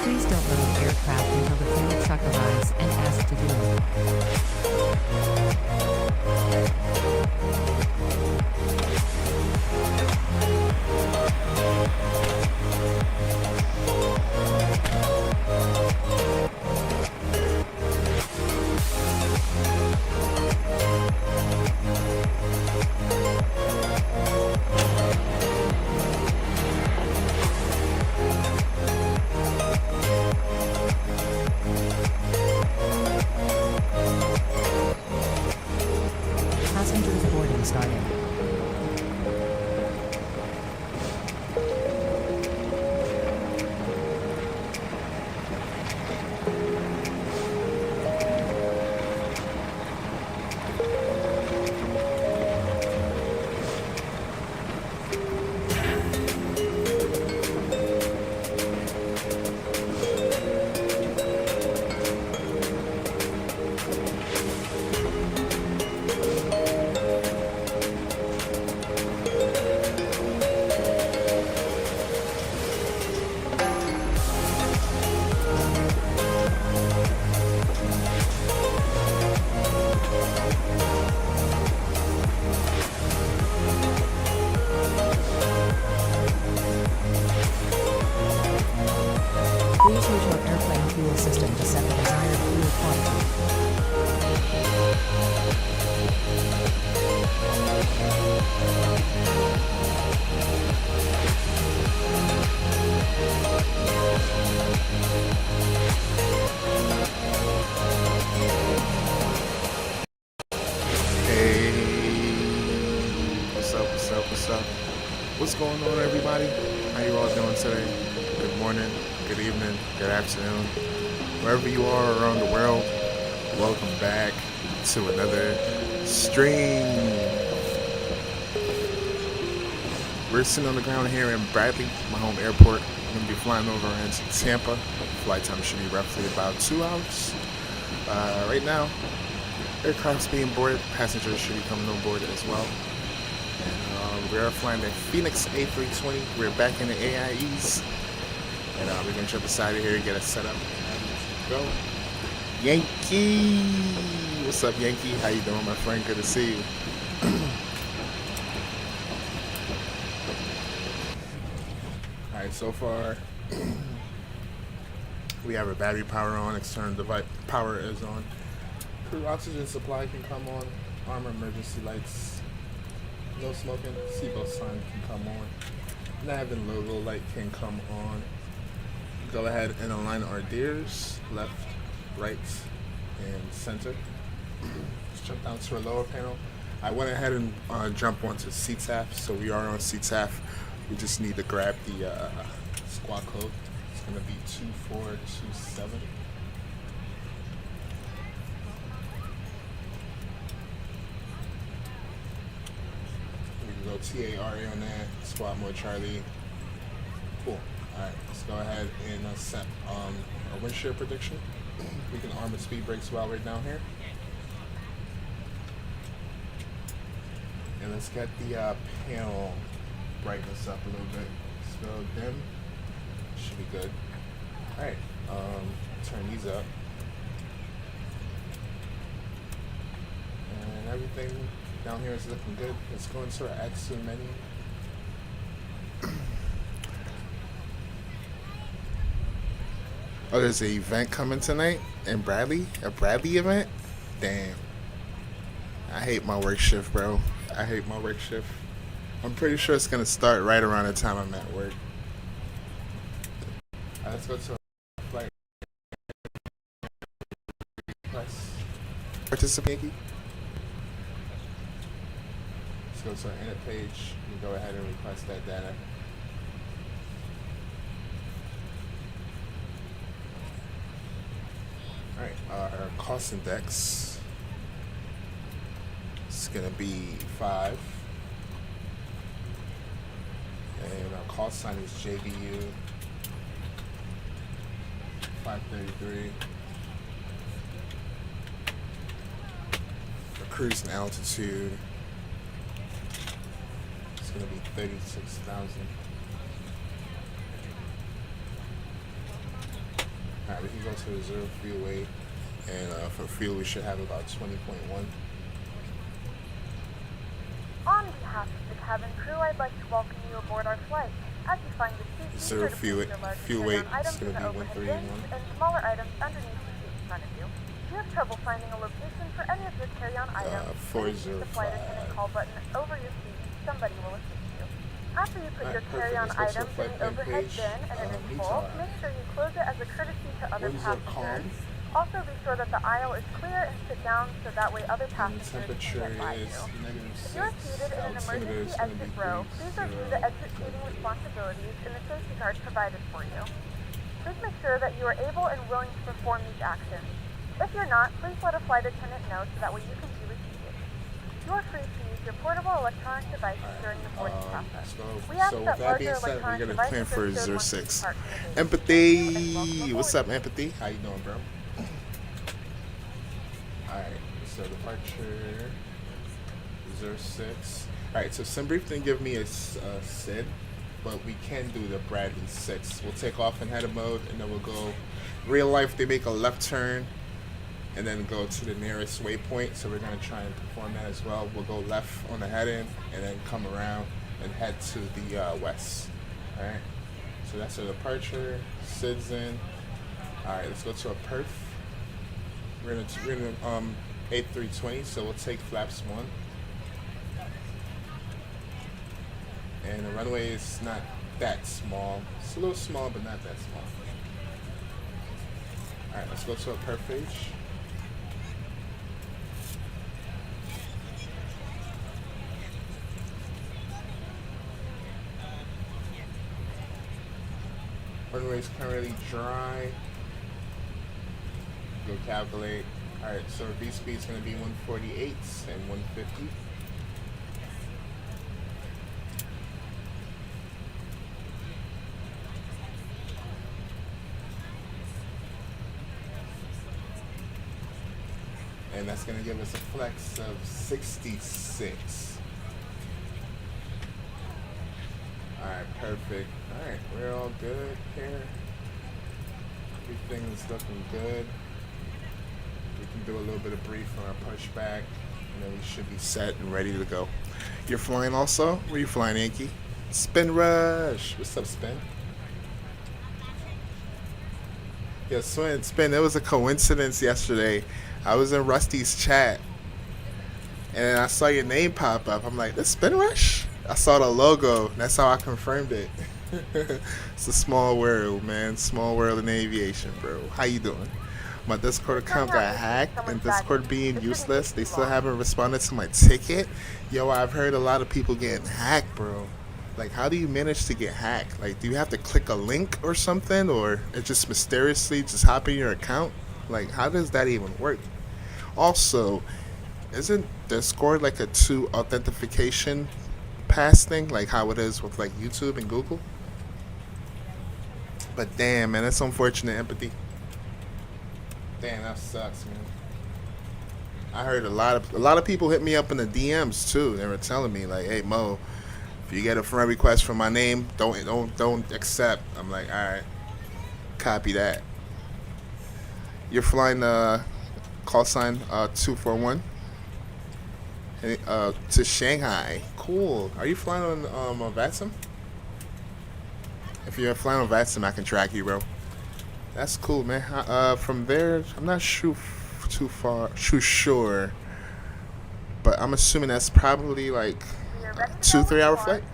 Please don't load the aircraft until the fuel truck arrives and ask to do Passengers boarding started. Please use your airplane fuel system to set the desired fuel quantity. Hey, what's up? What's going on, everybody? How you all doing today? Good morning, good evening, good afternoon. Wherever you are around the world, welcome back to another stream. We're sitting on the ground here in Bradley, my home airport. I'm going to be flying over into Tampa. Flight time should be roughly about 2 hours. Right now, aircraft's being boarded. Passengers should be coming on board as well. And we are flying the FENIX A320. We're back in the AIEs. And we're going to jump aside of here and get us set up. Go. Yankee! What's up, Yankee? How you doing, my friend? Good to see you. Alright, so far we have our battery power on, external device power is on. Crew oxygen supply can come on, armor emergency lights, no smoking, seatbelt sign can come on, Navin logo light can come on. Go ahead and align our gears, left, right, and center. Let's jump down to our lower panel. I went ahead and jump onto CTAF, so we are on CTAF. We just need to grab the squad code. It's going to be 2427. We can go TARA on that, squad mode Charlie. Cool. Alright, let's go ahead and set a wind shear prediction. We can arm the speed brakes while we're down here. And let's get the panel brightness up a little bit. Let's go dim. Should be good. Alright, turn these up. And everything down here is looking good. Let's go into our action menu. Oh, there's an event coming tonight in Bradley? A Bradley event? Damn. I hate my work shift, bro. I hate my work shift. I'm pretty sure it's going to start right around the time I'm at work. Let's go to our flight request. Participating. Let's go to our edit page and go ahead and request that data. Alright, our cost index is going to be 5. And our call sign is JBU 533. Our cruising altitude is going to be 36,000. Alright, we can go to the 0 fuel weight, and for fuel we should have about 20.1. On behalf of the cabin crew, I'd like to welcome you aboard our flight. As you find your seat, Zero fuel weight is going to be 131. And smaller items underneath the seat in front of you. If you have trouble finding a location for any of your carry-on items, please use the flight attendant call button over your seat. Somebody will assist you. After you put your carry-on items in the overhead bin and it is full, make sure you close it as a courtesy to other passengers. Also be sure that the aisle is clear and sit down so that way other passengers can get by you. If you are seated in an emergency exit row, please review the exit seating responsibilities and the safety guards provided for you. Please make sure that you are able and willing to perform these actions. If you're not, please let a flight attendant know so that way you can be reseated. You are free to use your portable electronic devices during the boarding process. We ask that larger electronic devices for are stored 06. once you depart. Empathy. What's up, Empathy? How you doing, bro? Alright, so departure 06. Alright, so SimBrief didn't give me a SID, but we can do the Bradley 6. We'll take off in header mode, and then we'll go. Real life, they make a left turn and then go to the nearest waypoint, so we're going to try and perform that as well. We'll go left on the head-in and then come around and head to the west. Alright, so that's our departure. SID's in. Alright, let's go to a perf. We're in A320, so we'll take flaps 1. And the runway is not that small. It's a little small, but not that small. Alright, let's go to a perf page. Runway is currently dry. Go calculate. Alright, so V speed is going to be 148 and 150. And that's going to give us a flex of 66. Alright, perfect. Alright, we're all good here. Everything is looking good. We can do a little bit of brief on our pushback, and then we should be set and ready to go. You're flying also? Where you flying, Yankee? Spin Rush. What's up, Spin? Yeah, Spin, it was a coincidence yesterday. I was in Rusty's chat, and I saw your name pop up. I'm like, this Spin Rush? I saw the logo. That's how I confirmed it. It's a small world, man. Small world in aviation, bro. How you doing? My Discord account got hacked, and Discord being useless, they still haven't responded to my ticket. Yo, I've heard a lot of people getting hacked, bro. Like, how do you manage to get hacked? Like, do you have to click a link or something, or it just mysteriously just hop in your account? Like, how does that even work? Also, isn't Discord like a 2 authentication pass thing, like how it is with like YouTube and Google? But damn, man, that's unfortunate. Empathy. Damn, that sucks, man. I heard a lot of people hit me up in the DMs too. They were telling me like, "Hey Mo, if you get a friend request from my name, don't accept." I'm like, all right, copy that. You're flying call sign 241 to Shanghai. Cool. Are you flying on VATSIM? If you're flying on VATSIM, I can track you, bro. That's cool, man. From there, I'm not too sure, but I'm assuming that's probably like a 2-3 hour flight.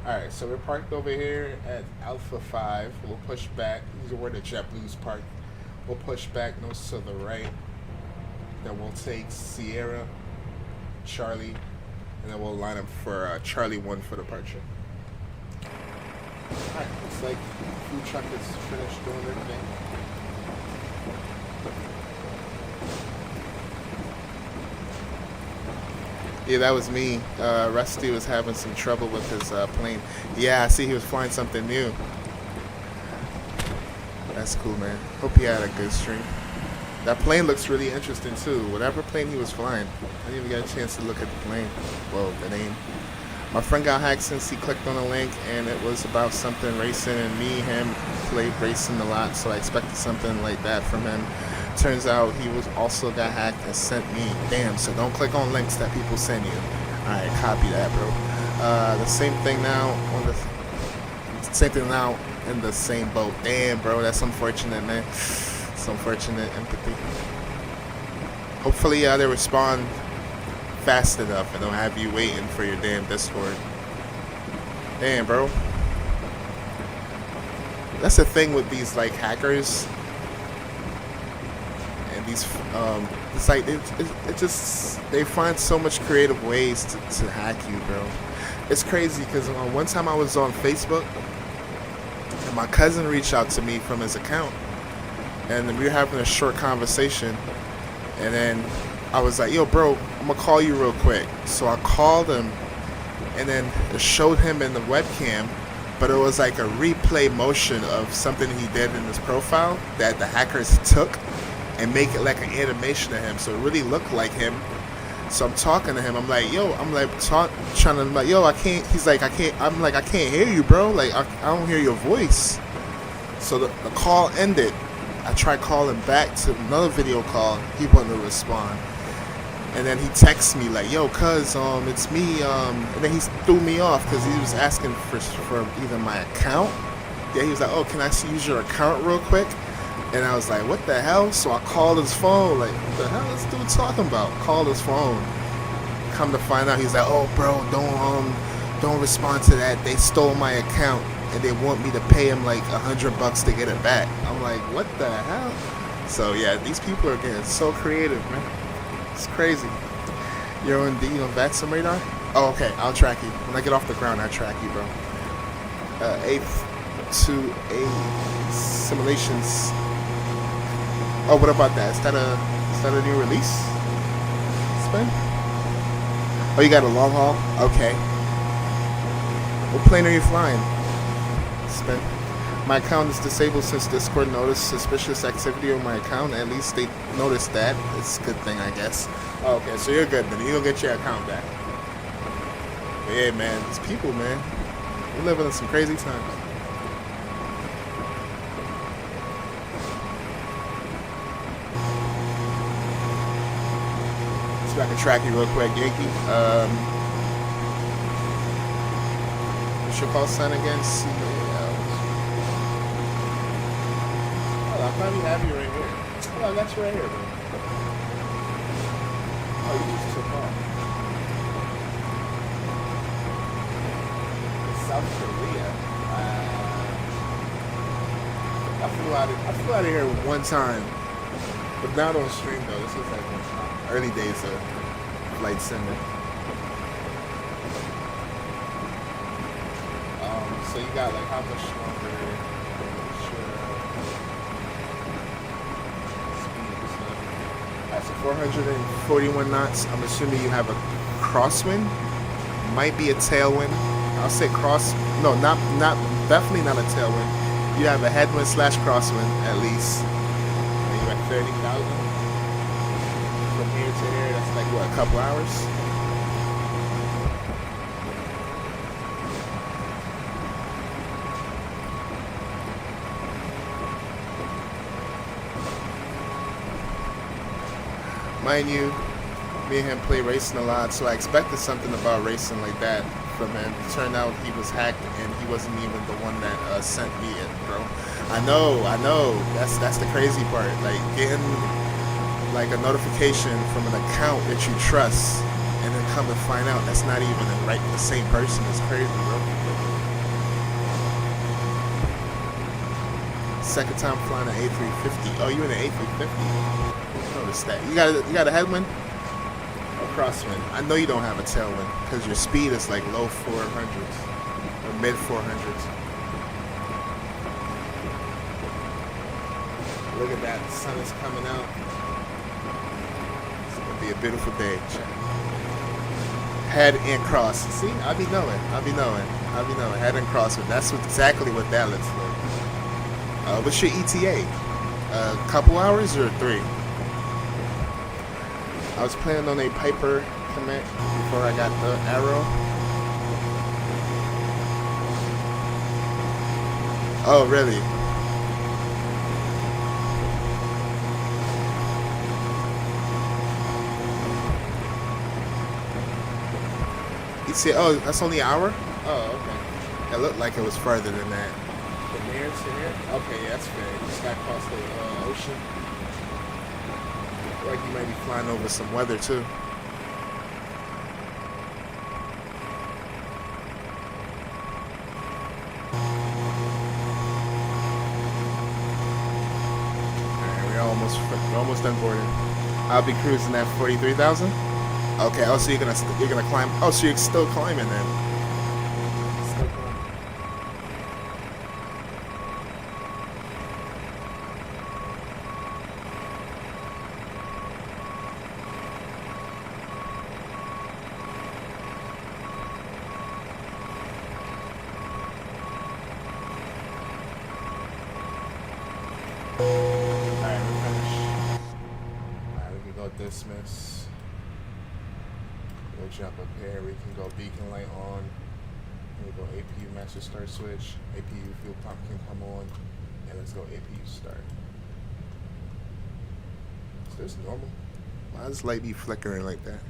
Alright, so we're parked over here at Alpha 5. We'll push back. These are where the Jetblue's parked. We'll push back nose to the right. Then we'll take Sierra, Charlie, and then we'll line up for Charlie 1 for departure. Alright, looks like food truck is finished doing their thing. Yeah, that was me. Rusty was having some trouble with his plane. Yeah, I see he was flying something new. That's cool, man. Hope he had a good stream. That plane looks really interesting, too. Whatever plane he was flying. I didn't even get a chance to look at the plane. Well, the name. My friend got hacked since he clicked on a link, and it was about something racing, and him played racing a lot, so I expected something like that from him. Turns out he was also got hacked and sent me. Damn, so don't click on links that people send you. Alright, copy that, bro. The same thing now in the same boat. Damn, bro, that's unfortunate, man. It's unfortunate. Empathy. Hopefully they respond fast enough and don't have you waiting for your damn Discord. Damn, bro. That's the thing with these like hackers and these it's like it just they find so much creative ways to hack you, bro. It's crazy because one time I was on Facebook and my cousin reached out to me from his account, and we were having a short conversation, and then I was like, yo, bro, I'm gonna call you real quick. So I called him, and then it showed him in the webcam, but it was like a replay motion of something he did in his profile that the hackers took and make it like an animation of him, so it really looked like him. So I'm talking to him, I'm like, yo, I'm like, yo, I can't, he's like, I can't, I'm like, I can't hear you, bro, like, I don't hear your voice. So the call ended. I tried calling back to another video call, he wouldn't respond. And then he texts me like, yo, cuz, it's me, and then he threw me off because he was asking for either my account. Yeah, he was like, oh, can I use your account real quick? And I was like, what the hell? So I called his phone, like, what the hell is this dude talking about? Called his phone. Come to find out, he's like, oh, bro, don't respond to that. They stole my account, and they want me to pay him like $100 to get it back. I'm like, what the hell? So yeah, these people are getting so creative, man. It's crazy. You're on VATSIM radar? Oh, okay, I'll track you. When I get off the ground, I'll track you, bro. A2A simulations. Oh, what about that? Is that a new release? Spin? Oh, you got a long haul? Okay. What plane are you flying? Spin. My account is disabled since Discord noticed suspicious activity on my account. At least they noticed that. It's a good thing, I guess. Oh, okay, so you're good then. You'll get your account back. But yeah, man, these people, man. We're living in some crazy times. So I can track you real quick, Yankee. What's your call sign again? I probably have you right here. Oh, I got you right here, bro. Oh, you just took off. South Korea. I flew out of here one time, but not on stream though. This was like early days of flight sim. So you got like how much longer? So 441 knots. I'm assuming you have a crosswind. Might be a tailwind. I'll say definitely not a tailwind. You have a headwind / crosswind at least. And you're at 30,000 from here to here. That's like what, a couple hours? Mind you, me and him play racing a lot, so I expected something about racing like that from him. It turned out he was hacked, and he wasn't even the one that sent me it, bro. I know. That's the crazy part. Like getting like a notification from an account that you trust, and then come to find out that's not even the same person. It's crazy, bro. Second time flying an A350. Oh, you in an A350? That. You got a headwind or crosswind? I know you don't have a tailwind because your speed is like low 400s or mid 400s. Look at that, the sun is coming out. It's gonna be a beautiful day. Head and cross. See, I'll be knowing. Head and crosswind. That's exactly what that looks like. What's your ETA? A couple hours or 3? I was planning on a Piper Comet before I got the Arrow. Oh, really? You see, oh, that's only an hour? Oh, okay. It looked like it was further than that. From here to here? Okay, yeah, that's fair. You just got across the ocean. Like you might be flying over some weather, too. We're almost done boarding. I'll be cruising at 43,000. Okay. Oh, so you're gonna climb. Oh, so you're still climbing then. Still climbing. Alright, we're finished. Alright, we can go dismiss. We'll jump up here. We can go beacon light on. We'll go APU master start switch. APU fuel pump can come on. And let's go APU start. Is this normal? Why does light be flickering like that?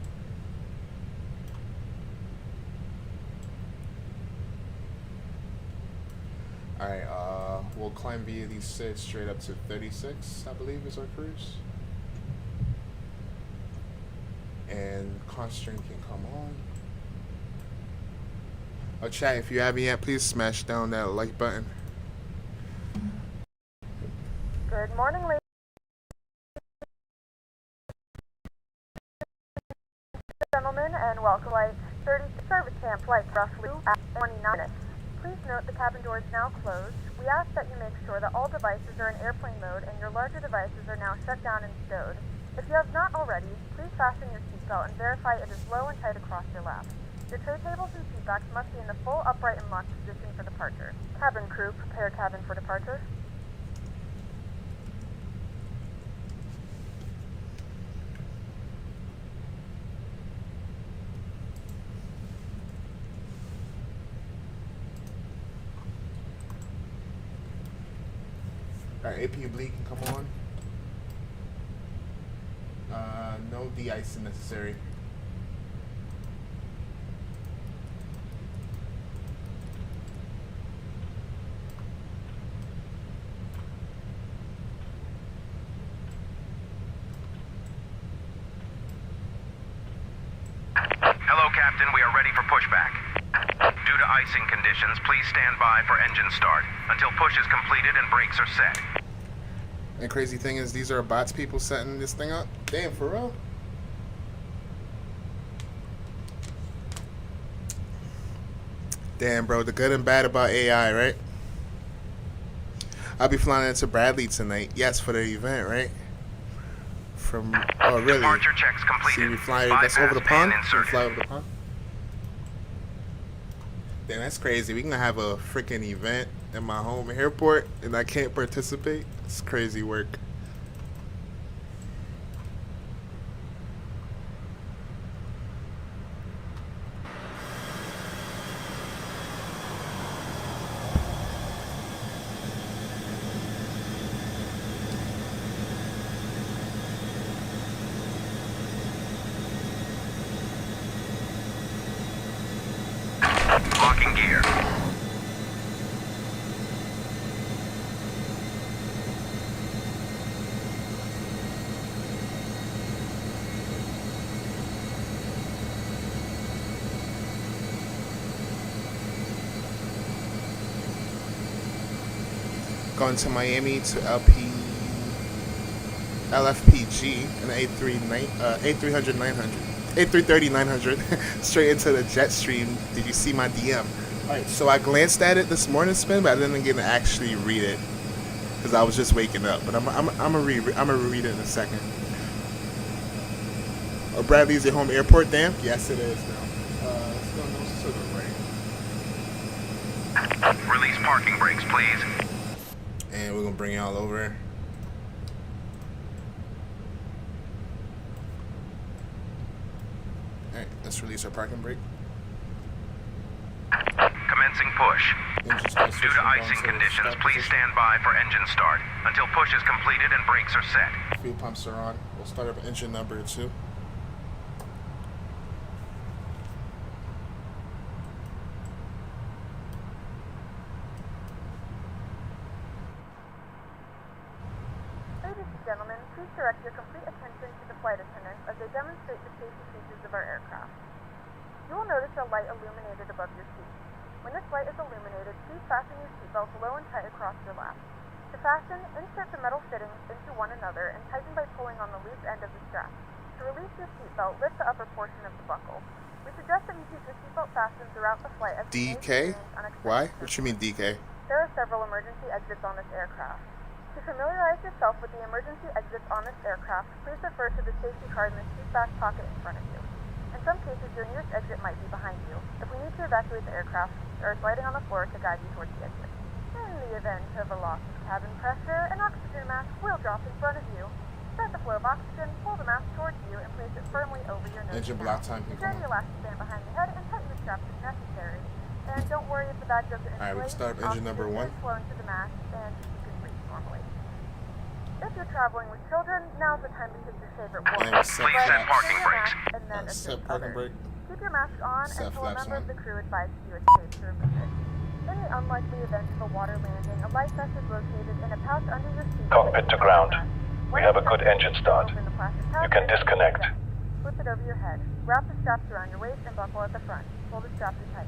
Alright, we'll climb via these sets straight up to 36, I believe is our cruise. And constraint can come on. Oh, chat, if you haven't yet, please smash down that like button. Good morning, ladies and gentlemen, and welcome flight 30 service camp flight roughly at 29 minutes. Please note the cabin door is now closed. We ask that you make sure that all devices are in airplane mode and your larger devices are now shut down and stowed. If you have not already, please fasten your seatbelt and verify it is low and tight across your lap. Your tray tables and seatbacks must be in the full upright and locked position for departure. Cabin crew, prepare cabin for departure. Alright, APU bleed can come on. No de-icing necessary. Hello, Captain. We are ready for pushback. Due to icing conditions, please stand by for engine start until push is completed and brakes are set. And crazy thing is, these are bots people setting this thing up. Damn, for real? Damn, bro, the good and bad about AI, right? I'll be flying into Bradley tonight. Yes, for the event, right? From, oh, really? Departure checks completed. See, we fly, that's over the pond? We fly over the pond? Damn, that's crazy. We gonna have a freaking event in my home airport, and I can't participate? It's crazy work. Locking gear. Going to Miami to LFPG and A330-900 straight into the jet stream. Did you see my DM? Alright, so I glanced at it this morning, Spin, but I didn't get to actually read it because I was just waking up. But I'm gonna read it in a second. Oh, Bradley's your home airport, damn? Yes, it is now. Let's go to the right. Release parking brakes, please. And we're gonna bring y'all over. Alright, let's release our parking brake. Commence Commencing push. Engine start Due to switching icing down to conditions, start please position. stand by for engine start until push is completed and brakes are set. Fuel pumps are on. We'll start up engine number 2. Ladies and gentlemen, please direct your complete attention to the flight attendants as they demonstrate the safety features of our aircraft. You will notice a light illuminated above your seat. When this light is illuminated, please fasten your seatbelt low and tight across your lap. To fasten, insert the metal fittings into one another and tighten by pulling on the loose end of the strap. To release your seatbelt, lift the upper portion of the buckle. We suggest that you keep your seatbelt fastened throughout the flight as you may DK? experience unexpected Why? What turbulence. you mean DK? There are several emergency exits on this aircraft. To familiarize yourself with the emergency exits on this aircraft, please refer to the safety card in the seat back pocket in front of you. In some cases, your nearest exit might be behind you. If we need to evacuate the aircraft, there is lighting on the floor to guide you towards the exit. In the event of a loss of cabin pressure, an oxygen mask will drop in front of you. Start the flow of oxygen, pull the mask towards you, and place it firmly over your nose. Engine and block mouth. time can Secure come the on. elastic band behind your head and tighten the straps if necessary. And don't worry if the bag doesn't inflate. Alright, we can start up engine number 1. Oxygen flow into the mask, and you can breathe normally. If you're traveling with children, now's the time to take your favorite And walk. we set Please set flaps. parking brakes. And then Set assist parking others. brake. Keep your mask on Set until a flaps member on. of the crew advises you it's safe to remove it. In the unlikely event of a water landing, a life vest is located in a pouch under your seat. Cockpit to ground. We have a good engine start. You can disconnect. Slip it over your head. Wrap the straps around your waist and buckle at the front. Pull the straps tight.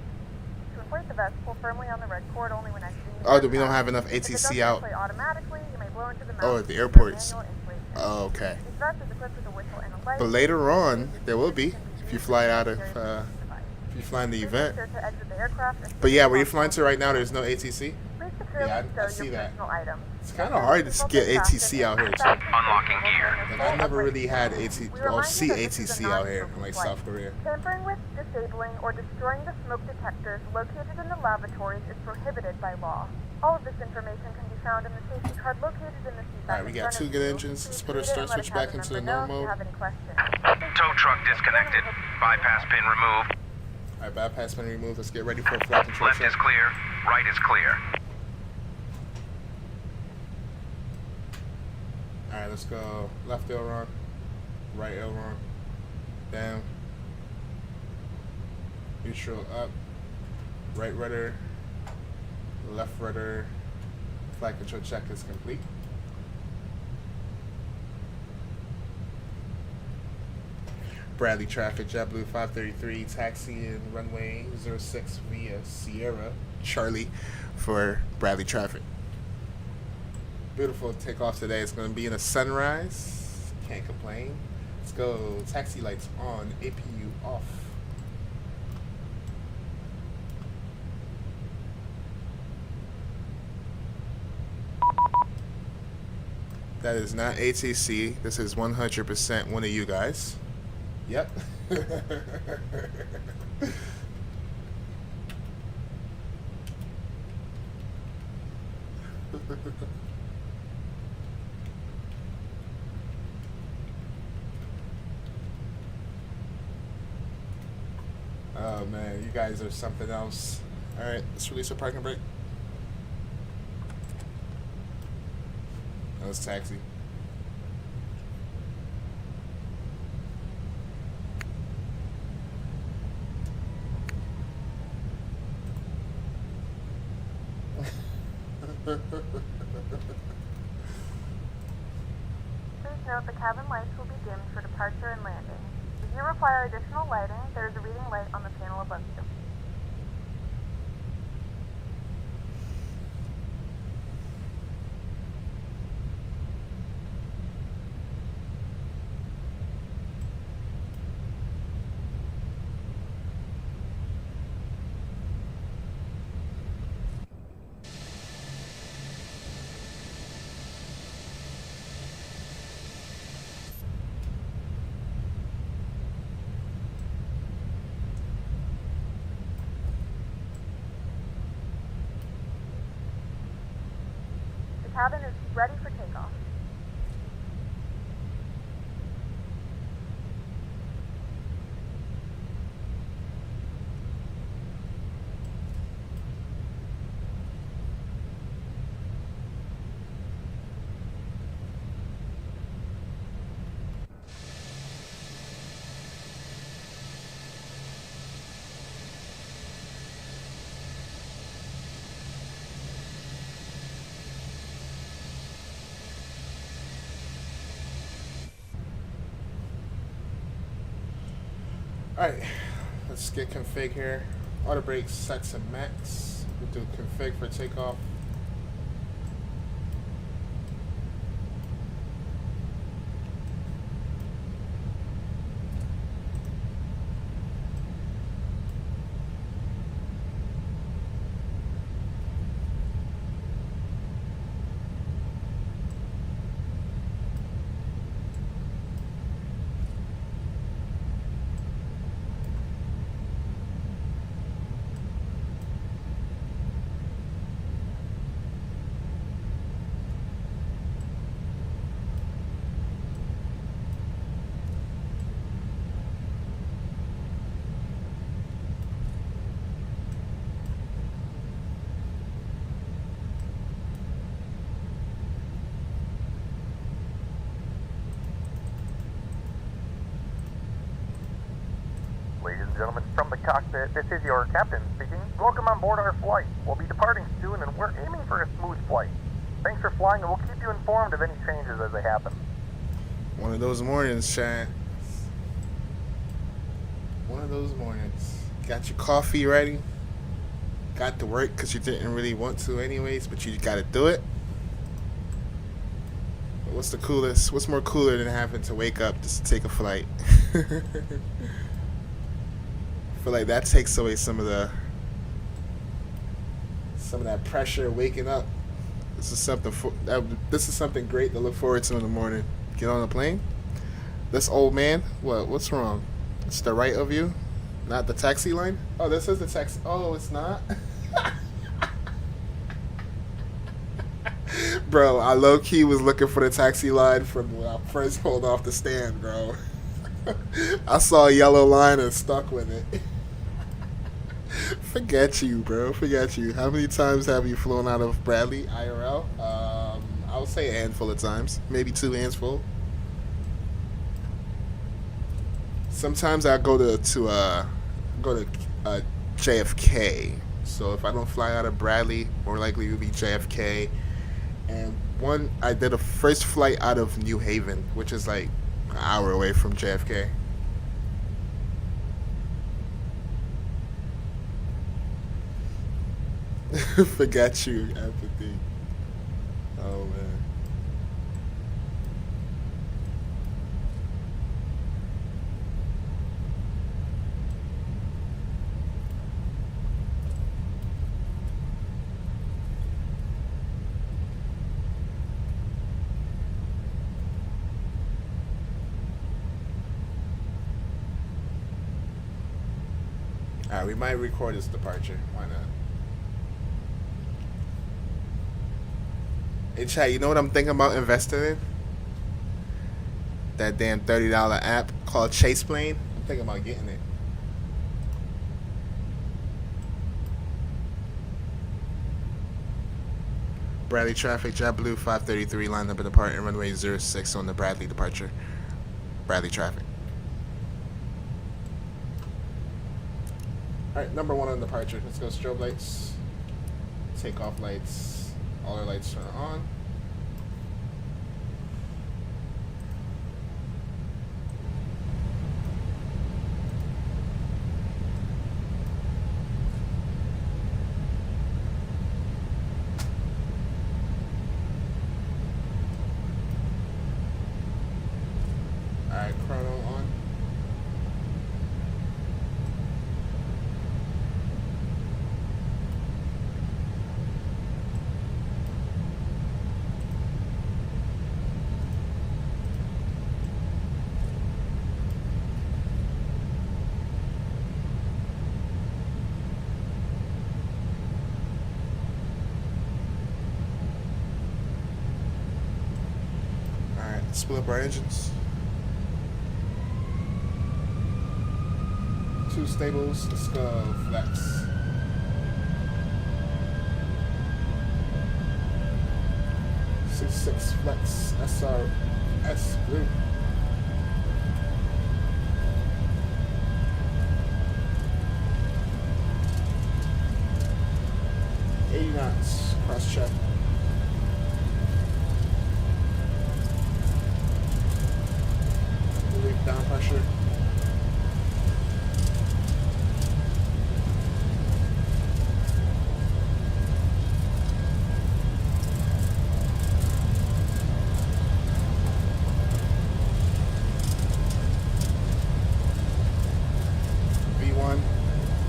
To inflate the vest, pull firmly on the red cord only when exiting the Oh, we don't aircraft. have enough If it ATC doesn't out. inflate automatically, you may blow into the mouth. Oh, at the for airports. manual inflation. Oh, okay. This vest is equipped with a whistle and a light. But later on, there will be if you fly out of if you fly in the event. Please ensure to exit the aircraft as But soon yeah, as where you're possible. flying to right now, there's no ATC. Please securely Yeah, I stow see your that. personal items. It's kind of hard to get ATC out here too. Unlocking gear. And I never really had ATC or see ATC out here in like South Korea. Tampering with, disabling, or destroying the smoke detectors located in the lavatories is prohibited by law. All of this information can be found in the safety card located in the seat back Alright, we in got front 2 of good you. engines. Let's Please put our read it start and let switch a back cabin into the member know if normal you mode. have any questions. Tow truck disconnected. Bypass pin removed. Alright, bypass pin removed. Let's get ready for a flight control Left check. is clear. Right is clear. Alright, let's go left aileron, right aileron, down, neutral up, right rudder, left rudder. Flight control check is complete. Bradley traffic, JetBlue 533, taxiing runway 06 via Sierra Charlie for Bradley traffic. Beautiful takeoff today. It's going to be in a sunrise. Can't complain. Let's go. Taxi lights on, APU off. That is not ATC. This is 100% one of you guys. Yep. Oh man, you guys are something else. Alright, let's release a parking brake. That was taxi. Please note the cabin lights will be dimmed for departure and landing. If you require additional lighting, there is a reading light on the panel above you. The cabin is ready for takeoff. Alright, let's get config here. Auto brakes set to max. We'll do config for takeoff. Ladies and gentlemen, from the cockpit, this is your captain speaking. Welcome on board our flight. We'll be departing soon, and we're aiming for a smooth flight. Thanks for flying, and we'll keep you informed of any changes as they happen. One of those mornings, Chad. One of those mornings. Got your coffee ready. Got to work because you didn't really want to anyways, but you got to do it. But what's the coolest? What's more cooler than having to wake up just to take a flight? I feel like that takes away some of that pressure waking up. This is something great to look forward to in the morning. Get on the plane. This old man, what's wrong? It's the right of you, not the taxi line. Oh, this is the taxi. Oh, it's not. Bro, I low-key was looking for the taxi line from when I first pulled off the stand, bro. I saw a yellow line and stuck with it. Forget you, bro. Forget you. How many times have you flown out of Bradley IRL? I would say a handful of times. Maybe 2 hands full. Sometimes I go to JFK. So if I don't fly out of Bradley, more likely it would be JFK. And I did a first flight out of New Haven, which is like an hour away from JFK. Forget you, empathy. Oh man. Alright, we might record this departure. Why not? Hey, chat, you know what I'm thinking about investing in? That damn $30 app called Chase Plane. I'm thinking about getting it. Bradley traffic, Jetblue 533 lined up at departing runway 06 on the Bradley departure. Bradley traffic. Alright, number 1 on departure. Let's go strobe lights. Takeoff lights. All our lights turn on. Alright, chrono on. Split up our engines. 2 stables, let's go flex. Six flex SRS blue. knots, cross check. Relief down pressure.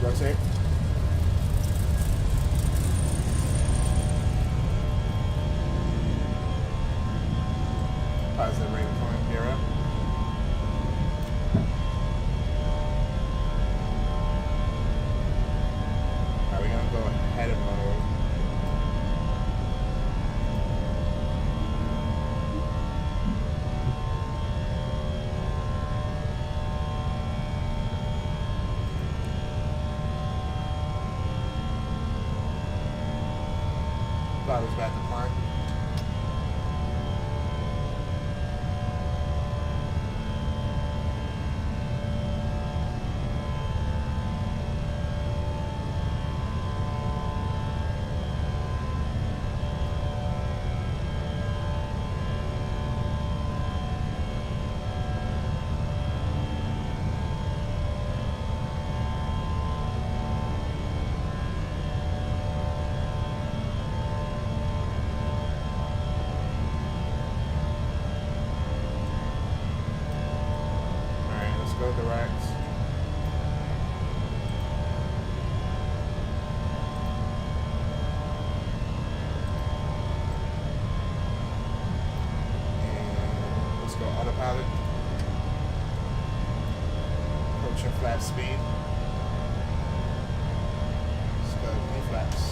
Rotate. Positive rate of climb, gear up. Alright, we're gonna go ahead of mode. Thought it was back to climb. Go direct. And let's go autopilot. Approaching flap speed. Let's go knee flaps.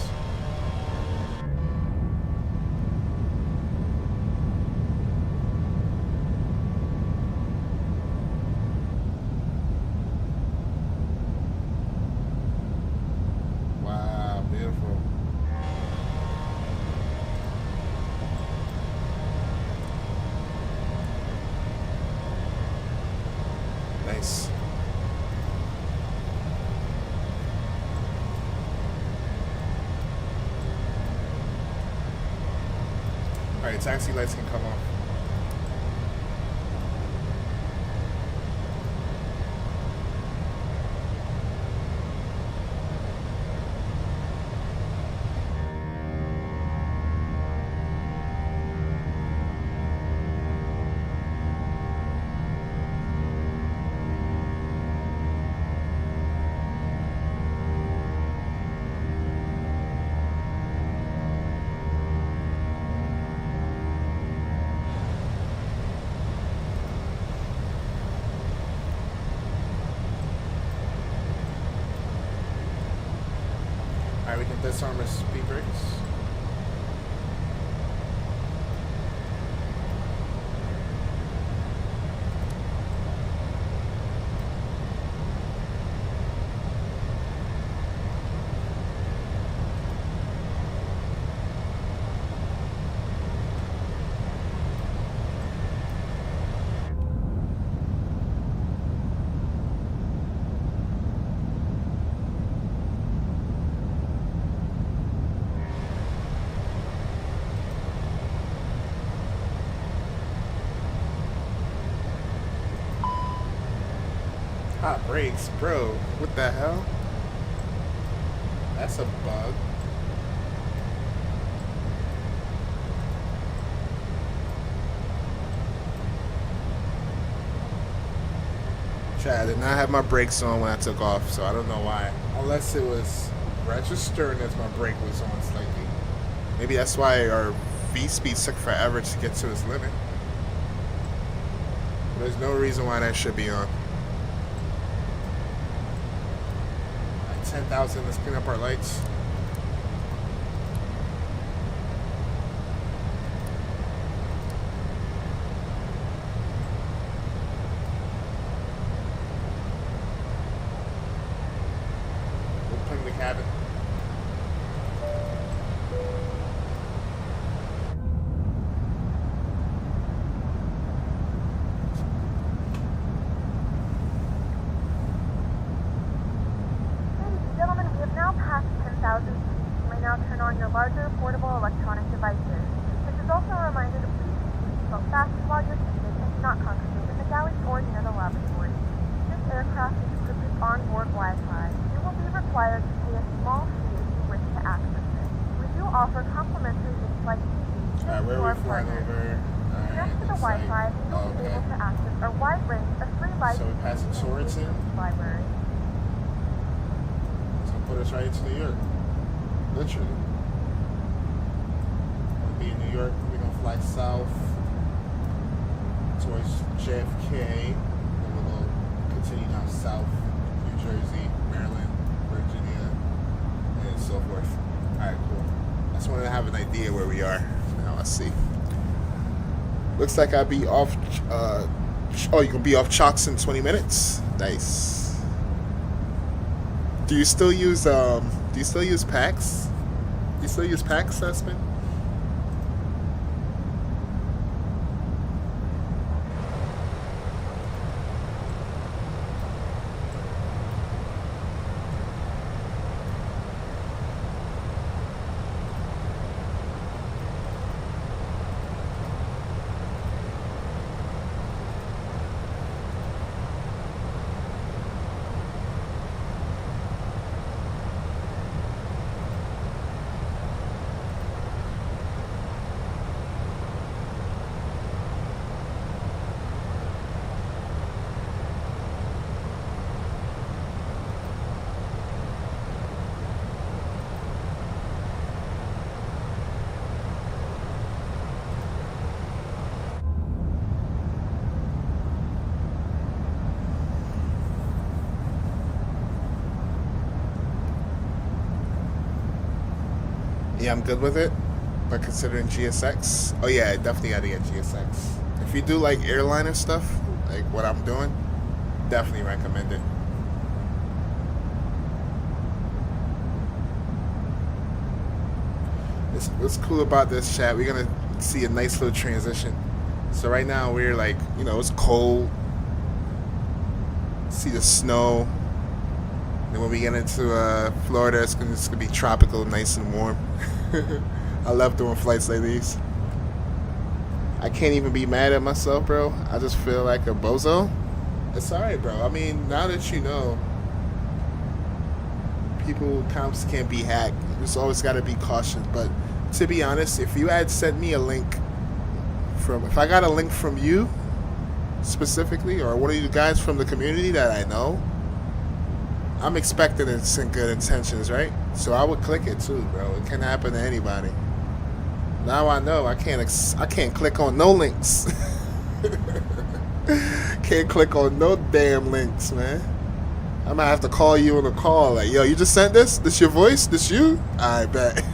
Nice. Alright, taxi lights can come off. Alright, we can disarm our speed brakes. Hot brakes, bro. What the hell? That's a bug. Chad, I did not have my brakes on when I took off, so I don't know why. Unless it was registering as my brake was on slightly. Maybe that's why our V-speed took forever to get to its limit. There's no reason why that should be on. 10,000, let's clean up our lights. We'll clean the cabin. Turn on your larger portable electronic devices. This is also a reminder to please keep your seatbelt fastened while you're seated and do not congregate in the galleys or near the lavatory. This aircraft is equipped with onboard Wi-Fi. You will be required to pay a small fee if you wish to access it. We do offer complimentary in-flight TV to our partners. Next to the Wi-Fi, you will be able to access a wide range of free libraries so we pass the towards in. library. transport us right into New York. Literally. We'll be in New York. We're gonna fly south towards JFK. Then we'll go continue down south, New Jersey, Maryland, Virginia, and so forth. Alright, cool. I just wanted to have an idea where we are. Now let's see. Looks like I'll be off. Oh, you can be off chalks in 20 minutes. Nice. Do you still use packs? Do you still use packs, Sussman? Yeah, I'm good with it, but considering GSX, oh yeah, I definitely gotta get GSX. If you do like airliner stuff, like what I'm doing, definitely recommend it. What's cool about this chat, we're gonna see a nice little transition. So right now we're like, you know, it's cold, see the snow. And when we get into Florida, it's gonna be tropical, nice and warm. I love doing flights like these. I can't even be mad at myself, bro. I just feel like a bozo. It's alright, bro. I mean, now that you know, accounts can't be hacked. You just always gotta be cautious. But to be honest, if you had sent me a link if I got a link from you specifically, or one of you guys from the community that I know, I'm expecting it's in good intentions, right? So I would click it too, bro. It can happen to anybody. Now I know I can't click on no links. Can't click on no damn links, man. I'm gonna have to call you on a call. Like, yo, you just sent this? This your voice? This you? I bet.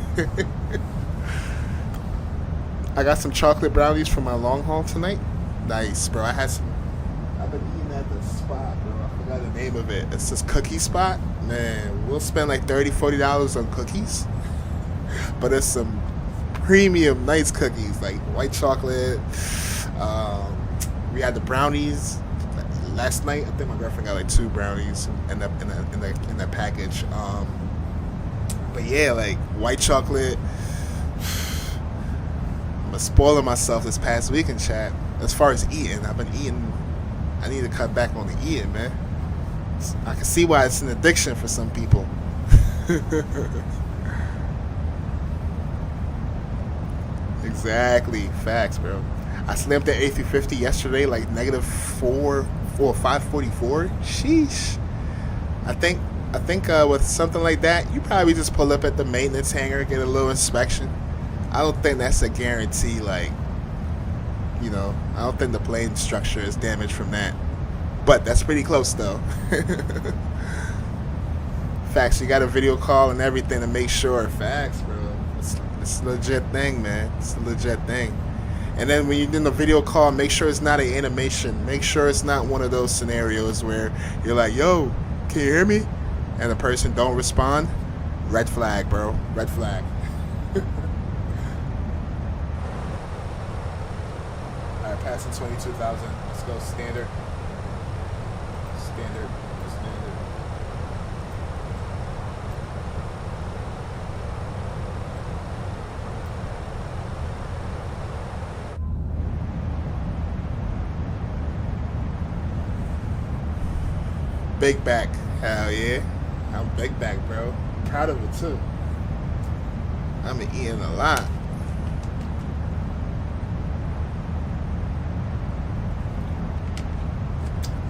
I got some chocolate brownies for my long haul tonight. Nice, bro. I've been eating at the spot, bro. I forgot the name of it. It's this cookie spot. Man, we'll spend like $30, $40 on cookies. But it's some premium nice cookies, like white chocolate. We had the brownies last night. I think my girlfriend got like 2 brownies in that package. But yeah, like white chocolate. I'm spoiling myself this past week in chat. As far as eating, I've been eating. I need to cut back on the eating, man. I can see why it's an addiction for some people. Exactly, facts, bro. I slammed the A350 yesterday, like -4 or 544. Sheesh. I think with something like that, you probably just pull up at the maintenance hangar, get a little inspection. I don't think that's a guarantee. Like, you know, I don't think the plane structure is damaged from that. But that's pretty close, though. Facts. You got a video call and everything to make sure. Facts, bro. It's a legit thing, man. It's a legit thing. And then when you're doing the video call, make sure it's not an animation. Make sure it's not one of those scenarios where you're like, yo, can you hear me? And the person don't respond. Red flag, bro. Red flag. Alright, passing 22,000. Let's go standard. Standard. Big back. Hell yeah. I'm big back, bro. Proud of it too. I've been eating a lot.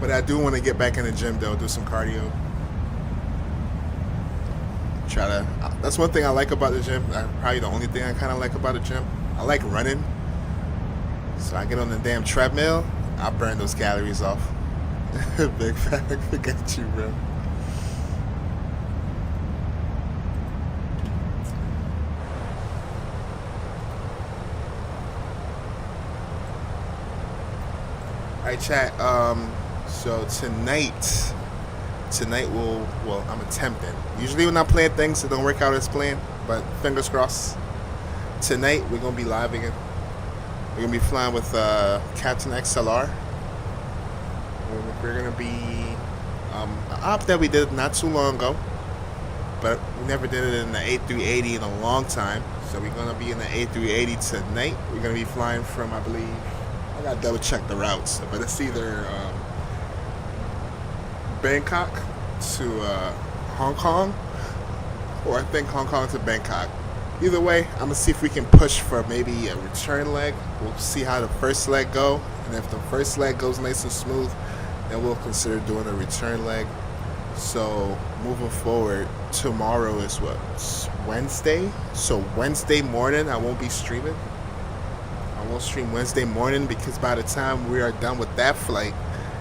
But I do want to get back in the gym though, do some cardio. try to. That's one thing I like about the gym. Probably the only thing I kind of like about the gym. I like running. So I get on the damn treadmill, I burn those calories off. Big fat, forget you, bro. Alright, chat. So tonight I'm attempting. Usually when I plan things, it don't work out as planned, but fingers crossed. Tonight we're gonna be live again. We're gonna be flying with Captain XLR. We're gonna be an op that we did not too long ago, but we never did it in the A380 in a long time. So we're gonna be in the A380 tonight. We're gonna be flying from, I believe, I gotta double check the routes, but it's either Bangkok to Hong Kong, or I think Hong Kong to Bangkok. Either way, I'm gonna see if we can push for maybe a return leg. We'll see how the first leg go, and if the first leg goes nice and smooth, then we'll consider doing a return leg. So moving forward, tomorrow is what? It's Wednesday. So Wednesday morning, I won't be streaming. I won't stream Wednesday morning because by the time we are done with that flight,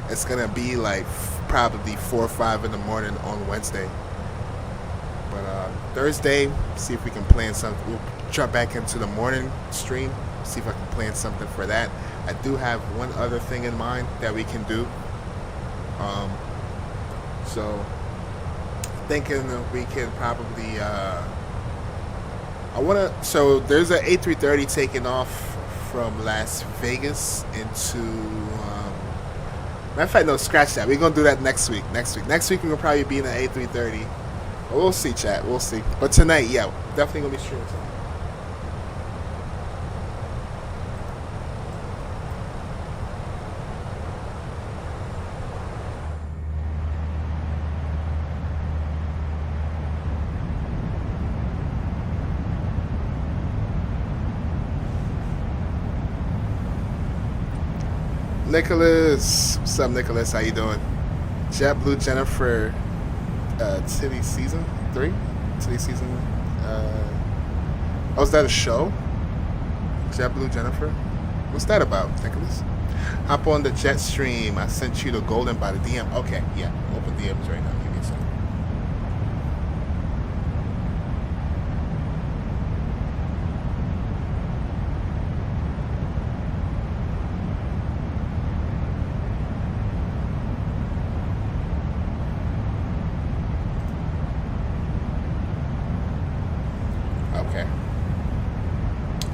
it's gonna be like probably 4 or 5 in the morning on Wednesday. But Thursday, see if we can plan something. We'll jump back into the morning stream, see if I can plan something for that. I do have one other thing in mind that we can do. So thinking that we can probably so there's an A330 taking off from Las Vegas into matter of fact, no, scratch that. We're gonna do that next week. Next week we're gonna probably be in the A330. But we'll see, chat. We'll see. But tonight, yeah, definitely gonna be streaming tonight. Nicholas, what's up, Nicholas? How you doing? Jetblue Jennifer, Titty Season 3? Titty Season, oh, is that a show? Jetblue Jennifer? What's that about, Nicholas? Hop on the jet stream. I sent you the golden by the DM. Okay, yeah, open DMs right now. Give me a second.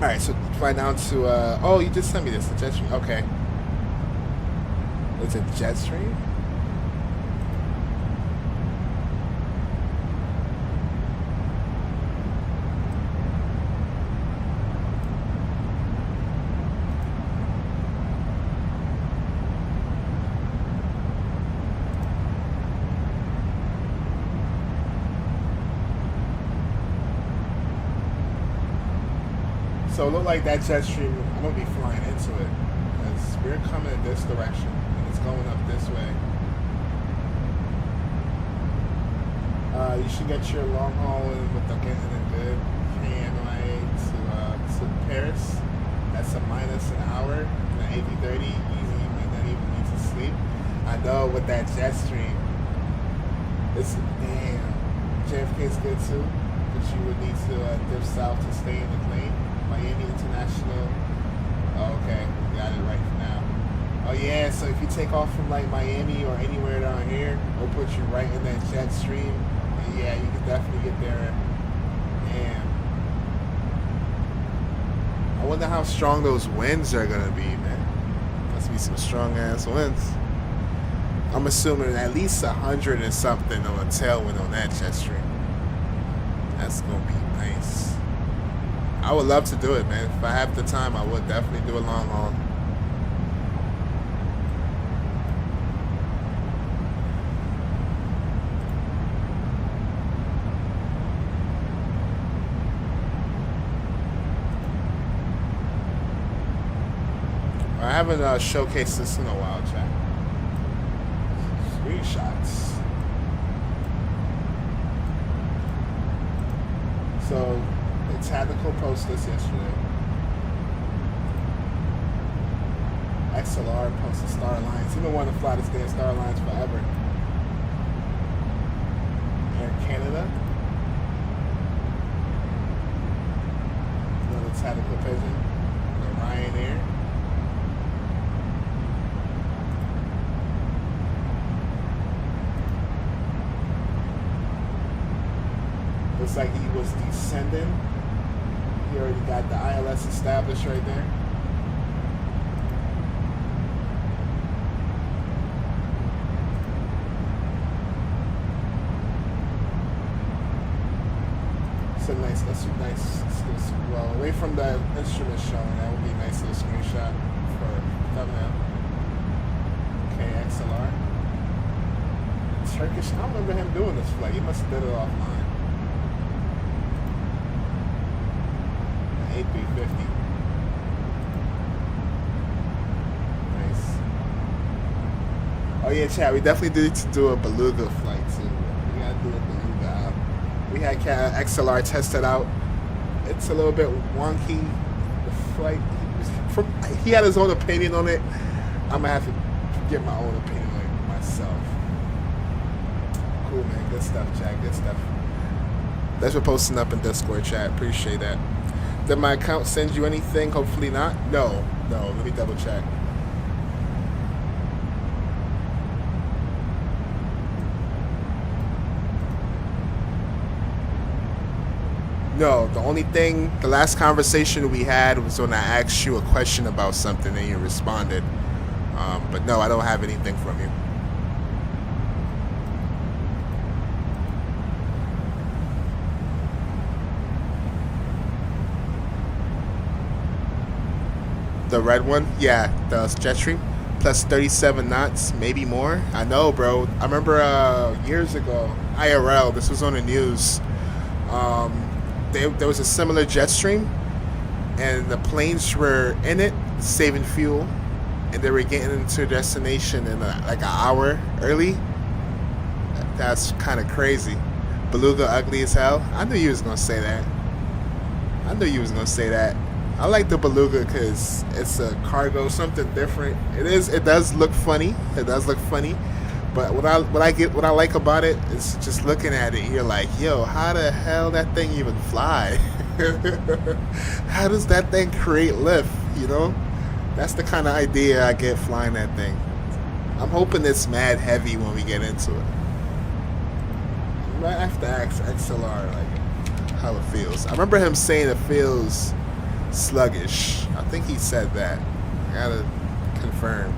Alright, so fly down to, oh, you just sent me this, the jet stream. Okay. It's a jet stream? So it looked like that jet stream, I'm going to be flying into it. Because we're coming in this direction. And it's going up this way. You should get your long haul in with the getting a good KNYA to Paris. That's a minus an hour. The A330, easy. You might not even need to sleep. I know with that jet stream, it's, damn, JFK is good too. But you would need to dip south to stay in the plane. Miami International. Oh, okay, got it right now. Oh yeah, so if you take off from like Miami or anywhere down here, it'll put you right in that jet stream. And yeah, you can definitely get there. Damn. I wonder how strong those winds are gonna be, man. Must be some strong ass winds. I'm assuming at least 100 and something on a tailwind on that jet stream. That's gonna be nice. I would love to do it, man. If I have the time, I would definitely do a long haul. I haven't showcased this in a while, chat. Screenshots. So the tactical posted this yesterday. XLR posted Star Alliance. He been wanting to fly this damn Star Alliance forever. Air Canada. Another tactical pigeon. The Ryanair. Looks like he was descending. He already got the ILS established right there. That's a nice, well, away from the instrument showing, that would be a nice little screenshot for thumbnail. Okay, XLR. Turkish, I don't remember him doing this flight. He must have did it offline. A350. Nice. Oh yeah, chat, we definitely need to do a Beluga flight too. We gotta do a Beluga out. We had XLR tested out. It's a little bit wonky. The flight, he had his own opinion on it. I'm gonna have to get my own opinion on it myself. Cool, man. Good stuff, chat. Good stuff. Thanks for posting up in Discord, chat. Appreciate that. Did my account send you anything? Hopefully not. No. Let me double check. No, the only thing, the last conversation we had was when I asked you a question about something and you responded. But no, I don't have anything from you. The red one? Yeah, the Jetstream. Plus 37 knots, maybe more. I know, bro. I remember years ago, IRL, this was on the news. There was a similar Jetstream, and the planes were in it, saving fuel, and they were getting into their destination in like an hour early. That's kind of crazy. Beluga ugly as hell. I knew you was gonna say that. I like the Beluga because it's a cargo, something different. It does look funny. But what I like about it is just looking at it, you're like, yo, how the hell that thing even fly? How does that thing create lift, you know? That's the kind of idea I get flying that thing. I'm hoping it's mad heavy when we get into it. I have to ask XLR like how it feels. I remember him saying it feels sluggish. I think he said that. I gotta confirm.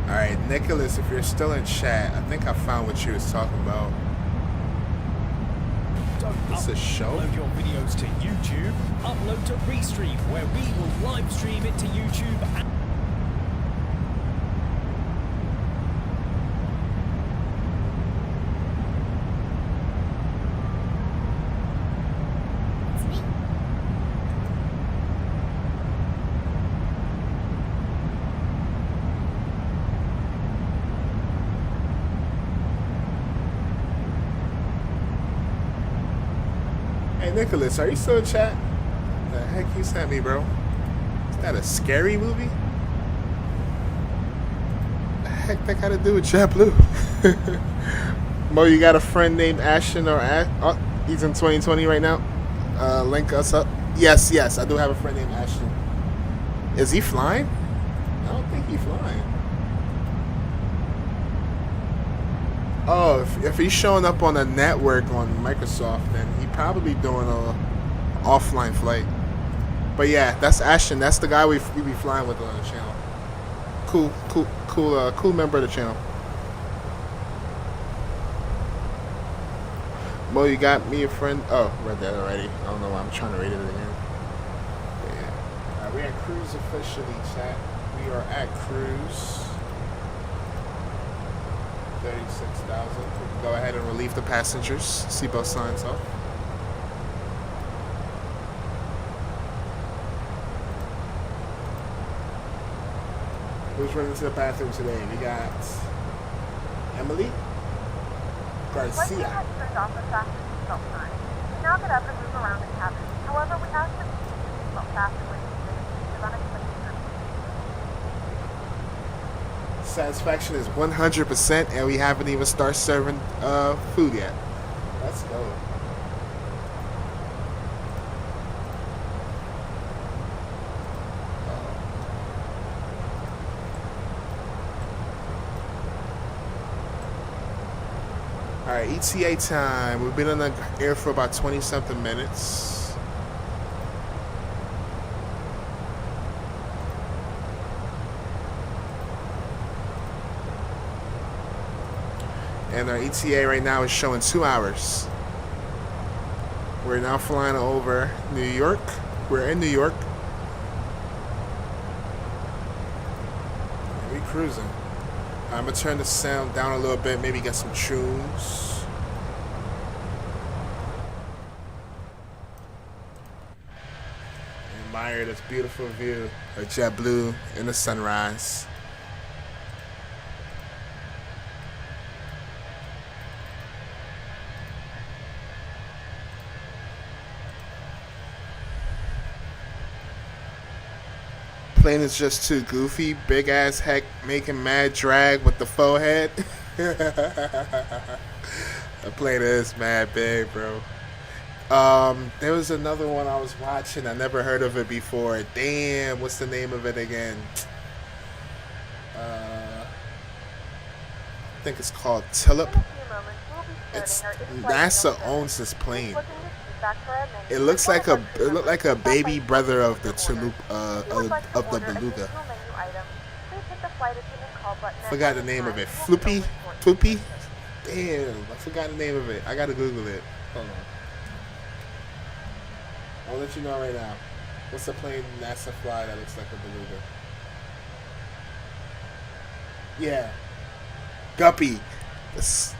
Alright, Nicholas, if you're still in chat, I think I found what you was talking about. It's a show? Upload your videos to YouTube. Upload to Restream, where we will live stream it to YouTube. Nicholas, are you still in chat? The heck you sent me, bro? Is that a scary movie? The heck that got to do with Jetblue? Mo, you got a friend named Ashton or oh, he's in 2020 right now. Link us up. Yes, I do have a friend named Ashton. Is he flying? I don't think he's flying. Oh, if he's showing up on a network on Microsoft, then he probably doing a offline flight. But yeah, that's Ashton. That's the guy we be flying with on the channel. Cool member of the channel. Mo, you got me a friend. Oh, read that already. I don't know why I'm trying to read it again. Yeah. We're at cruise officially, chat. We are at cruise. 36,000. We can go ahead and relieve the passengers. Seatbelt signs off. Who's running to the bathroom today? We got Emily Garcia. Turned off the fasten seatbelt sign. You now get up and move around the cabin. However, we ask that you keep your seatbelt fastened when you begin to unexpected circumstances. Satisfaction is 100%, and we haven't even started serving food yet. Let's go. Alright, ETA time. We've been in the air for about 20-something minutes. And our ETA right now is showing 2 hours. We're now flying over New York. We're in New York. And we're cruising. I'm going to turn the sound down a little bit, maybe get some tunes. Admire this beautiful view of Jetblue in the sunrise. Plane is just too goofy. Big ass heck making mad drag with the faux head. The plane is mad big, bro. There was another one I was watching. I never heard of it before. Damn, what's the name of it again? I think it's called Tulip. It's NASA owns this plane. It looks like a baby brother of the Tulip of the Beluga. Forgot the name of it. Floopy? Damn, I forgot the name of it. I gotta Google it. Hold on. I'll let you know right now. What's the plane NASA fly that looks like a Beluga? Yeah. Guppy. It's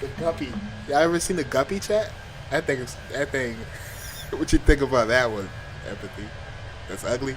the Guppy. Y'all ever seen the Guppy, chat? That thing. What you think about that one? Empathy. That's ugly.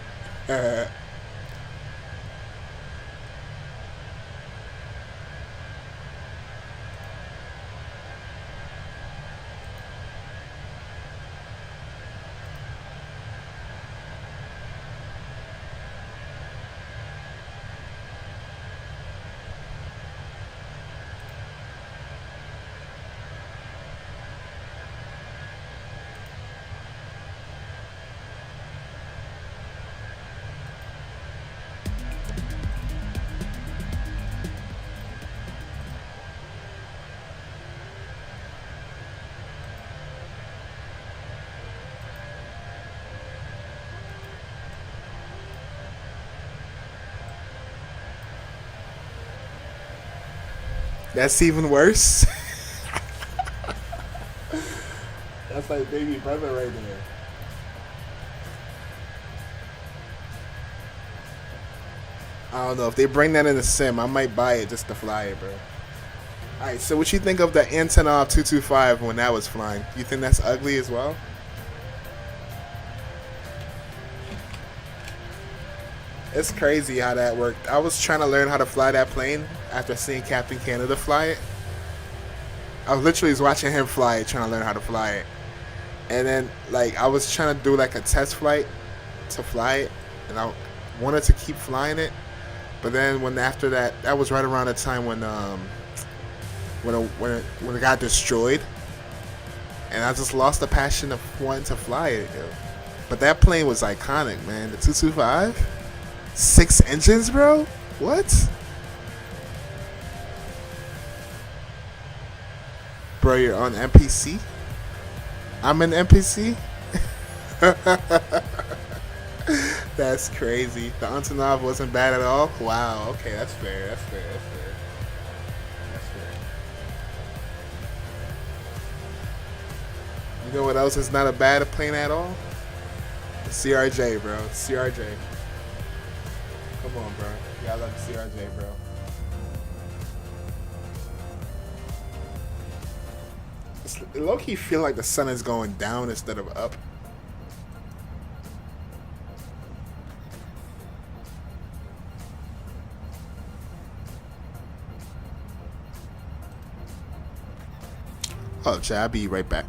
That's even worse. That's like baby brother right there. I don't know. If they bring that in the sim, I might buy it just to fly it, bro. Alright, so what you think of the Antonov 225 when that was flying? You think that's ugly as well? It's crazy how that worked. I was trying to learn how to fly that plane after seeing Captain Canada fly it. I was literally watching him fly it, trying to learn how to fly it. And then, like, I was trying to do, like, a test flight to fly it. And I wanted to keep flying it. But then when after that, that was right around the time when it got destroyed. And I just lost the passion of wanting to fly it, yo. But that plane was iconic, man. The 225? 6 engines, bro? What? Bro, you're on NPC? I'm an NPC? That's crazy. The Antonov wasn't bad at all? Wow, okay, that's fair. That's fair. You know what else is not a bad plane at all? The CRJ, bro. CRJ. Come on, bro. Yeah, I love the CRJ, bro. It low-key feel like the sun is going down instead of up. Oh, chat, I'll be right back.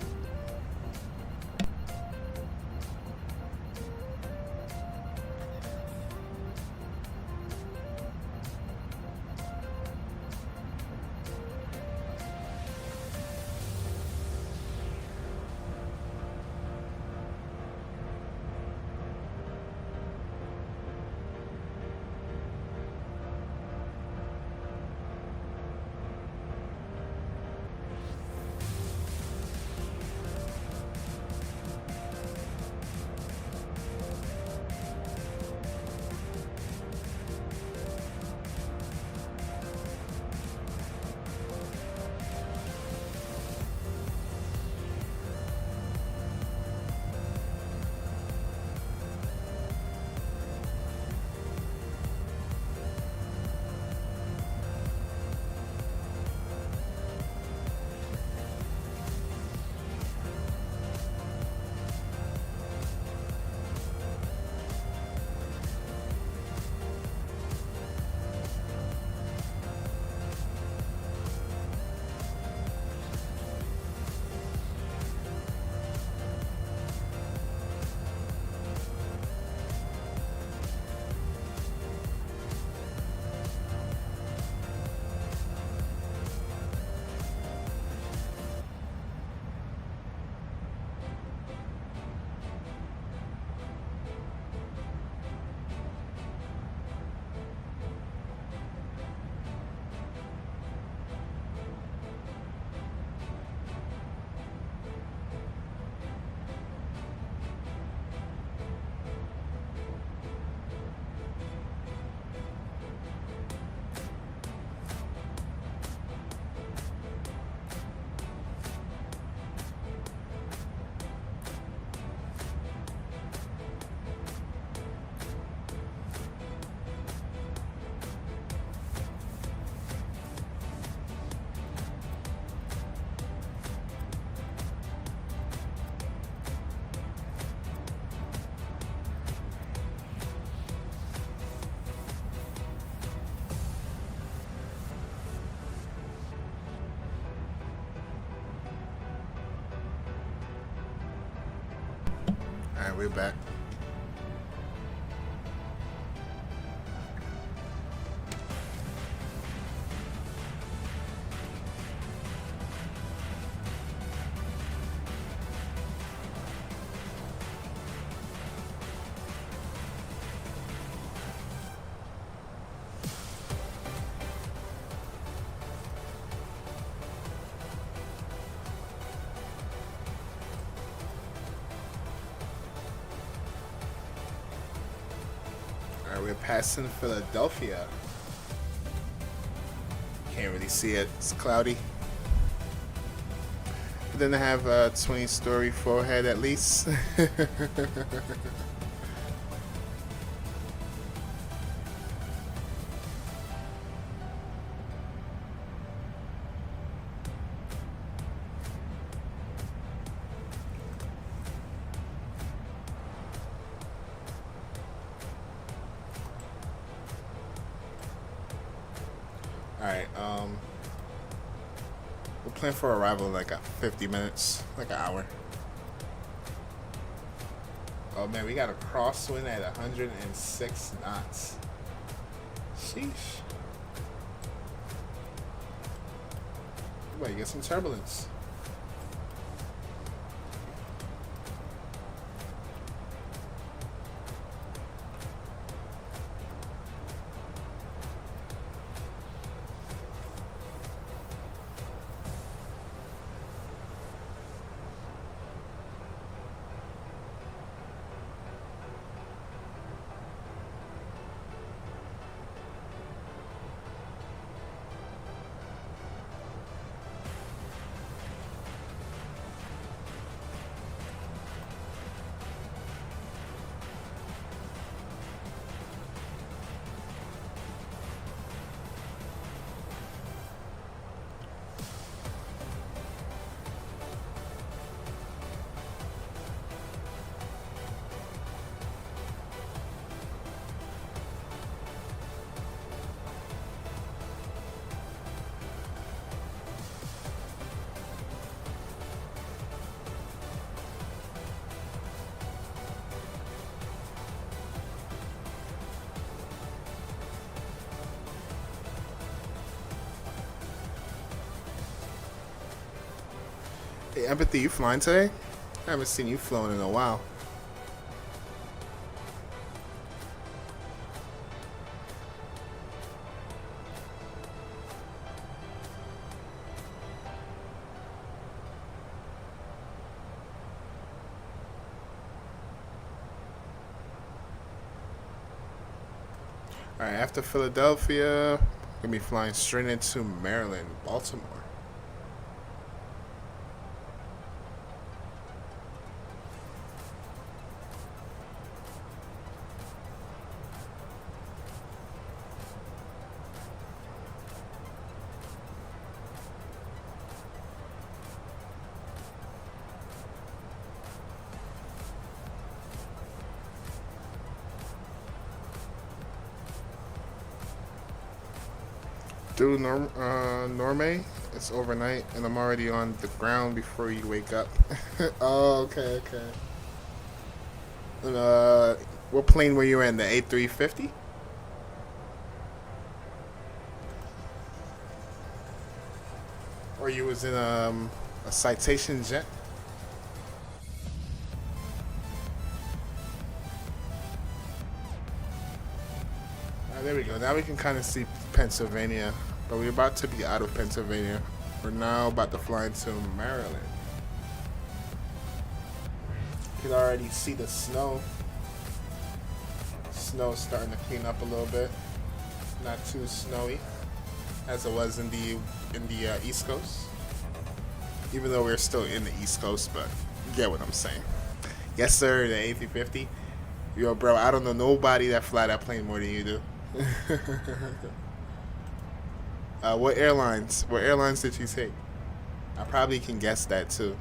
Alright, we're back. We're passing Philadelphia. Can't really see it. It's cloudy. It didn't have a 20-story forehead at least. Alright, we'll plan for arrival in like 50 minutes, like an hour. Oh man, we got a crosswind at 106 knots. Sheesh. Wait, get some turbulence. Hey, Empathy, you flying today? I haven't seen you flown in a while. Alright, after Philadelphia, we're gonna be flying straight into Maryland, Baltimore. Dude, Norme, it's overnight, and I'm already on the ground before you wake up. Oh, okay, okay. What plane were you in? The A350? Or you was in a Citation jet? There we go. Now we can kind of see Pennsylvania, but we're about to be out of Pennsylvania. We're now about to fly into Maryland. You can already see the snow. Snow's starting to clean up a little bit. Not too snowy as it was in the East Coast. Even though we're still in the East Coast, but you get what I'm saying. Yes, sir. The A350. Yo, bro, I don't know nobody that fly that plane more than you do. What airlines did you take? I probably can guess that too.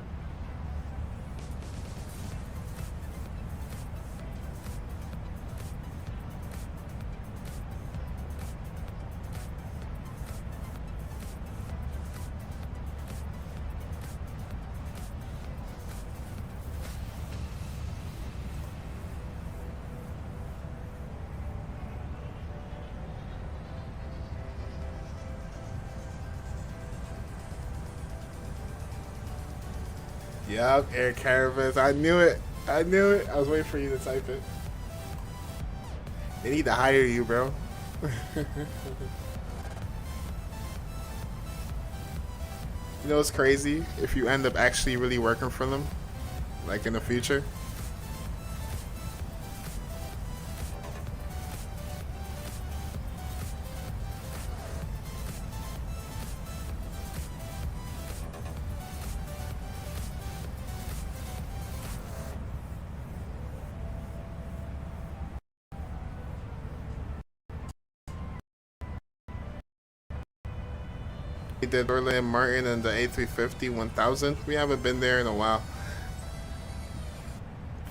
Yup, Air Caravans. I knew it. I was waiting for you to type it. They need to hire you, bro. You know what's crazy? If you end up actually really working for them, like in the future. We did Orlando Martin and the A350-1000. We haven't been there in a while.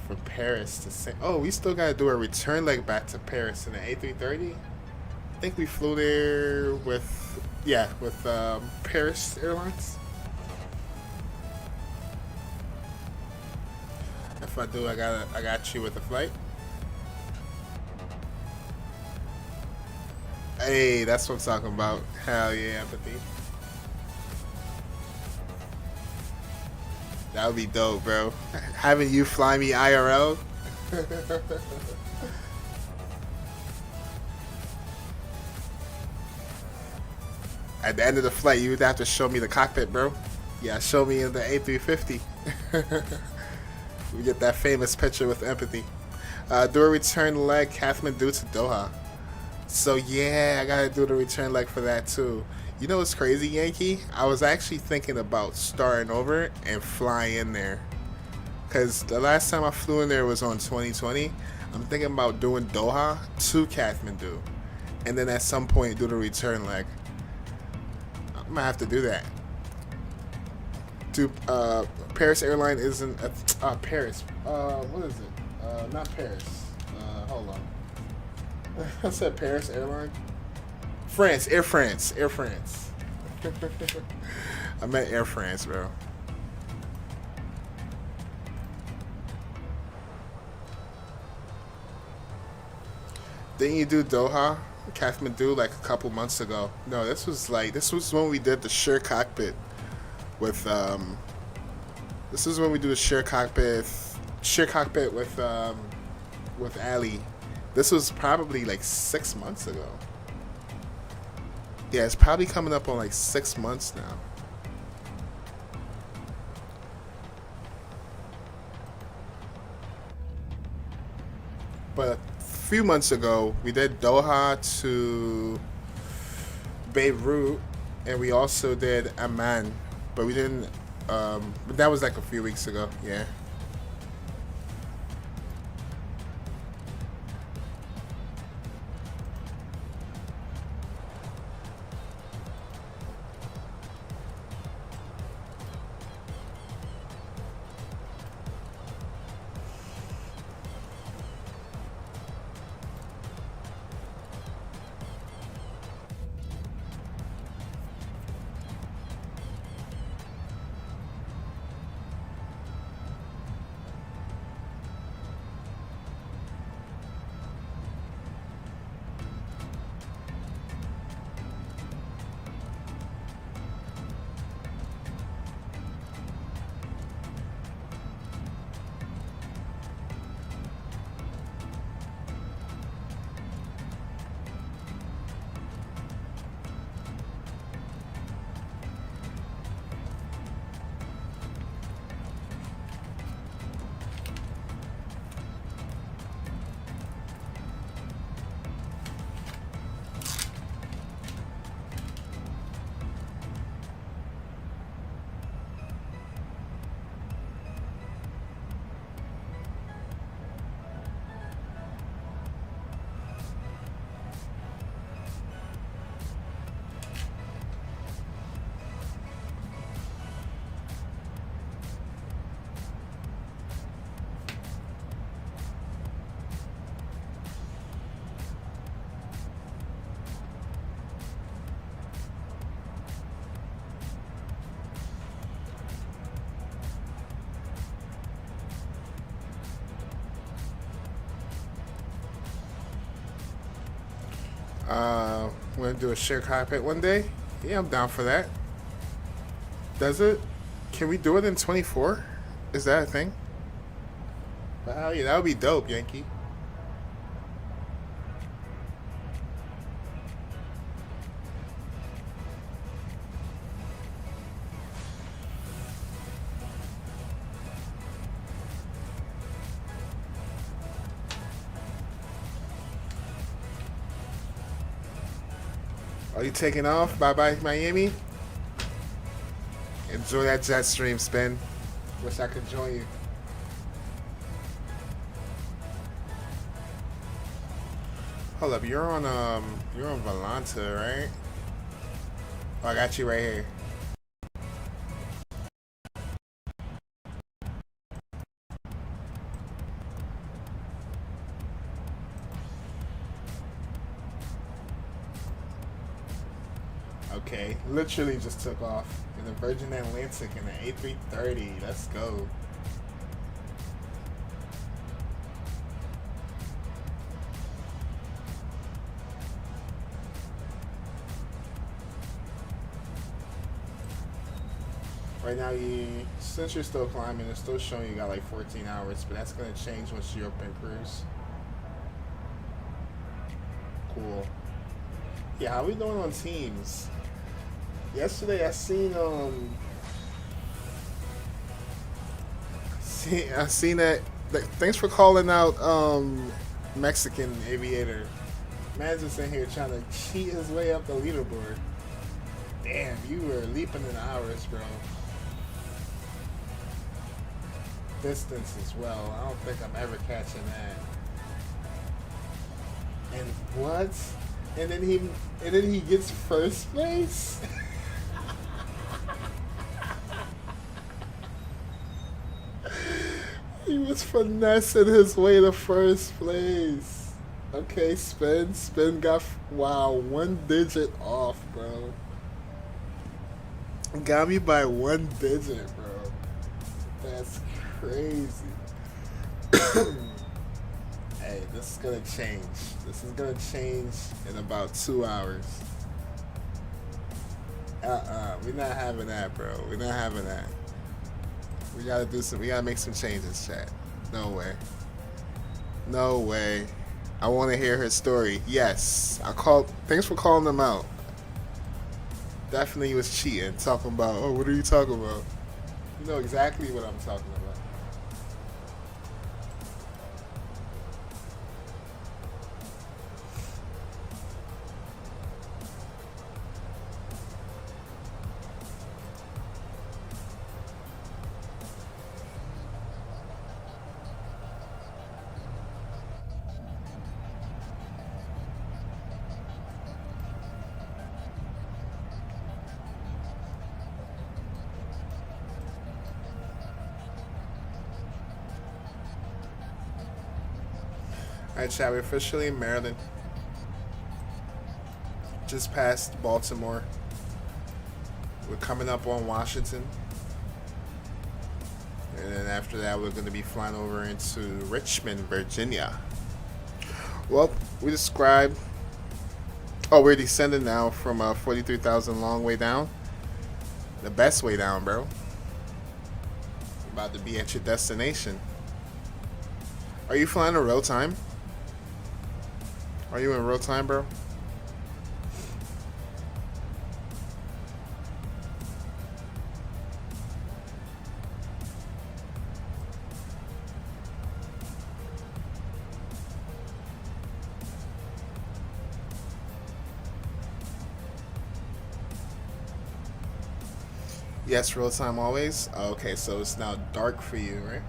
From Paris to St. Oh, we still gotta do a return leg back to Paris in the A330. I think we flew there with Paris Airlines. If I do, I got you with the flight. Hey, that's what I'm talking about. Hell yeah, Empathy. That would be dope, bro. Having you fly me IRL. At the end of the flight, you would have to show me the cockpit, bro. Yeah, show me in the A350. We get that famous picture with Empathy. Do a return leg, Kathmandu to Doha. So yeah, I gotta do the return leg for that too. You know what's crazy, Yankee? I was actually thinking about starting over and flying in there. Cause the last time I flew in there was on 2020. I'm thinking about doing Doha to Kathmandu. And then at some point do the return leg. I'm gonna have to do that. Paris Airline isn't Paris. What is it? Not Paris. Hold on. I said Paris Airline. France, Air France. I meant Air France, bro. Didn't you do Doha, Kathmandu, like a couple months ago? No, this was when we did the Sure cockpit with This is when we do the share cockpit with Ali. This was probably like 6 months ago. Yeah, it's probably coming up on like 6 months now. But a few months ago, we did Doha to Beirut, and we also did Amman. But we didn't, but that was like a few weeks ago, yeah. We're gonna do a share cockpit one day. Yeah, I'm down for that. Does it? Can we do it in 24? Is that a thing? Wow, yeah, that would be dope, Yankee. Are you taking off? Bye-bye, Miami. Enjoy that jet stream, Spin. Wish I could join you. Hold up, you're on Volanta, right? Oh, I got you right here. Okay, literally just took off in the Virgin Atlantic in the A330. Let's go. Right now, since you're still climbing, it's still showing you got like 14 hours, but that's gonna change once you're up in cruise. Cool. Yeah, how we doing on teams? Yesterday I seen that. Thanks for calling out Mexican Aviator. Man's just in here trying to cheat his way up the leaderboard. Damn, you were leaping in hours, bro. Distance as well. I don't think I'm ever catching that. And what? And then he gets first place? He was finessing his way to first place. Okay, Spin got, wow, 1 digit off, bro. Got me by 1 digit, bro. That's crazy. Hey, this is gonna change. This is gonna change in about 2 hours. We're not having that, bro. We're not having that. We gotta do some. We gotta make some changes, chat. No way. No way. I want to hear her story. Yes, I called. Thanks for calling them out. Definitely was cheating. Talking about. Oh, what are you talking about? You know exactly what I'm talking about. Alright, chat, we're officially in Maryland. Just past Baltimore. We're coming up on Washington. And then after that, we're going to be flying over into Richmond, Virginia. Well, we described... Oh, we're descending now from 43,000 long way down. The best way down, bro. About to be at your destination. Are you flying in real time? Are you in real time, bro? Yes, real time always. Okay, so it's now dark for you, right?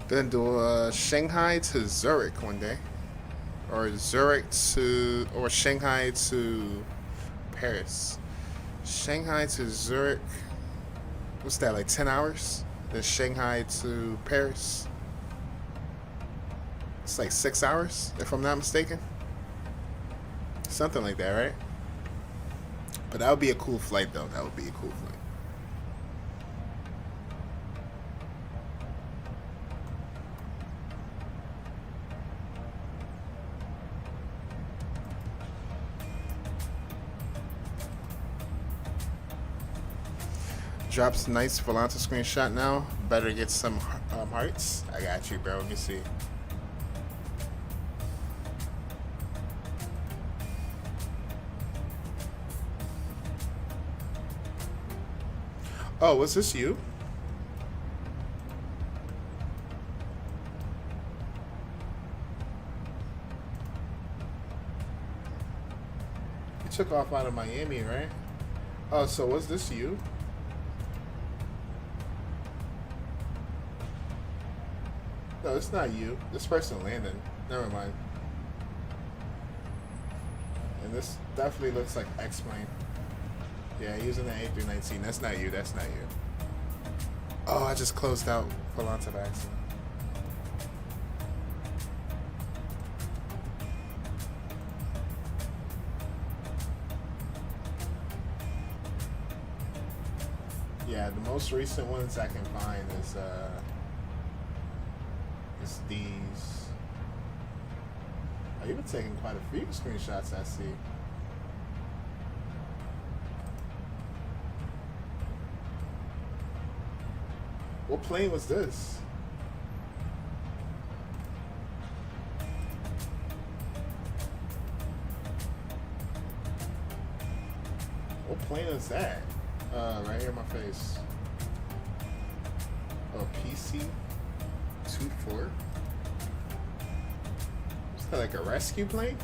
Gonna do Shanghai to Zurich one day, or Zurich to, or Shanghai to Paris. Shanghai to Zurich. What's that, like 10 hours? Then Shanghai to Paris. It's like 6 hours, if I'm not mistaken. Something like that, right? But that would be a cool flight, though. That would be a cool flight. Drops nice Volanta screenshot now. Better get some hearts. I got you, bro. Let me see. Oh, was this you? You took off out of Miami, right? Oh, so was this you? No, it's not you. This person landed. Never mind. And this definitely looks like X-Plane. Yeah, using the A319. That's not you. That's not you. Oh, I just closed out Volanta by accident. Yeah, the most recent ones I can find is these. Oh, you've been taking quite a few screenshots, I see. What plane was this? What plane is that? Right here in my face. Oh, PC-24? Is that like a rescue plane?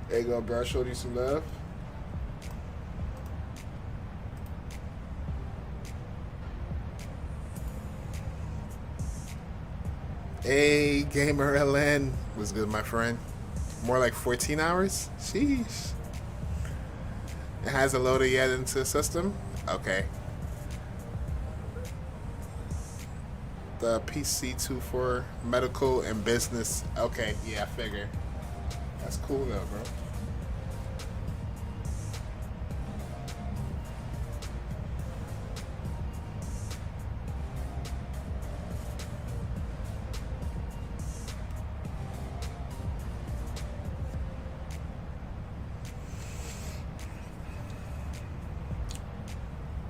There you go, bro. I showed you some love. Hey, Gamer LN. Was good, my friend. More like 14 hours? Sheesh. It hasn't loaded yet into the system? Okay. The PC-24 medical and business. Okay, yeah, I figure. That's cool though, bro.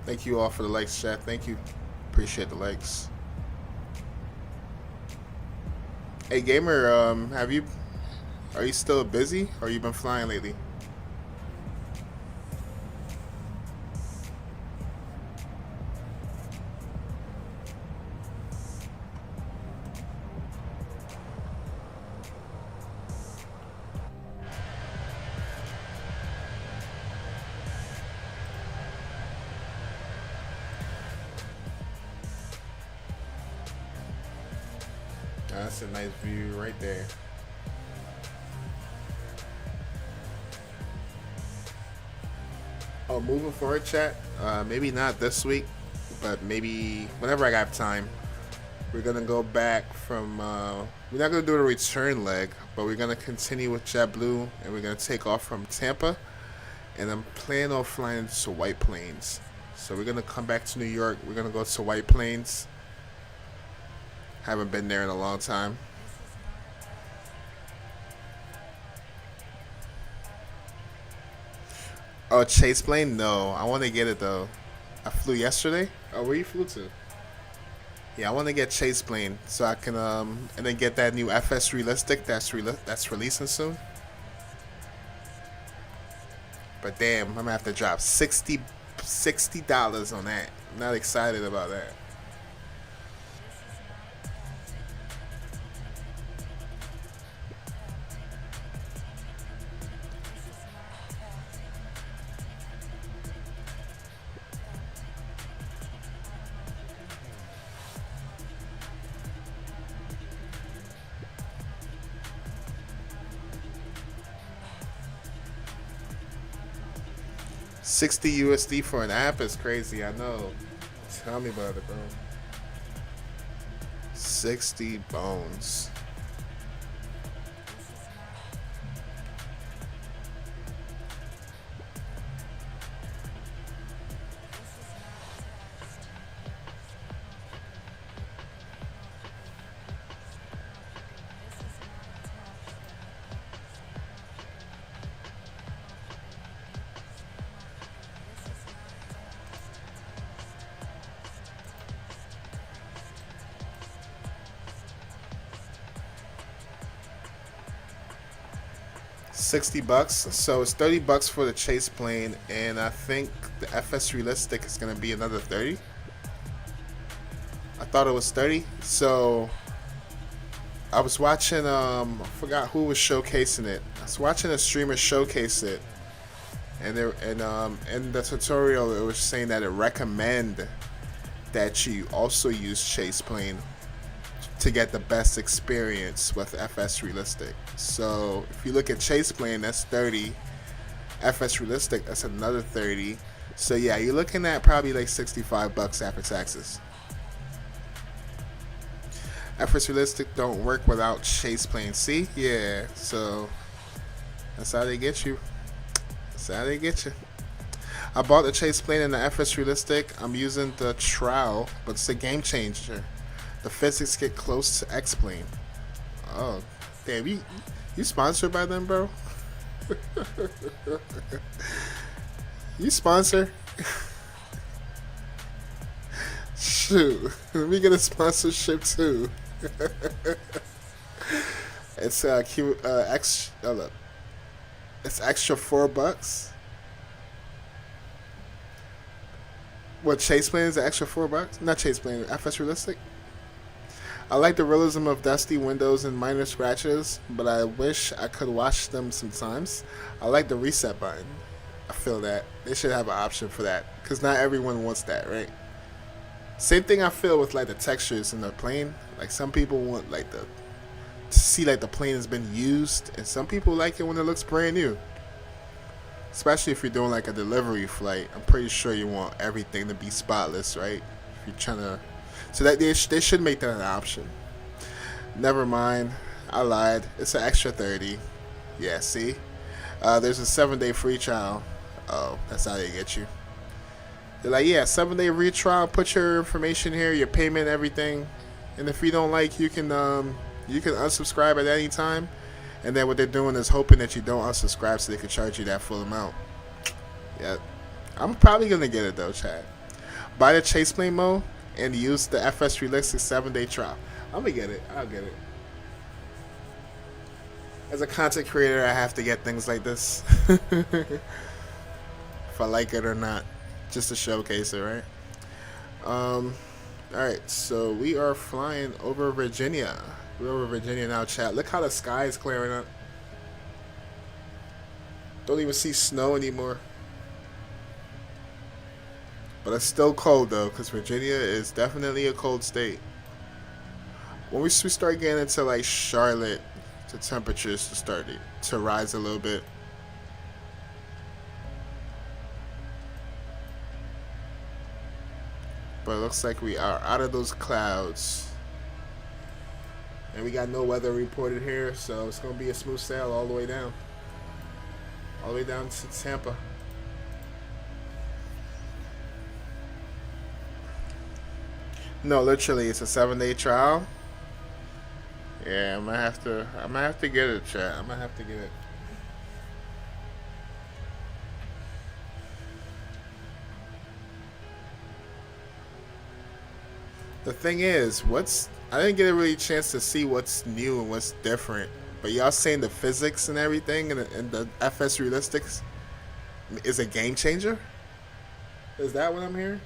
Thank you all for the likes, chat. Thank you. Appreciate the likes. Hey, Gamer, are you still busy, or you been flying lately? That's a nice view right there. Oh, moving forward, chat. Maybe not this week, but maybe whenever I got time. We're gonna go back from. We're not gonna do a return leg, but we're gonna continue with Jetblue, and we're gonna take off from Tampa. And I'm planning on flying to White Plains. So we're gonna come back to New York. We're gonna go to White Plains. Haven't been there in a long time. Oh, chase plane? No, I want to get it though. I flew yesterday. Oh, where you flew to? Yeah, I want to get chase plane so I can and then get that new FS realistic that's releasing soon. But damn, I'm gonna have to drop $60 on that. I'm not excited about that. $60 USD for an app is crazy, I know. Tell me about it, bro. 60 bones. $60, so it's $30 for the chase plane, and I think the FS realistic is gonna be another 30. I thought it was 30. So I was watching I forgot who was showcasing it. I was watching a streamer showcase it, and in the tutorial it was saying that it recommend that you also use chase plane to get the best experience with FS realistic. So if you look at chase plane, that's 30. FS realistic, that's another 30. So yeah, you're looking at probably like $65 after taxes. FS realistic don't work without chase plane. See, yeah. So that's how they get you. That's how they get you. I bought the chase plane and the FS realistic. I'm using the trial, but it's a game changer. The physics get close to X-Plane. Oh, damn, you sponsored by them, bro? You sponsor? Shoot, let me get a sponsorship too. It's it's extra $4. What, Chase Plane is an extra $4? Not Chase Plane, FS Realistic. I like the realism of dusty windows and minor scratches, but I wish I could wash them sometimes. I like the reset button. I feel that they should have an option for that, because not everyone wants that, right? Same thing I feel with like the textures in the plane. Like some people want like to see like the plane has been used, and some people like it when it looks brand new. Especially if you're doing like a delivery flight, I'm pretty sure you want everything to be spotless, right? If you're trying to, so that they should make that an option. Never mind, I lied. It's an extra 30. Yeah, see, there's a 7-day free trial. Oh, that's how they get you. They're like, yeah, 7-day free trial. Put your information here, your payment, everything, and if you don't like, you can unsubscribe at any time. And then what they're doing is hoping that you don't unsubscribe so they can charge you that full amount. Yeah, I'm probably gonna get it though, Chad. Buy the Chase Plane mode and use the FS Realistic 7-day trial. I'm gonna get it. I'll get it. As a content creator, I have to get things like this. If I like it or not, just to showcase it, right? Alright, so we are flying over Virginia. We're over Virginia now, chat. Look how the sky is clearing up. Don't even see snow anymore. But it's still cold though, because Virginia is definitely a cold state. When we start getting into like Charlotte, the temperatures start to rise a little bit. But it looks like we are out of those clouds. And we got no weather reported here, so it's going to be a smooth sail all the way down. All the way down to Tampa. No, literally, it's a 7-day trial. Yeah, I'm gonna have to get it, chat. I'm gonna have to get it. The thing is, I didn't get a really chance to see what's new and what's different. But y'all saying the physics and everything and the FS Realistics is a game changer? Is that what I'm hearing?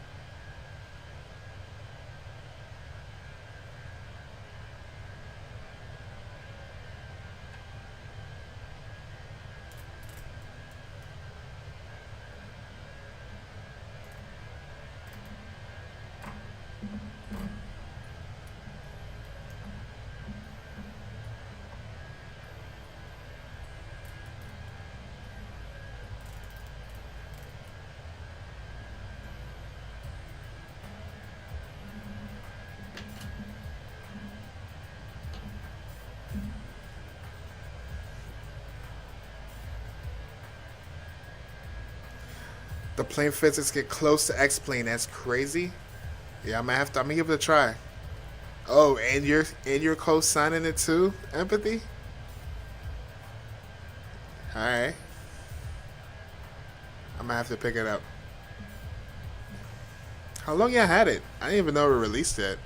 The plane physics get close to X-plane. That's crazy. Yeah, I'm gonna give it a try. Oh, and you're co-signing it too, Empathy? Alright. I'm gonna have to pick it up. How long y'all had it? I didn't even know it released yet.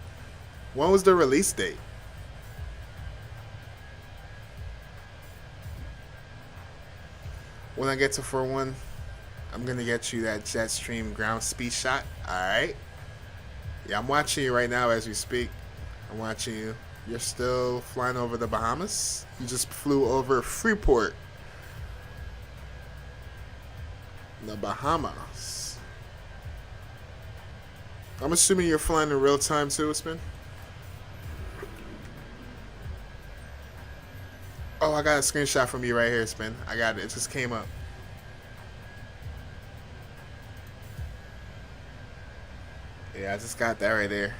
When was the release date? When I get to 4-1, I'm gonna get you that Jetstream ground speed shot. Alright. Yeah, I'm watching you right now as we speak. I'm watching you. You're still flying over the Bahamas. You just flew over Freeport, the Bahamas. I'm assuming you're flying in real time too, Spin. Oh, I got a screenshot from you right here, Spin. I got it. It just came up. Yeah, I just got that right there.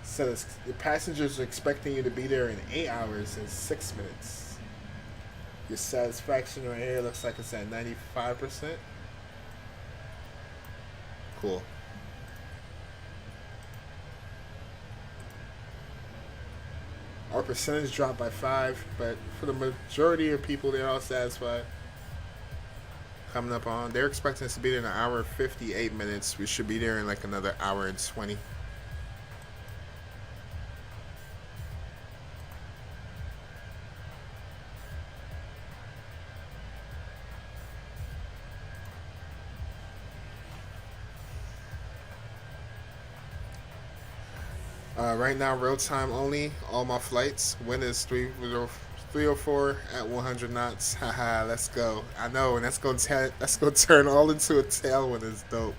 So the passengers are expecting you to be there in 8 hours and 6 minutes. Your satisfaction right here looks like it's at 95%. Cool. percentage dropped by 5, but for the majority of people, they're all satisfied. Coming up on, they're expecting us to be there in an hour 58 minutes. We should be there in like another hour and 20. Right now, real time only. All my flights. Wind is 304 at 100 knots. Haha, let's go. I know, and that's gonna turn all into a tailwind. Is dope.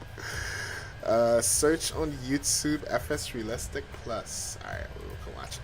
Search on YouTube FS Realistic Plus. All right, we'll come watch it.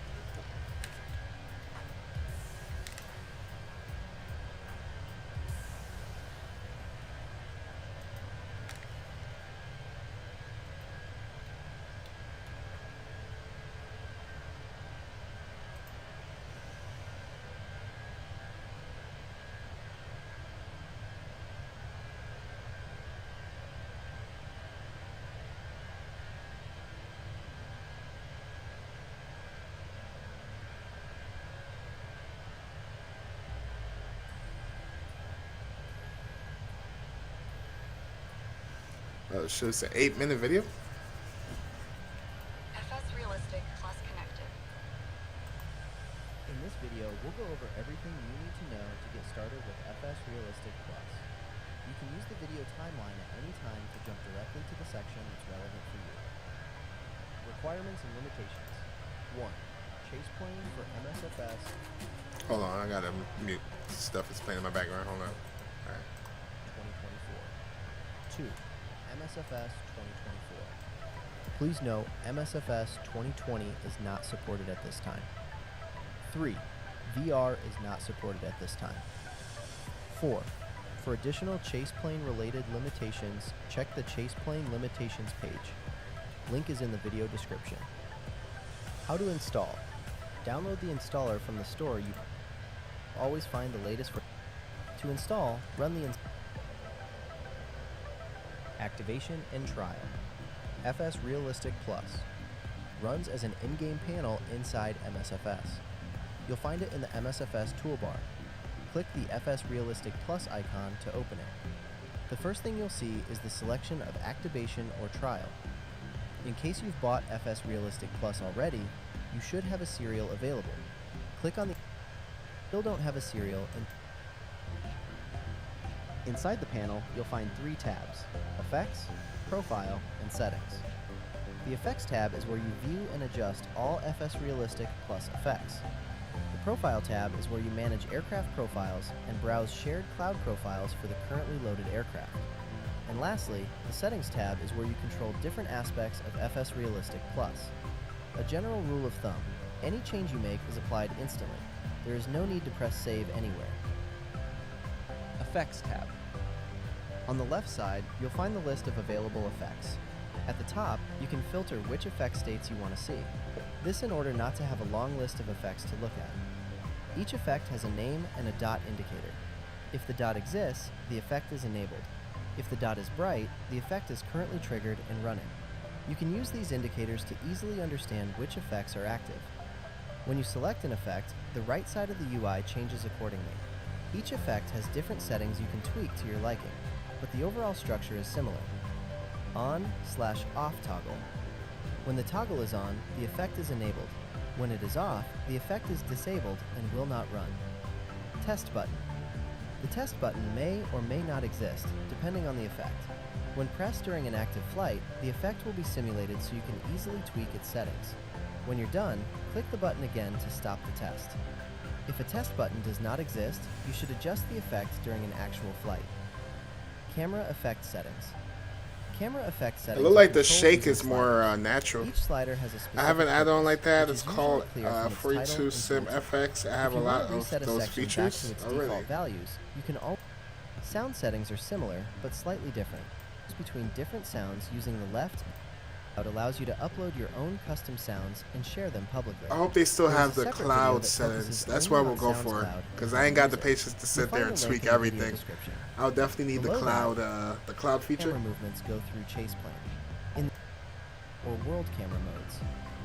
So it's an 8-minute video. FS Realistic Plus connected. In this video, we'll go over everything you need to know to get started with FS Realistic Plus. You can use the video timeline at any time to jump directly to the section that's relevant for you. Requirements and limitations. 1. Chase plane for MSFS. Hold on, I gotta mute stuff that's playing in my background. Hold on. Alright. 2024. 2. MSFS 2024. Please note, MSFS 2020 is not supported at this time. 3. VR is not supported at this time. 4. For additional chase plane related limitations, check the chase plane limitations page. Link is in the video description. How to install. Download the installer from the store. You always find the latest. To install, run the Activation and trial. FS Realistic Plus runs as an in-game panel inside MSFS. You'll find it in the MSFS toolbar. Click the FS Realistic Plus icon to open it. The first thing you'll see is the selection of activation or trial. In case you've bought FS Realistic Plus already, you should have a serial available. Click on the still don't have a serial and inside the panel, you'll find 3 tabs: Effects, Profile, and Settings. The Effects tab is where you view and adjust all FS Realistic Plus effects. The Profile tab is where you manage aircraft profiles and browse shared cloud profiles for the currently loaded aircraft. And lastly, the Settings tab is where you control different aspects of FS Realistic Plus. A general rule of thumb: any change you make is applied instantly. There is no need to press Save anywhere. Effects tab. On the left side, you'll find the list of available effects. At the top, you can filter which effect states you want to see. This in order not to have a long list of effects to look at. Each effect has a name and a dot indicator. If the dot exists, the effect is enabled. If the dot is bright, the effect is currently triggered and running. You can use these indicators to easily understand which effects are active. When you select an effect, the right side of the UI changes accordingly. Each effect has different settings you can tweak to your liking, but the overall structure is similar. On/off toggle. When the toggle is on, the effect is enabled. When it is off, the effect is disabled and will not run. Test button. The test button may or may not exist, depending on the effect. When pressed during an active flight, the effect will be simulated so you can easily tweak its settings. When you're done, click the button again to stop the test. If a test button does not exist, you should adjust the effect during an actual flight. Camera effect settings. Camera effect settings. It looks like the shake is more natural. Each slider has a specific I have an add-on like that. purpose, It's which is called usually clear from its 42 title and Sim content. FX. I have If a you lot want to of reset a those section back features to its already. default values, you can all sound settings are similar but slightly different. Between different sounds using the left allows you to upload your own custom sounds and share them publicly. I hope they still There is have a the separate cloud video that settings. focuses That's only what we'll on go for, SoundCloud because and I ain't got the music. patience to You'll sit find there a and link tweak in the video everything. description. I'll definitely need Below the cloud feature. Camera movements go through chase plane in or world camera modes.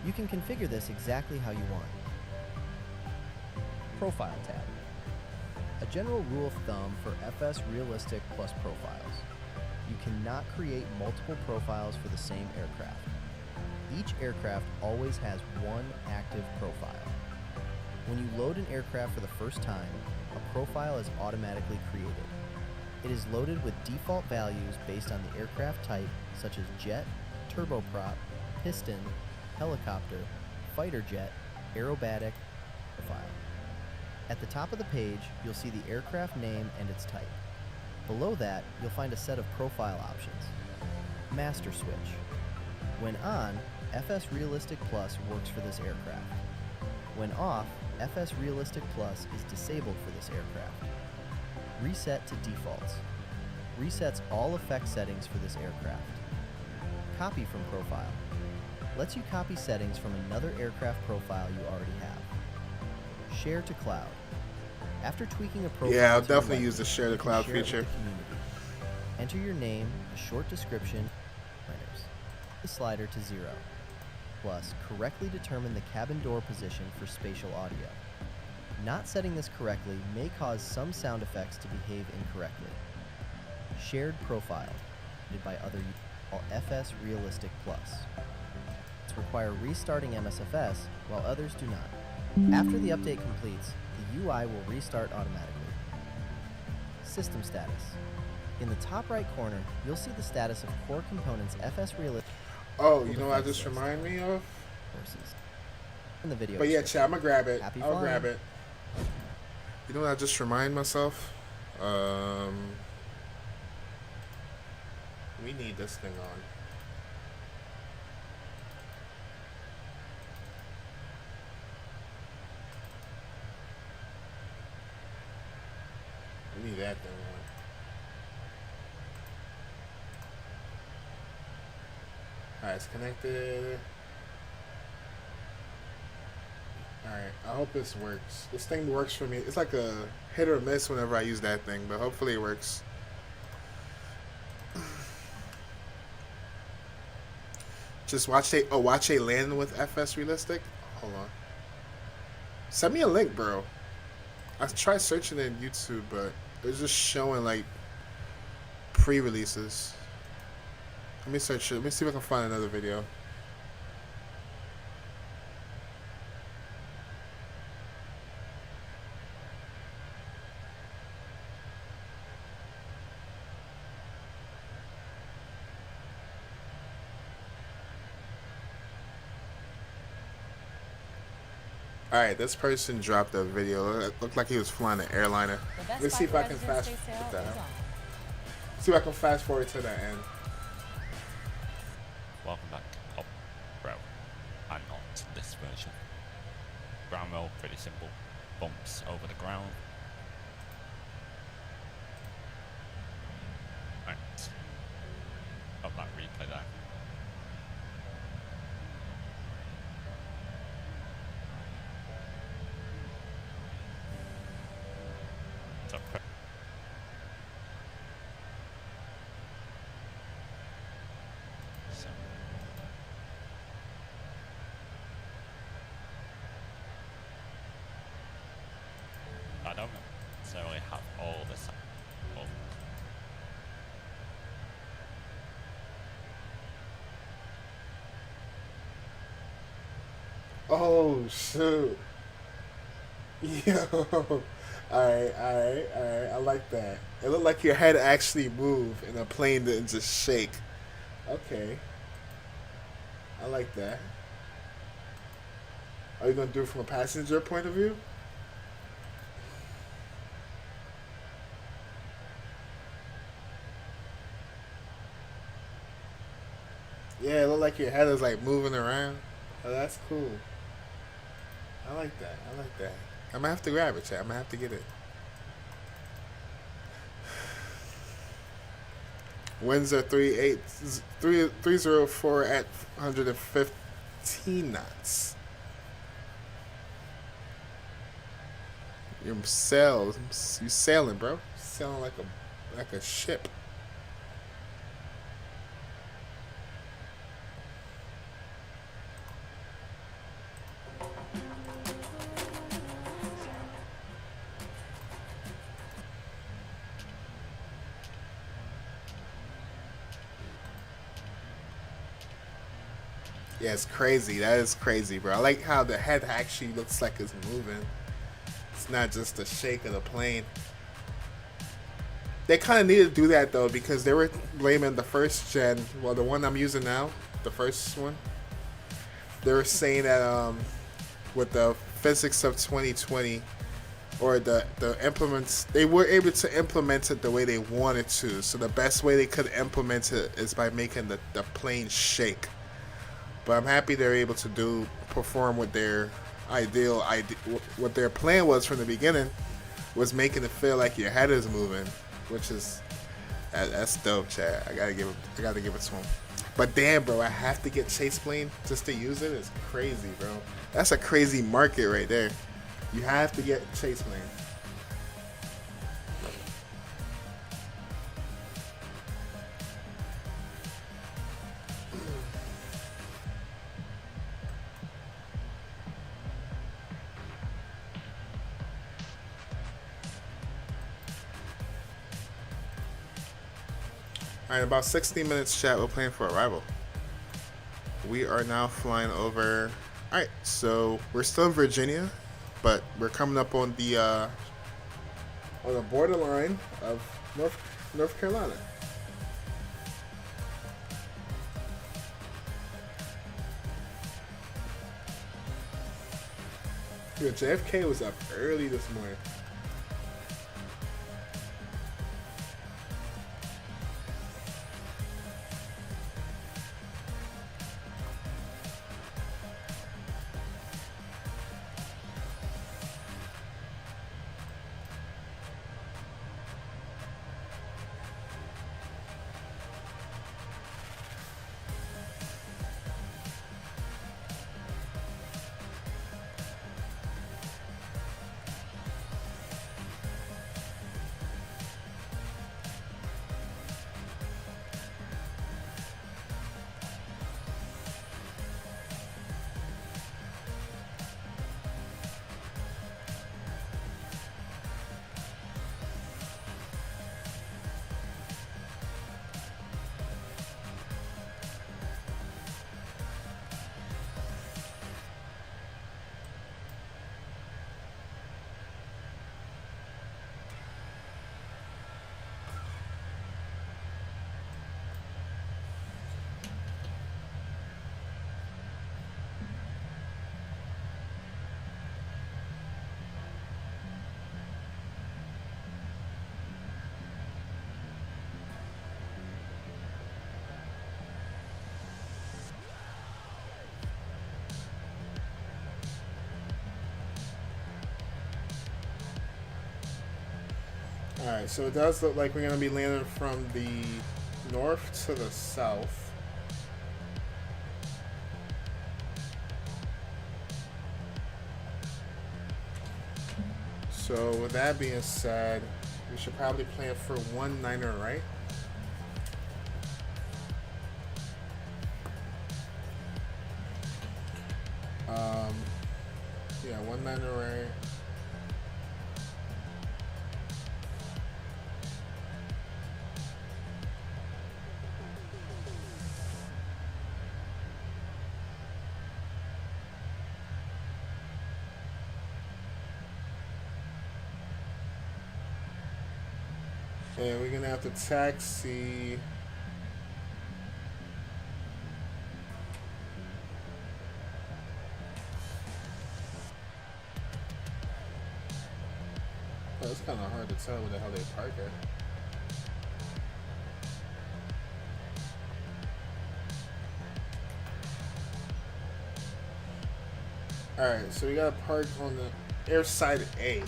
You can configure this exactly how you want. Profile tab. A general rule of thumb for FS Realistic Plus profiles. You cannot create multiple profiles for the same aircraft. Each aircraft always has one active profile. When you load an aircraft for the first time, a profile is automatically created. It is loaded with default values based on the aircraft type, such as jet, turboprop, piston, helicopter, fighter jet, aerobatic, profile. At the top of the page, you'll see the aircraft name and its type. Below that, you'll find a set of profile options. Master switch. When on, FS Realistic Plus works for this aircraft. When off, FS Realistic Plus is disabled for this aircraft. Reset to defaults. Resets all effect settings for this aircraft. Copy from profile. Lets you copy settings from another aircraft profile you already have. Share to cloud. After tweaking a profile, yeah, I'll definitely use the share to cloud feature. Enter your name, a short description, printers. The slider to 0. Plus, correctly determine the cabin door position for spatial audio. Not setting this correctly may cause some sound effects to behave incorrectly. Shared profile, used by other FS Realistic Plus. Require restarting MSFS, while others do not. After the update completes, the UI will restart automatically. System status. In the top right corner, you'll see the status of core components FS Realistic. Oh, you know what that just remind me of? In the video. But yeah, chat, I'm gonna grab it. I'll grab it. You know what I just remind myself? We need this thing on. We need that thing on. Alright, it's connected. Alright, I hope this works. This thing works for me. It's like a hit or miss whenever I use that thing, but hopefully it works. Just watch a land with FS Realistic? Hold on. Send me a link, bro. I tried searching it in YouTube, but it's just showing like pre-releases. Let me search it. Let me see if I can find another video. Alright, this person dropped a video. It looked like he was flying an airliner. Let's see if I can fast forward to the end. Welcome back. Oh, bro. I'm not this version. Ground roll, pretty simple. Bumps over the ground. Right. Got that replay there. I don't necessarily have all the sound. Oh shoot. Yo. Alright. I like that. It looked like your head actually moved and the plane didn't just shake. Okay. I like that. Are you gonna do it from a passenger point of view? Yeah, it looked like your head is like moving around. Oh, that's cool. I like that. I'm gonna have to grab it, chat. I'm gonna have to get it. Winds are 304 at 115 knots. You're sailing, bro. Sailing like a ship. Yeah, it's crazy. That is crazy, bro. I like how the head actually looks like it's moving. It's not just a shake of the plane. They kind of need to do that though, because they were blaming the first gen. Well, the one I'm using now, the first one. They were saying that with the physics of 2020, or the implements, they were able to implement it the way they wanted to. So the best way they could implement it is by making the plane shake. But I'm happy they're able to perform what their what their plan was from the beginning, was making it feel like your head is moving, which is that's dope, Chad. I gotta give it to him. But damn, bro, I have to get Chase Plane just to use it. It's crazy, bro. That's a crazy market right there. You have to get Chase Plane. Alright, about 16 minutes, chat. We're planning for arrival. We are now flying over. Alright, so we're still in Virginia, but we're coming up on the borderline of North Carolina. Yo, JFK was up early this morning. Alright, so it does look like we're going to be landing from the north to the south. So with that being said, we should probably plan for 19er, right? Yeah, 19er, right? And we're gonna have to taxi. Oh, it's kind of hard to tell where the hell they park at. Alright, so we gotta park on the air side A.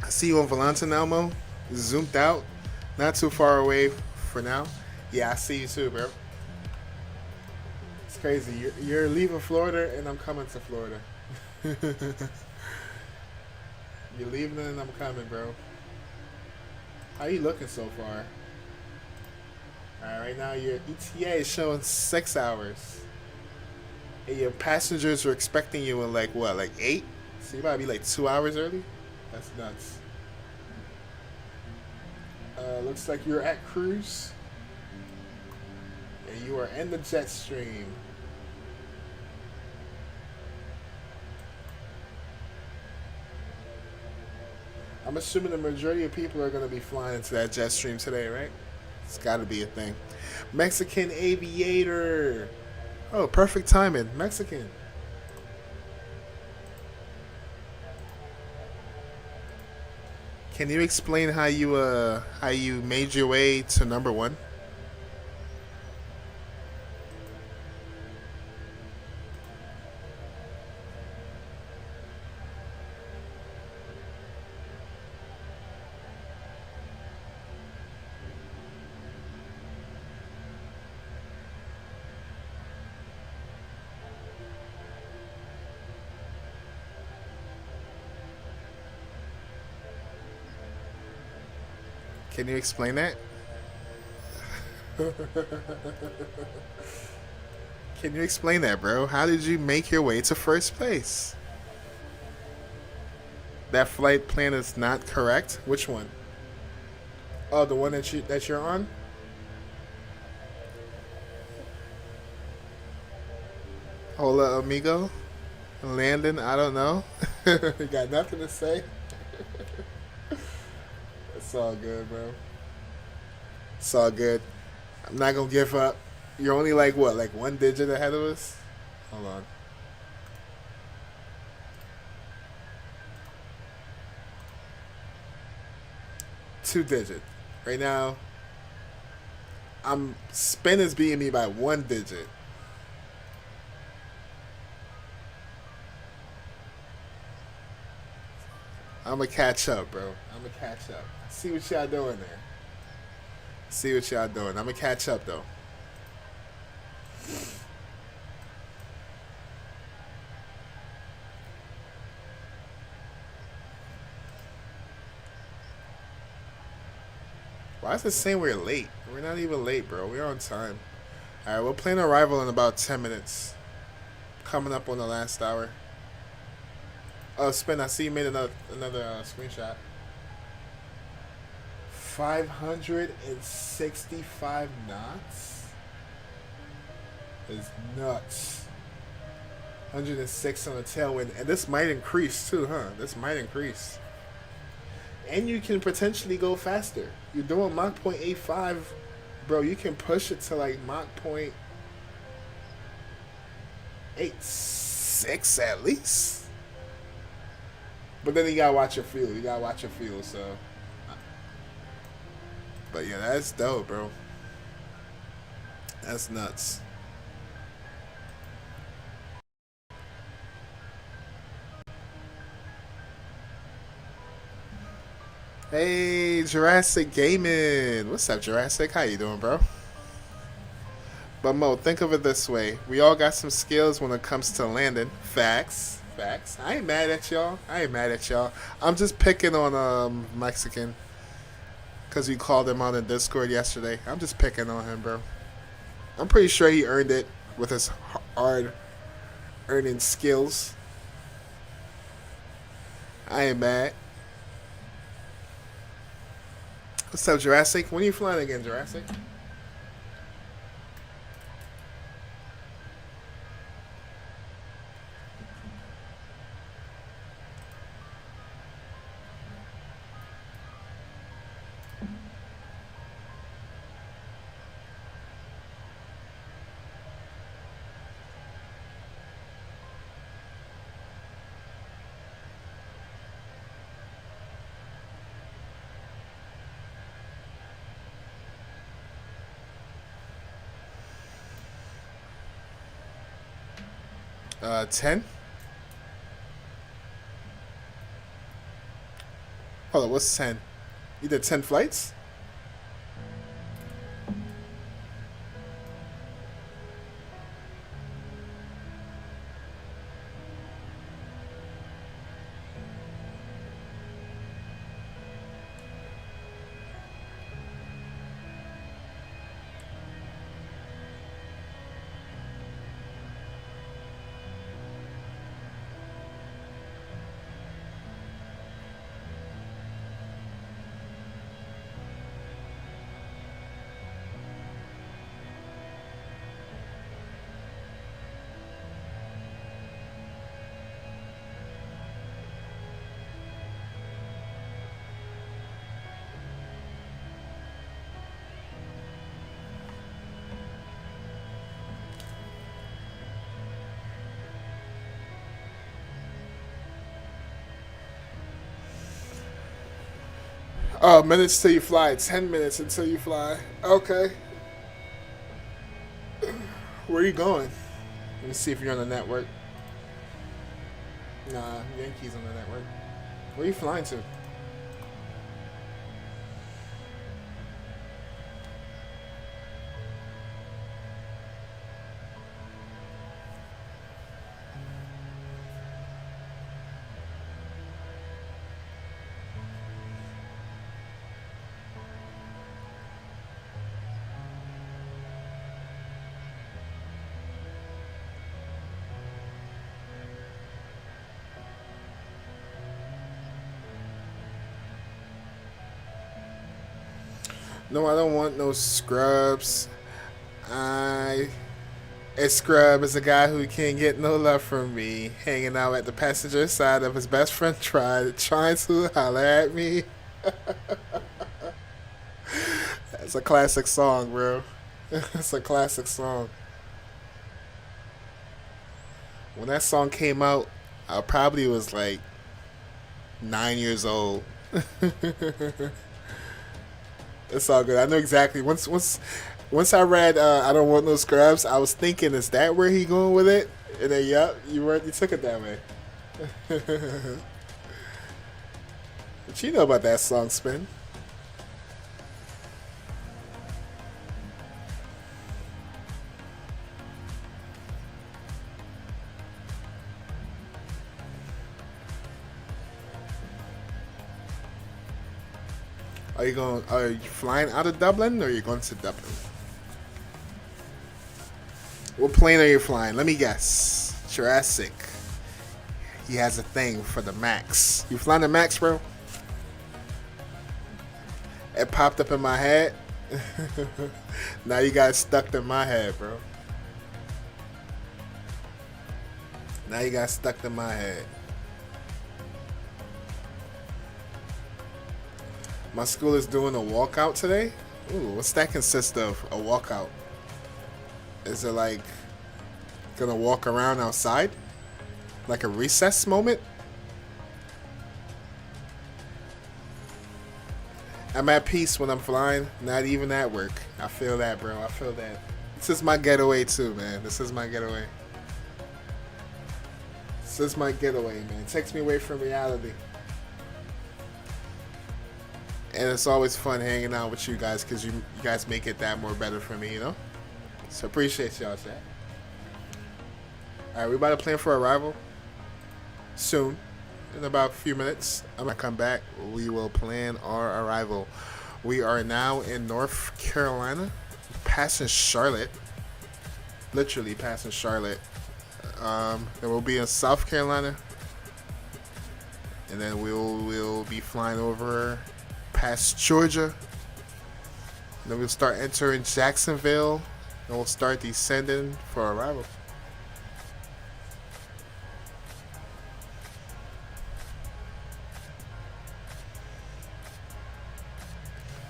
I see you on Volanta now, Mo. Zoomed out. Not too far away for now. Yeah, I see you too, bro. It's crazy. You're leaving Florida and I'm coming to Florida. You're leaving and I'm coming, bro. How you looking so far? Alright, right now your ETA is showing 6 hours. And your passengers are expecting you in like what, like 8? So you might be like 2 hours early? That's nuts. Looks like you're at cruise. And you are in the jet stream. I'm assuming the majority of people are going to be flying into that jet stream today, right? It's got to be a thing. Mexican Aviator. Oh, perfect timing. Mexican. Can you explain how you made your way to number 1? Can you explain that? Can you explain that, bro? How did you make your way to first place? That flight plan is not correct? Which one? Oh, the one that you're on? Hola, amigo. Landon, I don't know. You got nothing to say? It's all good, bro. It's all good. I'm not gonna give up. You're only like what, like 1 digit ahead of us? Hold on. Two digit. Right now, Spin is beating me by 1 digit. I'm gonna catch up, bro. I'm gonna catch up. See what y'all doing there. See what y'all doing. I'm gonna catch up, though. Why is it saying we're late? We're not even late, bro. We're on time. All right, we'll plan arrival in about 10 minutes. Coming up on the last hour. Oh, Spin, I see you made another screenshot. 565 knots? Is nuts. 106 on the tailwind. And this might increase too, huh? This might increase. And you can potentially go faster. You're doing Mach 0.85, bro. You can push it to like Mach 0.86 at least. But then you gotta watch your fuel. So. But yeah, that's dope, bro. That's nuts. Hey, Jurassic Gaming. What's up, Jurassic? How you doing, bro? But Mo, think of it this way. We all got some skills when it comes to landing. Facts. I ain't mad at y'all. I'm just picking on Mexican. Because we called him on the Discord yesterday. I'm just picking on him, bro. I'm pretty sure he earned it with his hard earning skills. I ain't mad. What's up, Jurassic? When are you flying again, Jurassic? Uh, 10? Hold on, what's 10? You did 10 flights? Oh, minutes till you fly. 10 minutes until you fly. Okay. Where are you going? Let me see if you're on the network. Nah, Yankees on the network. Where are you flying to? No, I don't want no scrubs. A scrub is a guy who can't get no love from me, hanging out at the passenger side of his best friend trying to holler at me. That's a classic song, bro. It's a classic song. When that song came out, I probably was like 9 years old. It's all good. I know exactly. Once I read "I Don't Want No Scrubs," I was thinking, is that where he going with it? And then, yep, you took it that way. But you know about that song, Spin. Are you flying out of Dublin, or are you going to Dublin? What plane are you flying? Let me guess. Jurassic. He has a thing for the Max. You flying the Max, bro? It popped up in my head. Now you got it stuck in my head, bro. Now you got it stuck in my head. My school is doing a walkout today. Ooh, what's that consist of? A walkout? Is it like gonna walk around outside? Like a recess moment? I'm at peace when I'm flying, not even at work. I feel that, bro. I feel that. This is my getaway too, man. This is my getaway. This is my getaway, man. It takes me away from reality. And it's always fun hanging out with you guys because you guys make it that more better for me, you know? So appreciate y'all, chat. Alright, we about to plan for arrival soon. In about a few minutes. I'm going to come back. We will plan our arrival. We are now in North Carolina. Passing Charlotte. Literally passing Charlotte. Then we'll be in South Carolina. And then we'll be flying over past Georgia. Then we'll start entering Jacksonville. And we'll start descending for arrival.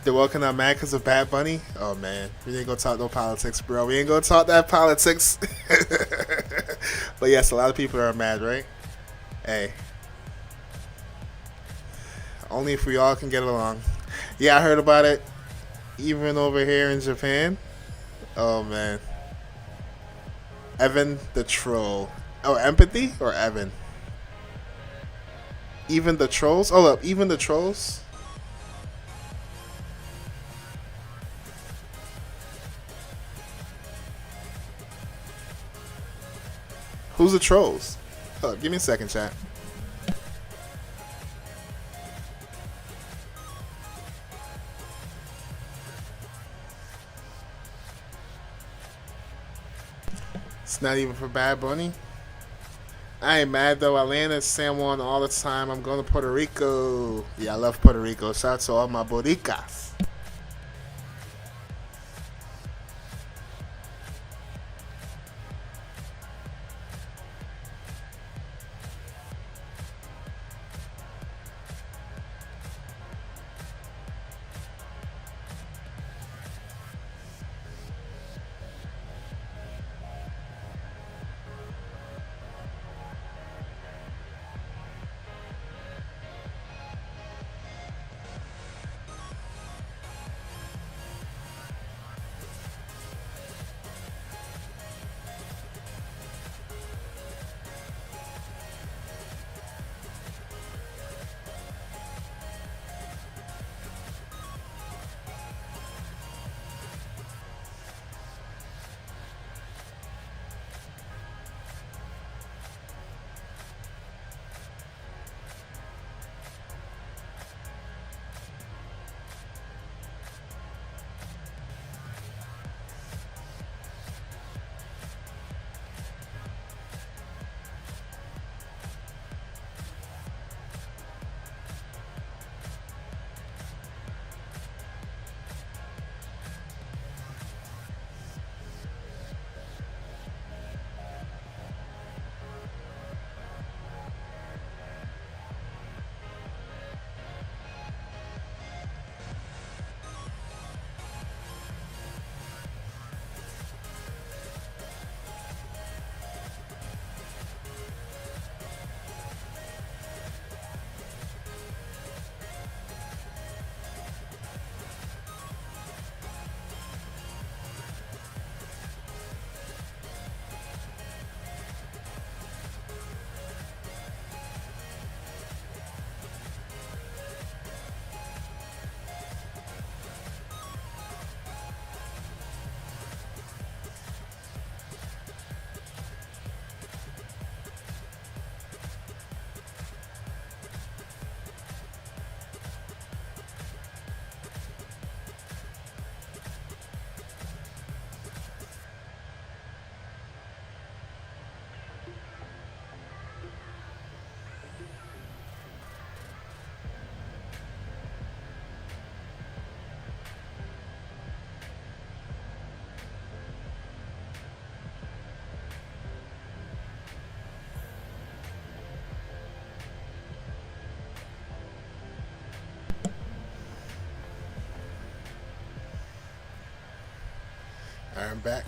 They're walking on mad because of Bad Bunny. Oh man, we ain't gonna talk no politics, bro. We ain't gonna talk that politics. But yes, a lot of people are mad, right? Hey, only if we all can get along. Yeah, I heard about it. Even over here in Japan. Oh man, Evan the Troll. Oh, Empathy or Evan? Even the Trolls. Oh look, Even the Trolls. Who's the Trolls? Hold up, give me a second, chat. It's not even for Bad Bunny. I ain't mad though. I land at San Juan all the time. I'm going to Puerto Rico. Yeah, I love Puerto Rico. Shout out to all my Boricas. back.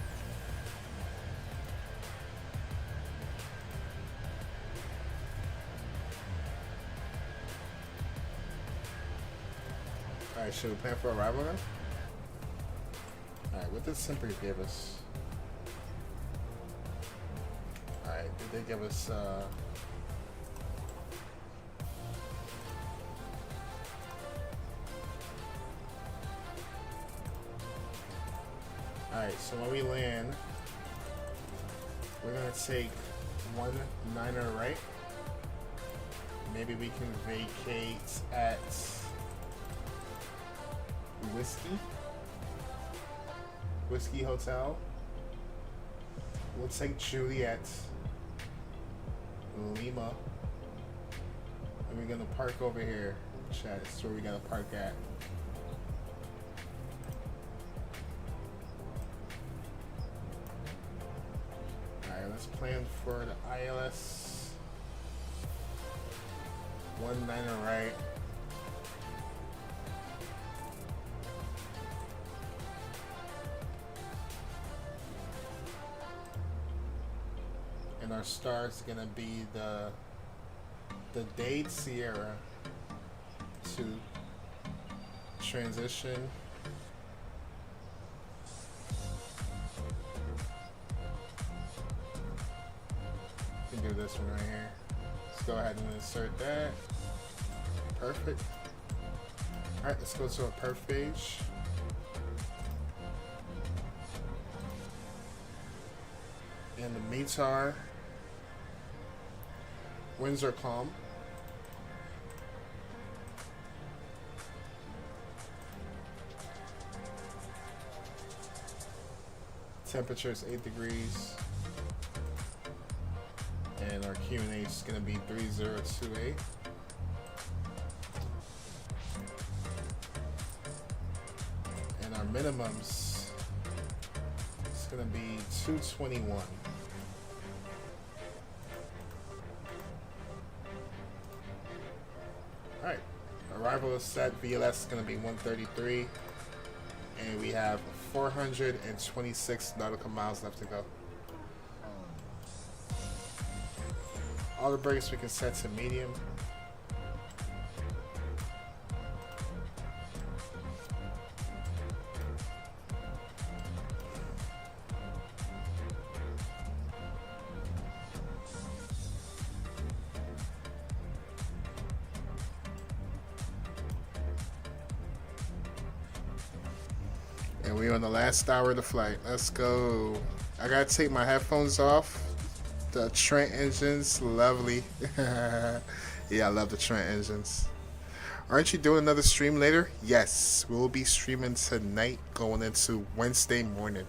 Alright, should we plan for arrival then? Alright, what did Simper give us? Alright, did they give us Alright, so when we land, we're gonna take 19 right. Maybe we can vacate at Whiskey Hotel. We'll take Juliet Lima, and we're gonna park over here. Chat, that's where we're gonna park at. Alright, let's plan for the ILS 19 right. And our start's gonna be the Dade Sierra to transition. You can do this one right here. Let's go ahead and insert that. Perfect. Alright, let's go to a perf page. And the METAR winds are calm. Temperature is 8 degrees. And our QNH is going to be 3028. And our minimums is going to be 221. Alright, arrival is set. VLS is going to be 133, and we have 426 nautical miles left to go. All the brakes we can set to medium. And we're on the last hour of the flight. Let's go. I gotta take my headphones off. The Trent engines, lovely. Yeah, I love the Trent engines. Aren't you doing another stream later? Yes, we'll be streaming tonight going into Wednesday morning.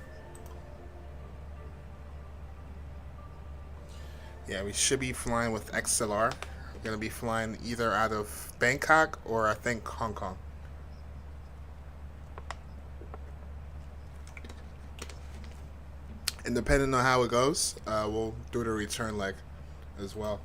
Yeah, we should be flying with XLR. We're gonna be flying either out of Bangkok or I think Hong Kong. And depending on how it goes, we'll do the return leg as well.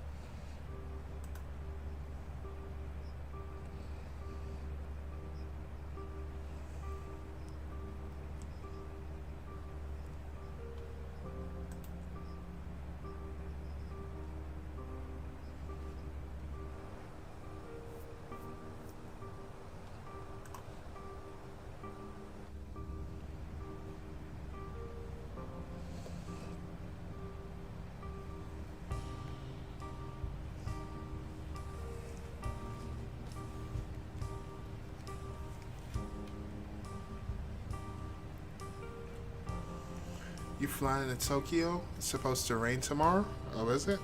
You flying to Tokyo? It's supposed to rain tomorrow? Oh, is it?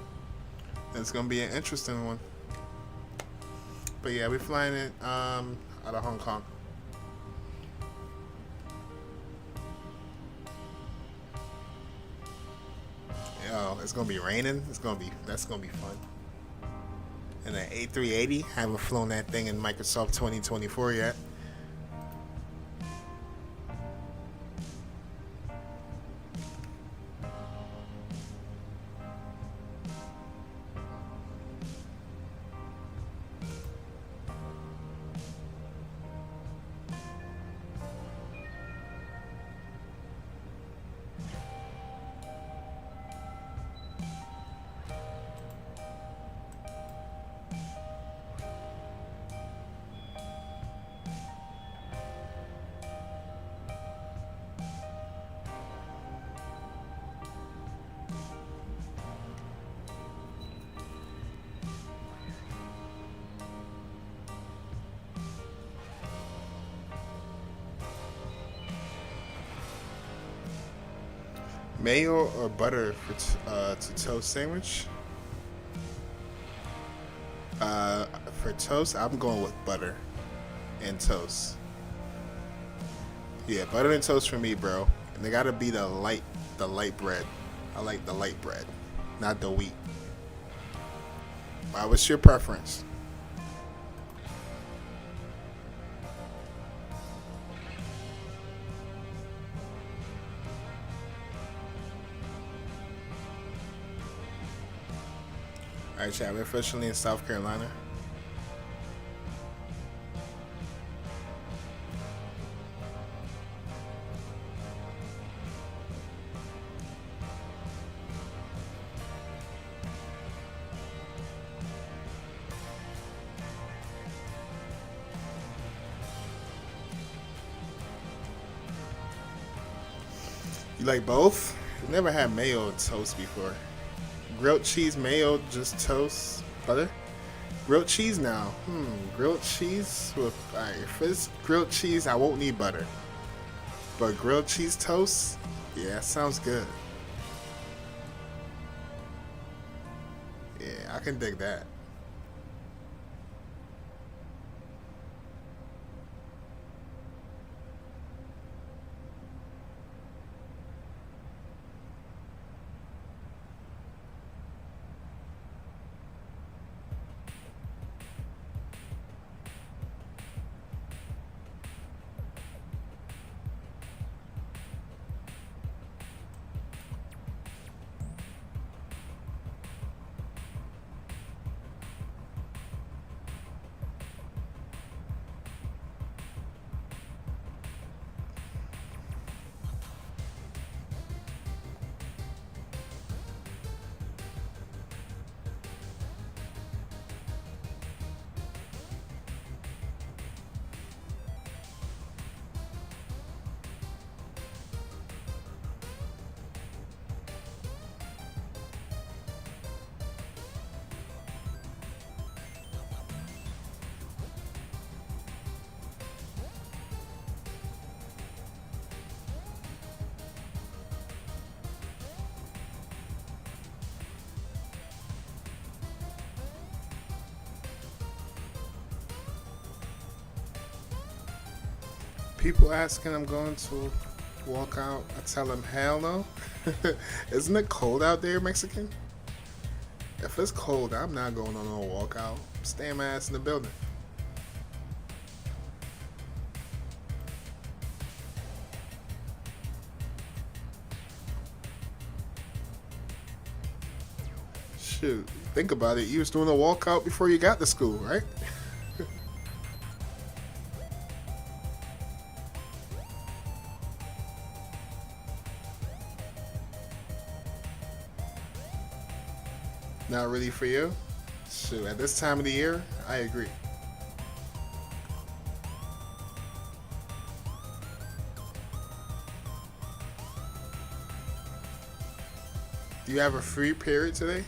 It's gonna be an interesting one. But yeah, we're flying it out of Hong Kong. Yo, it's gonna be raining. That's gonna be fun. And the A380, haven't flown that thing in Microsoft 2024 yet. Mayo or butter for to toast sandwich? For toast, I'm going with butter and toast. Yeah, butter and toast for me, bro. And they gotta be the light bread. I like the light bread, not the wheat. What's your preference? Alright, chat, we're officially in South Carolina. You like both? I've never had mayo and toast before. Grilled cheese, mayo, just toast, butter. Grilled cheese now. Grilled cheese with. Alright, if it's grilled cheese, I won't need butter. But grilled cheese toast, yeah, sounds good. Yeah, I can dig that. People asking I'm going to walk out. I tell them hell no. Isn't it cold out there, Mexican? If it's cold, I'm not going on no walkout. Stay my ass in the building. Shoot, think about it. You was doing a walkout before you got to school, right? Not really for you? Shoot, at this time of the year, I agree. Do you have a free period today?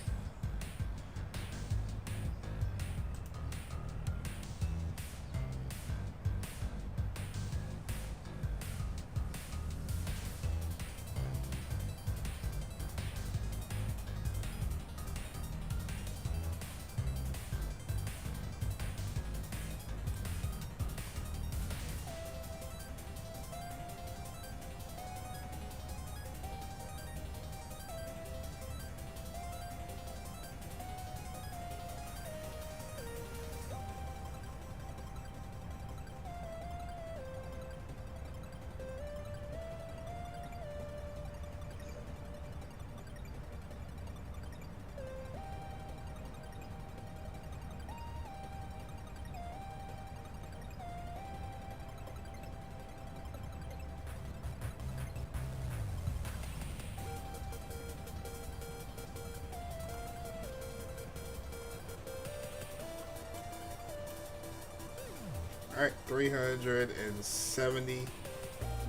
Alright, 370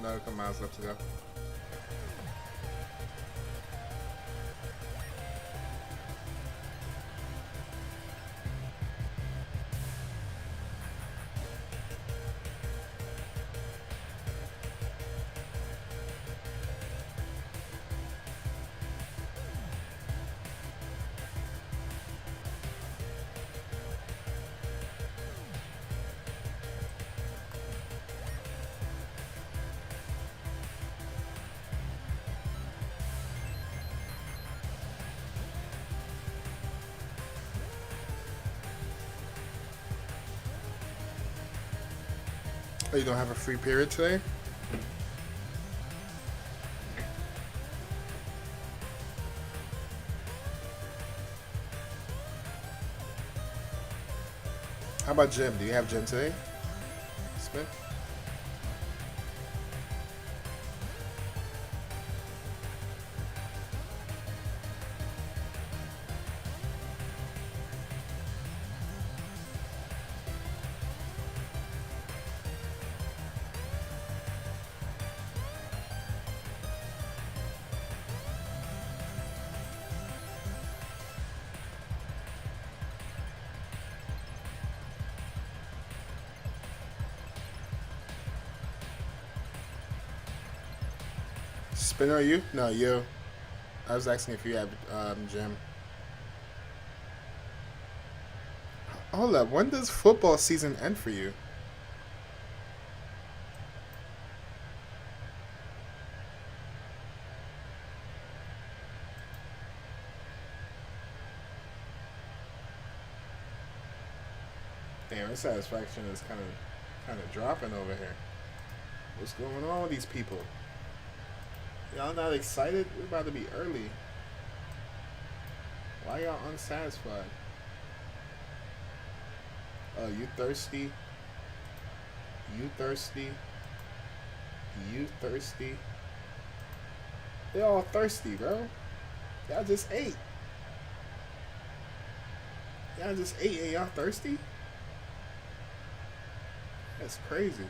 nautical miles left to go. Oh, you don't have a free period today? How about gym? Do you have gym today, Smith? Spinner, are you? No, you. I was asking if you have gym. Hold up. When does football season end for you? Damn, the satisfaction is kind of dropping over here. What's going on with these people? Y'all not excited? We're about to be early. Why y'all unsatisfied? Oh, you thirsty? You thirsty? You thirsty? They all thirsty, bro. Y'all just ate. Y'all just ate and y'all thirsty? That's crazy.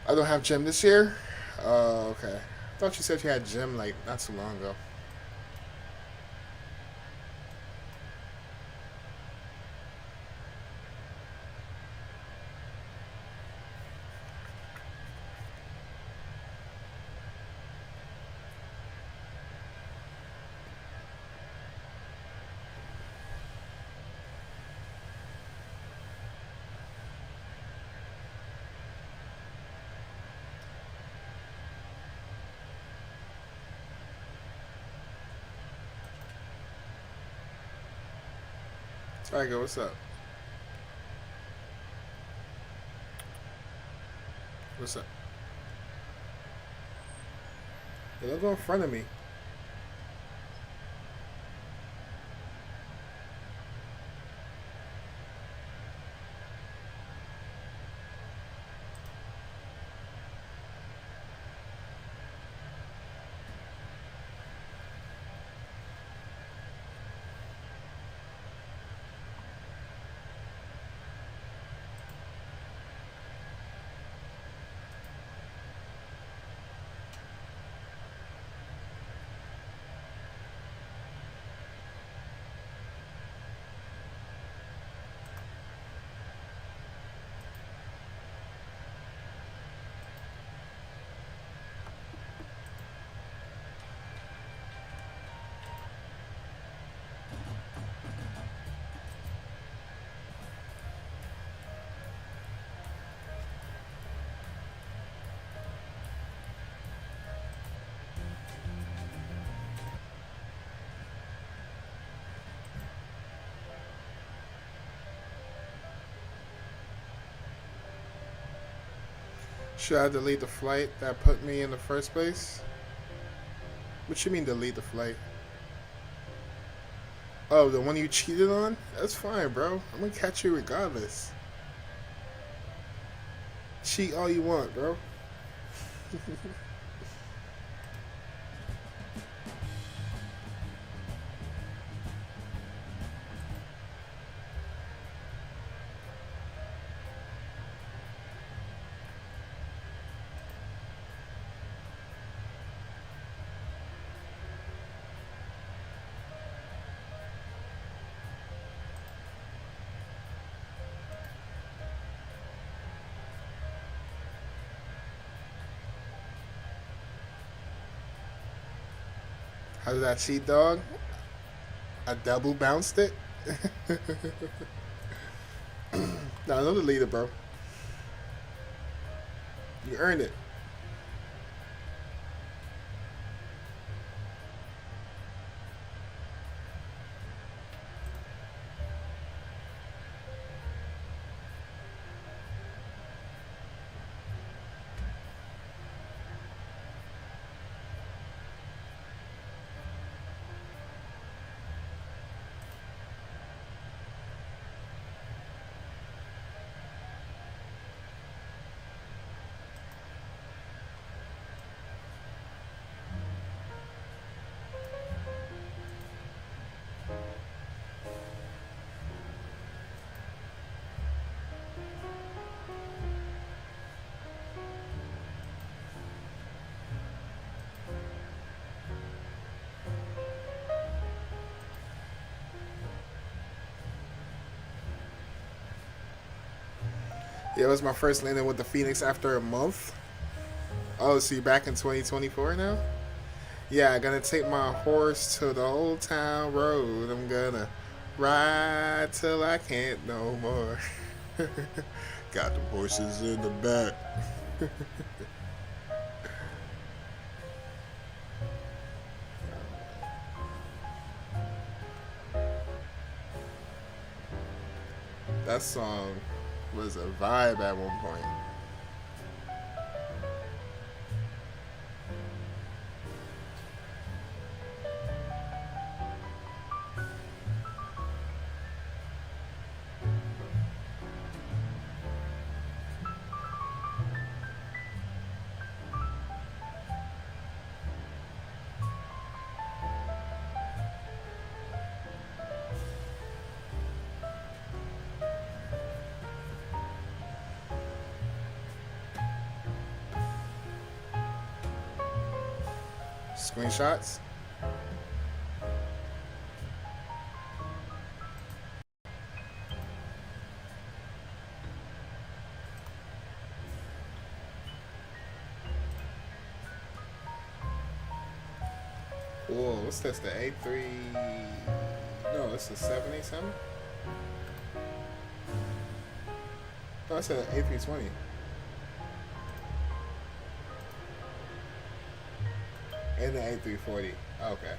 I don't have gym this year? Oh, okay. I thought you said you had gym like not so long ago. Tiger, what's up? What's up? Hey, don't go in front of me. Should I delete the flight that put me in the first place? What you mean delete the flight? Oh, the one you cheated on? That's fine, bro. I'm gonna catch you regardless. Cheat all you want, bro. How did I cheat, dog? I double bounced it? Nah, don't delete it, bro. You earned it. Yeah, it was my first landing with the FENIX after a month. Oh, so you back in 2024 now? Yeah, I'm gonna take my horse to the old town road. I'm gonna ride till I can't no more. Got the horses in the back. That song was a vibe at one point. Screenshots? Whoa, what's this? The A3... No, this is 787? No, I said A320. And the A340. Okay.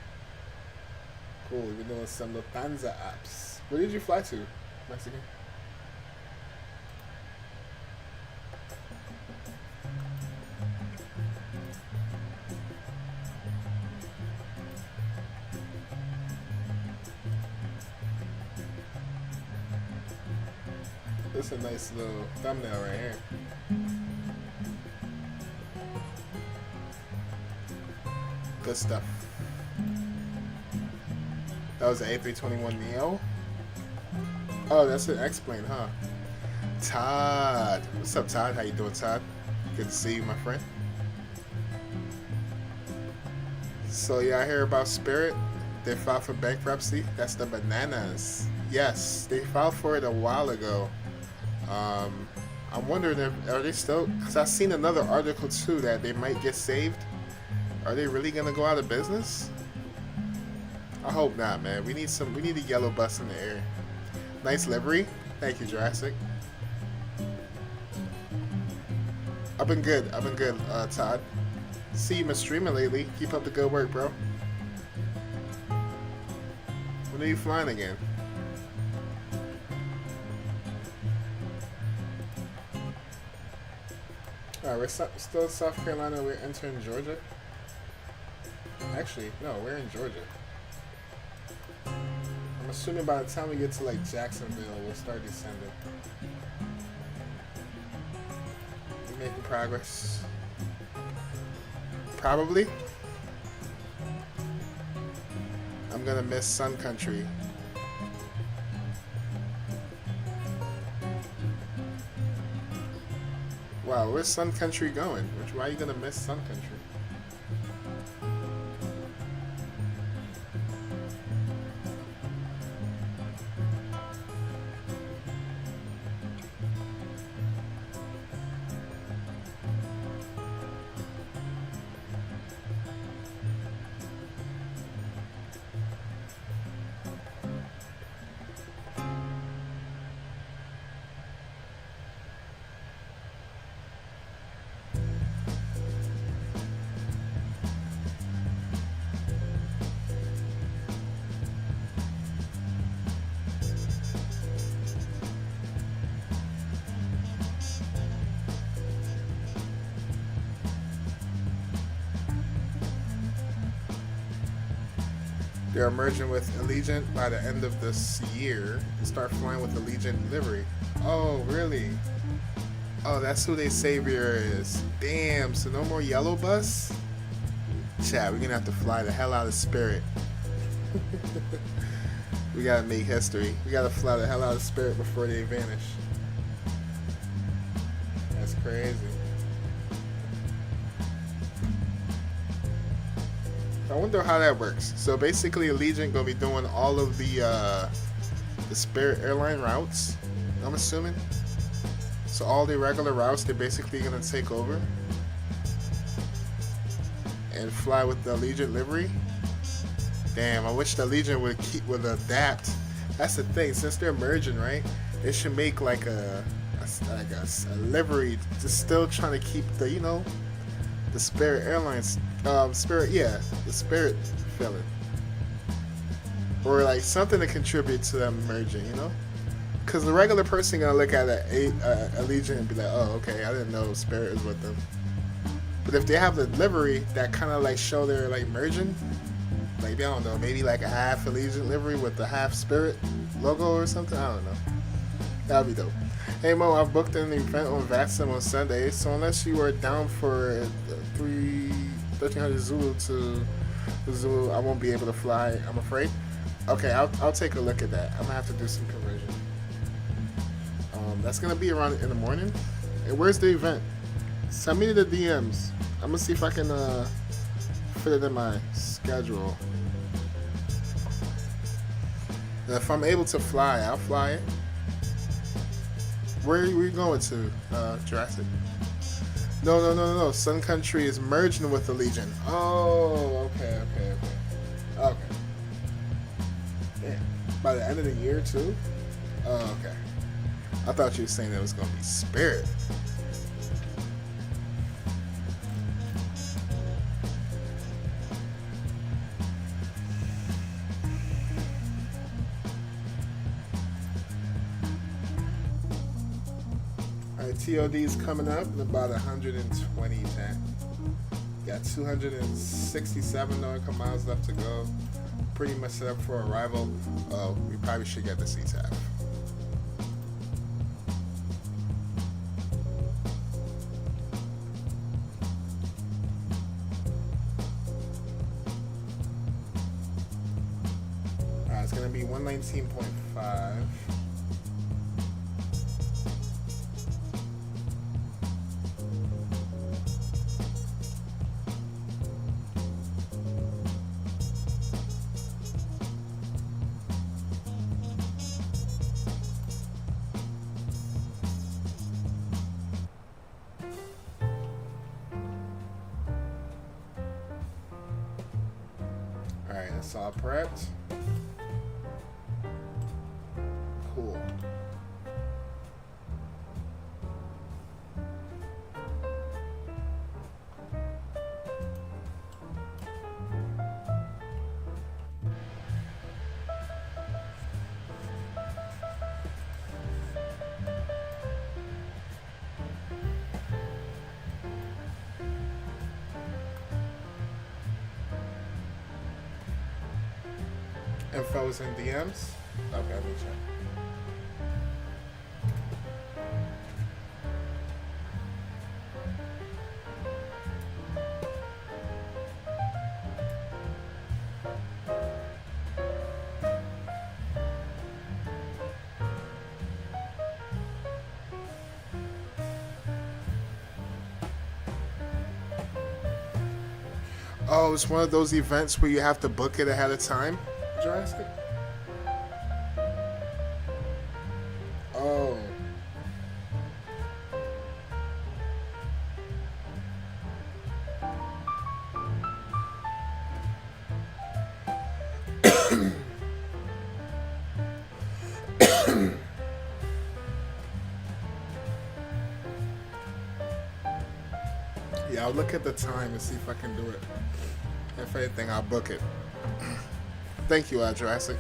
Cool, we've been doing some Lufthansa apps. Where did you fly to, Mexican? This is a nice little thumbnail right here. Good stuff. That was the A321neo. Oh, that's an X-plane, huh? Todd. What's up, Todd? How you doing, Todd? Good to see you, my friend. So, y'all hear about Spirit? They filed for bankruptcy. That's the bananas. Yes, they filed for it a while ago. I'm wondering if, are they still, because I've seen another article too that they might get saved. Are they really gonna go out of business? I hope not, man. We need a yellow bus in the air. Nice livery. Thank you, Jurassic. I've been good, Todd. See you been streaming lately. Keep up the good work, bro. When are you flying again? Alright, we're still in South Carolina. We're entering Georgia. Actually, no, we're in Georgia. I'm assuming by the time we get to like Jacksonville, we'll start descending. We're making progress. Probably. I'm gonna miss Sun Country. Wow, where's Sun Country going? Why are you gonna miss Sun Country? They're merging with Allegiant by the end of this year and start flying with Allegiant livery. Oh, really? Oh, that's who their savior is. Damn, so no more yellow bus? Chat, we're gonna have to fly the hell out of Spirit. We gotta make history. We gotta fly the hell out of Spirit before they vanish. That's crazy. I wonder how that works. So basically, Allegiant gonna be doing all of the Spirit airline routes, I'm assuming. So all the regular routes, they're basically gonna take over and fly with the Allegiant livery. Damn, I wish the Allegiant would adapt. That's the thing. Since they're merging, right? They should make like a livery, just still trying to keep the, you know, the Spirit Airlines, the Spirit feeling, or like something to contribute to them merging, you know? Because the regular person gonna look at Allegiant and be like, oh, okay, I didn't know Spirit is with them. But if they have the livery that kind of like show they're like merging, like, I don't know, maybe like a half Allegiant livery with the half Spirit logo or something, I don't know. That'd be dope. Hey Mo, I've booked an event on VATSIM on Sunday, so unless you are down for 1300 Zulu to Zulu, I won't be able to fly, I'm afraid. Okay, I'll take a look at that. I'm gonna have to do some conversion. That's gonna be around in the morning. Hey, where's the event? Send me the DMs. I'm gonna see if I can fit it in my schedule. And if I'm able to fly, I'll fly it. Where are we going to, Jurassic? No. Sun Country is merging with the Legion. Oh, okay. Yeah. By the end of the year, too? Oh, okay. I thought you were saying it was going to be Spirit. TOD's coming up in about 120 10. Got 267 nautical miles left to go. Pretty much set up for arrival. We probably should get the CTAF. Alright, it's gonna be 119.5. Alright, that's all prepped. Cool. Info's in DMs. Okay, let me check. Oh, it's one of those events where you have to book it ahead of time, Jurassic? Oh. Yeah, I'll look at the time and see if I can do it. If anything, I'll book it. Thank you, Jurassic.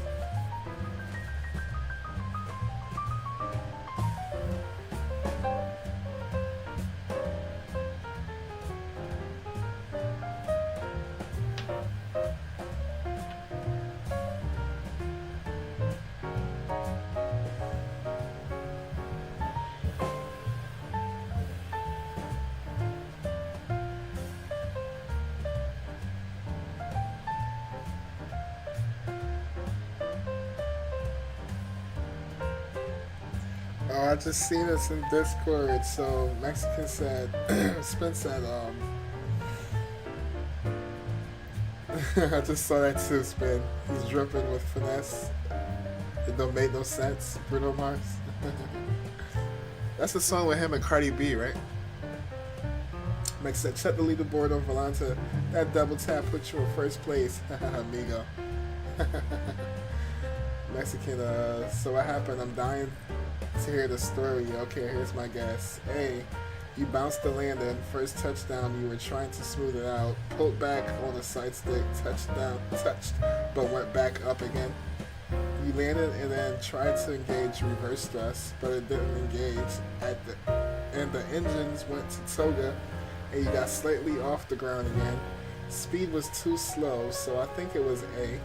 Oh, I just seen this in Discord. So Mexican said, Spin said, I just saw that too, Spin. He's dripping with finesse. It don't make no sense, Bruno Mars. That's the song with him and Cardi B, right? Mike said, check the leaderboard on Volanta. That double tap put you in first place. Amigo. Mexican, so what happened? I'm dying to hear the story. Okay, here's my guess. A, you bounced the landing. First touchdown, you were trying to smooth it out. Pulled back on a side stick. Touched, but went back up again. You landed and then tried to engage reverse thrust, but it didn't engage. And the engines went to toga, and you got slightly off the ground again. Speed was too slow, so I think it was A.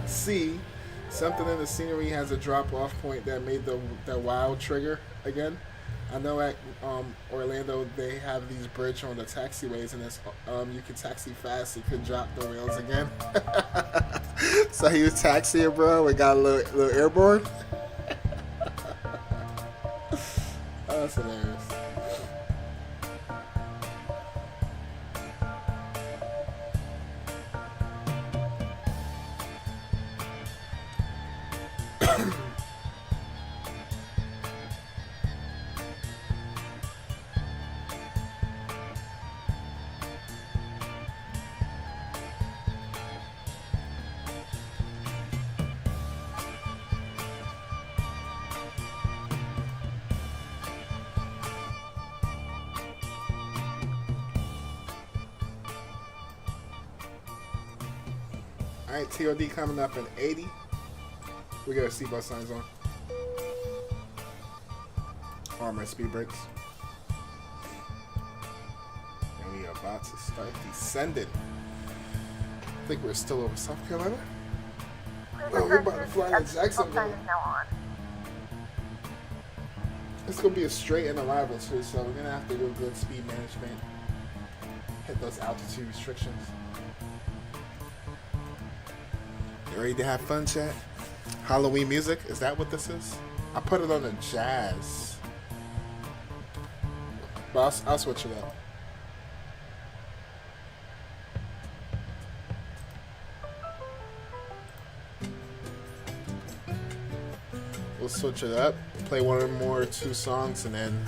C, something in the scenery has a drop-off point that made the wow trigger again. I know at Orlando they have these bridge on the taxiways, and it's you can taxi fast. It could drop the rails again. So he was taxiing, bro. We got a little airborne. Oh, that's hilarious. Alright, TOD coming up in 80. We got our seatbelt signs on. Armor speed brakes. And we are about to start descending. I think we're still over South Carolina. Oh, we're about to fly to Jacksonville. It's going to be a straight in arrival too, so we're going to have to do good speed management. Hit those altitude restrictions. You ready to have fun, chat? Halloween music? Is that what this is? I put it on the jazz. But I'll switch it up. We'll switch it up. Play one or more or two songs, and then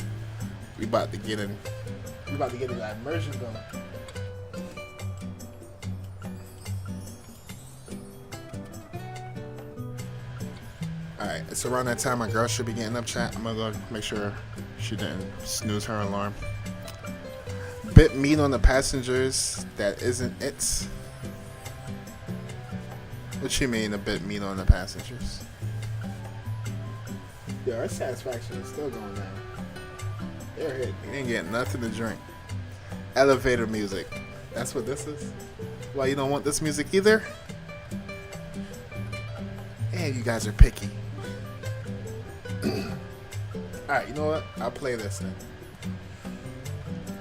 we about to get in. We about to get in that immersion going. Alright, it's around that time my girl should be getting up, chat. I'm gonna go make sure she didn't snooze her alarm. Bit mean on the passengers, that isn't it. What you mean a bit mean on the passengers? Yo, our satisfaction is still going down. They're hit. You ain't getting nothing to drink. Elevator music. That's what this is? Why you don't want this music either? And you guys are picky. Alright, you know what? I'll play this then.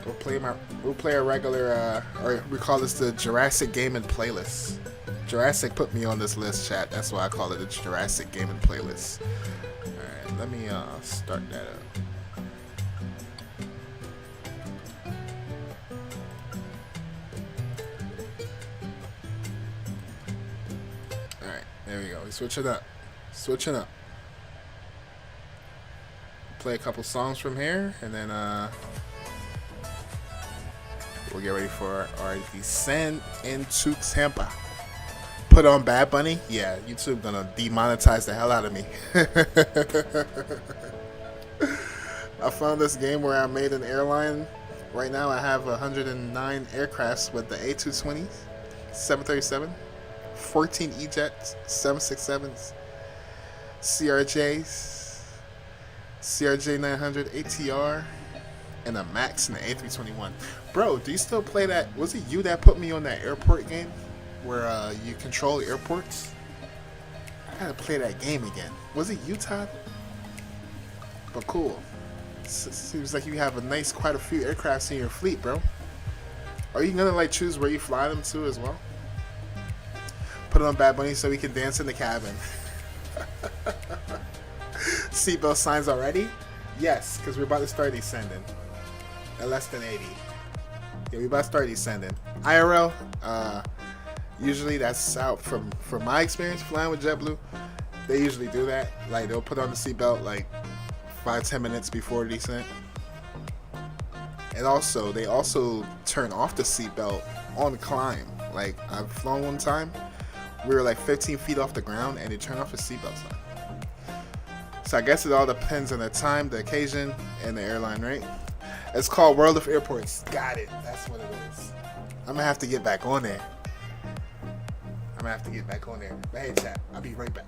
We'll play a regular or we call this the Jurassic Gaming Playlist. Jurassic put me on this list, chat. That's why I call it the Jurassic Gaming Playlist. Alright, let me start that up. Alright, there we go. We switch it up. Switching up. Play a couple songs from here, and then we'll get ready for our descent into Tampa. Put on Bad Bunny? Yeah, YouTube gonna demonetize the hell out of me. I found this game where I made an airline. Right now I have 109 aircrafts with the A320s, 737, 14 E-Jets, 767s, CRJs, CRJ 900 ATR, and a Max and the A321. Bro, do you still play that? Was it you that put me on that airport game where you control airports? I gotta play that game again. Was it you, Todd? But cool. Seems like you have quite a few aircrafts in your fleet, bro. Are you gonna like choose where you fly them to as well? Put it on Bad Bunny so we can dance in the cabin. Seatbelt signs already? Yes, because we're about to start descending. At less than 80. Yeah, we're about to start descending. IRL, usually that's out from my experience flying with JetBlue. They usually do that. Like, they'll put on the seatbelt like 5-10 minutes before descent. And also, they also turn off the seatbelt on climb. Like, I've flown one time, we were like 15 feet off the ground, and they turned off the seatbelt sign. So I guess it all depends on the time, the occasion, and the airline, right? It's called World of Airports. Got it. That's what it is. I'm gonna have to get back on there. But hey, chat, I'll be right back.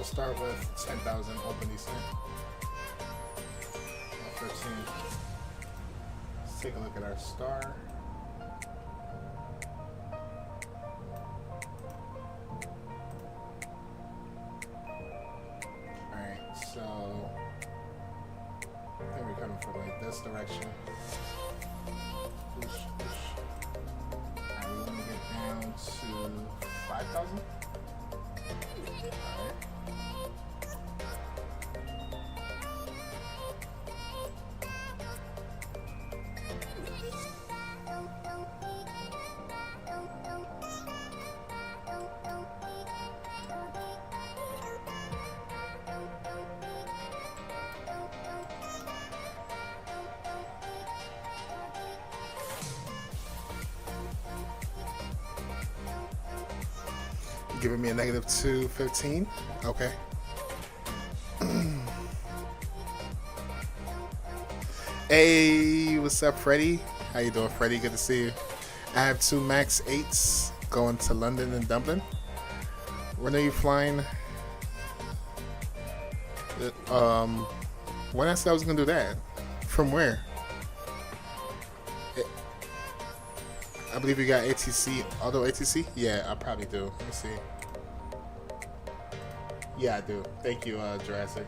Start with 10,000 open descent. 13. Let's take a look at our star. Alright, so I think we're coming from like this direction. Push, push. Alright, we want to get down to 5,000. Alright. Giving me a negative 215. Okay. Hey, what's up, Freddie? How you doing, Freddie? Good to see you. I have 2 MAX 8s going to London and Dublin. When are you flying? When I said I was gonna do that? From where? I believe you got ATC, auto ATC? Yeah, I probably do. Let me see. Yeah, I do. Thank you, Jurassic.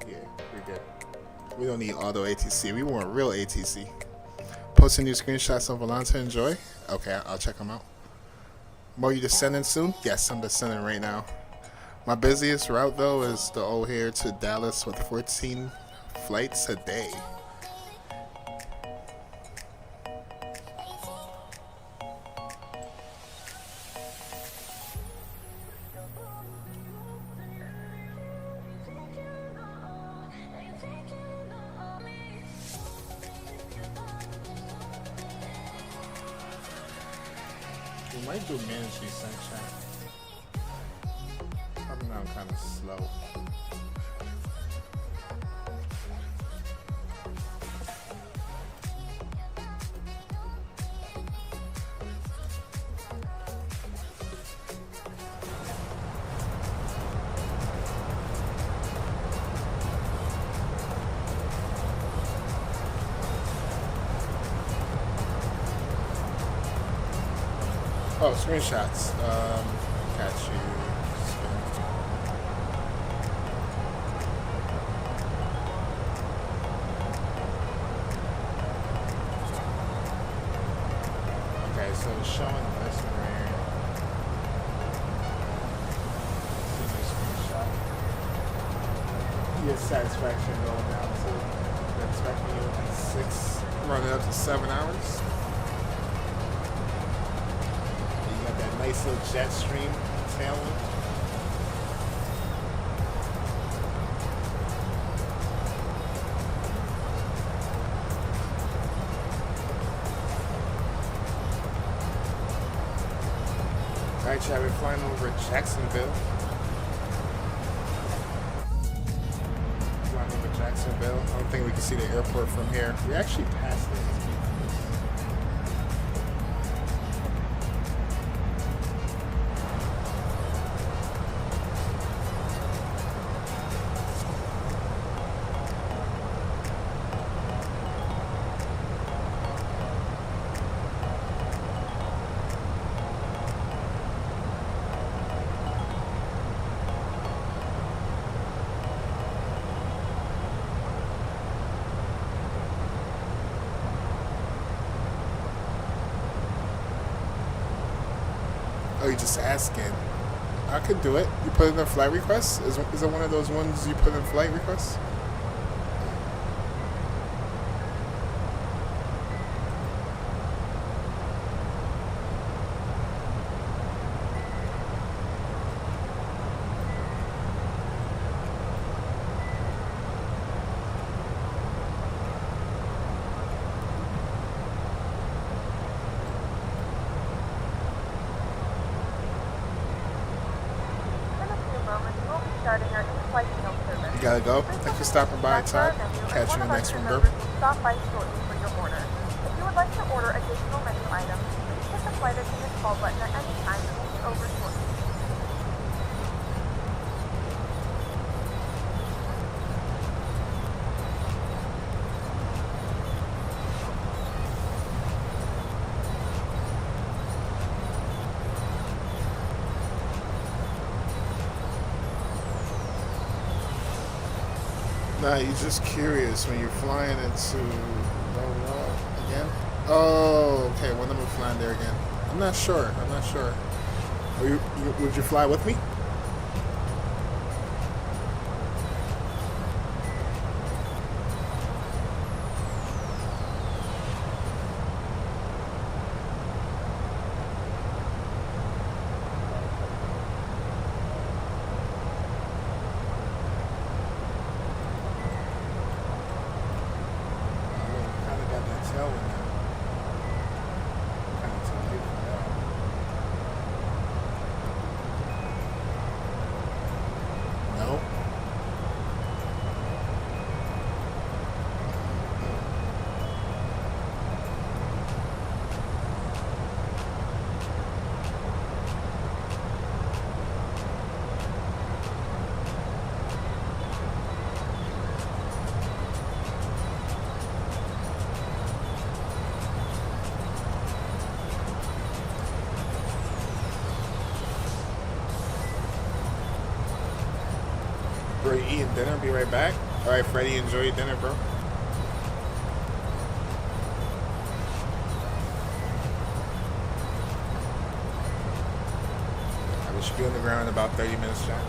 Yeah, we're good. We don't need auto ATC. We want real ATC. Posting new screenshots of Volanta Enjoy? Okay, I'll check them out. Mo, you descending soon? Yes, I'm descending right now. My busiest route, though, is the O'Hare to Dallas with 14 flights a day. We might do Ministry Sunshine. Probably now I'm kind of slow. Oh, screenshots. Catch you. Spin. Okay, so it's showing this screen. See the screenshot. Your satisfaction going down to they're expecting you at 6, running up to 7 hours. Nice little jet stream tailwind. Alright, chat, we're flying over Jacksonville. Flying over Jacksonville. I don't think we can see the airport from here. We actually passed it. Oh, you're just asking. I could do it. You put in a flight request? Is it one of those ones you put in flight requests? Starting our in-flight meal service. You gotta go. Thanks for stopping by, Todd. Catch you in the next one, bro. Stop by shortly for your order. If you would like to order additional menu items, please hit the flight attendant call button at any time and we'll be over shortly. Nah, you're just curious when you're flying into again. Oh, okay. When am I flying there again? I'm not sure. Would you fly with me? We're eating dinner. Be right back. All right, Freddie, enjoy your dinner, bro. We should be on the ground in about 30 minutes, Jack.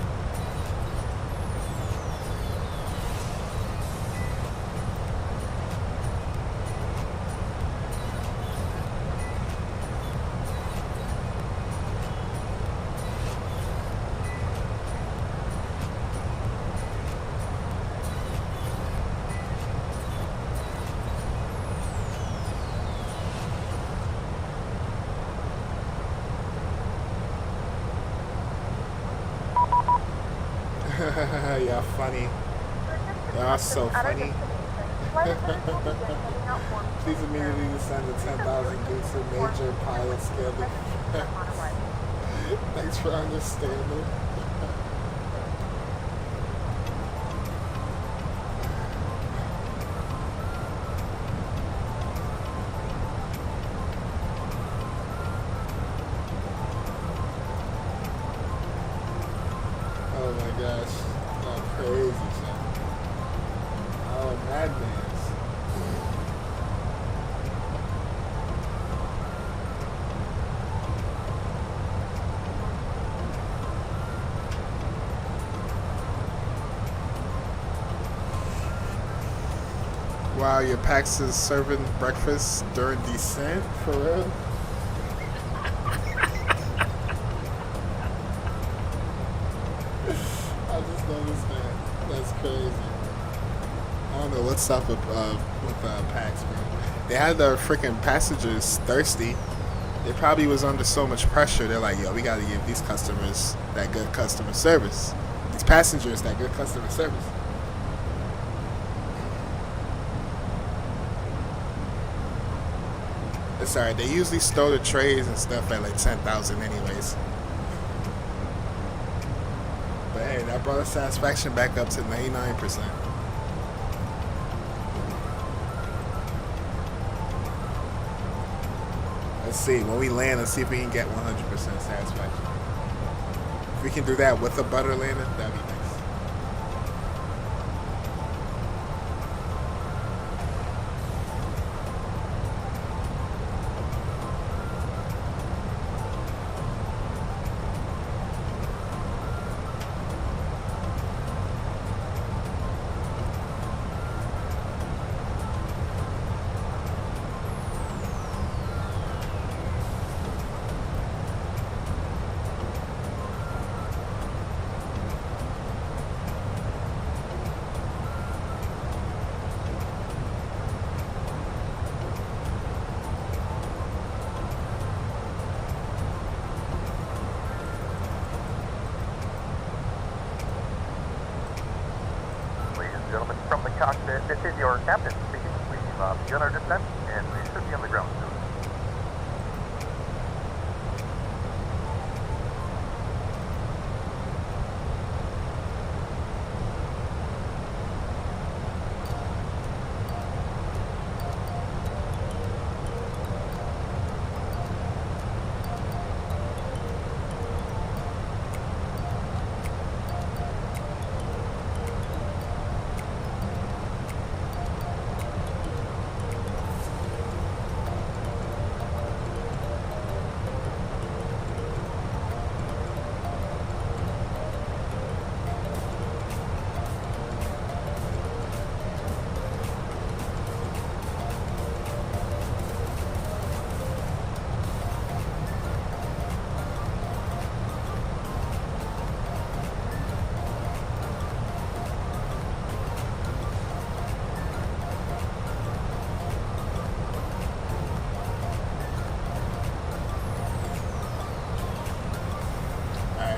Y'all funny. Y'all so funny. Please immediately descend to 10,000 due to major pilot scaling. Thanks for understanding. Oh my gosh. Oh, crazy shit. Oh, madness. Wow, your PAX is serving breakfast during descent? For real? I just noticed that. That's crazy. I don't know what's up with PAX, bro. They had their freaking passengers thirsty. They probably was under so much pressure. They're like, yo, we gotta give these customers that good customer service. These passengers that good customer service. It's alright. They usually store the trays and stuff at like 10,000 anyways. But hey, that brought our satisfaction back up to 99%. Let's see. When we land, let's see if we can get 100% satisfaction. If we can do that with a butter landing, that'd be nice. Gentlemen, from the cockpit, this is your captain speaking. We've begun our descent, and we should be on the ground soon.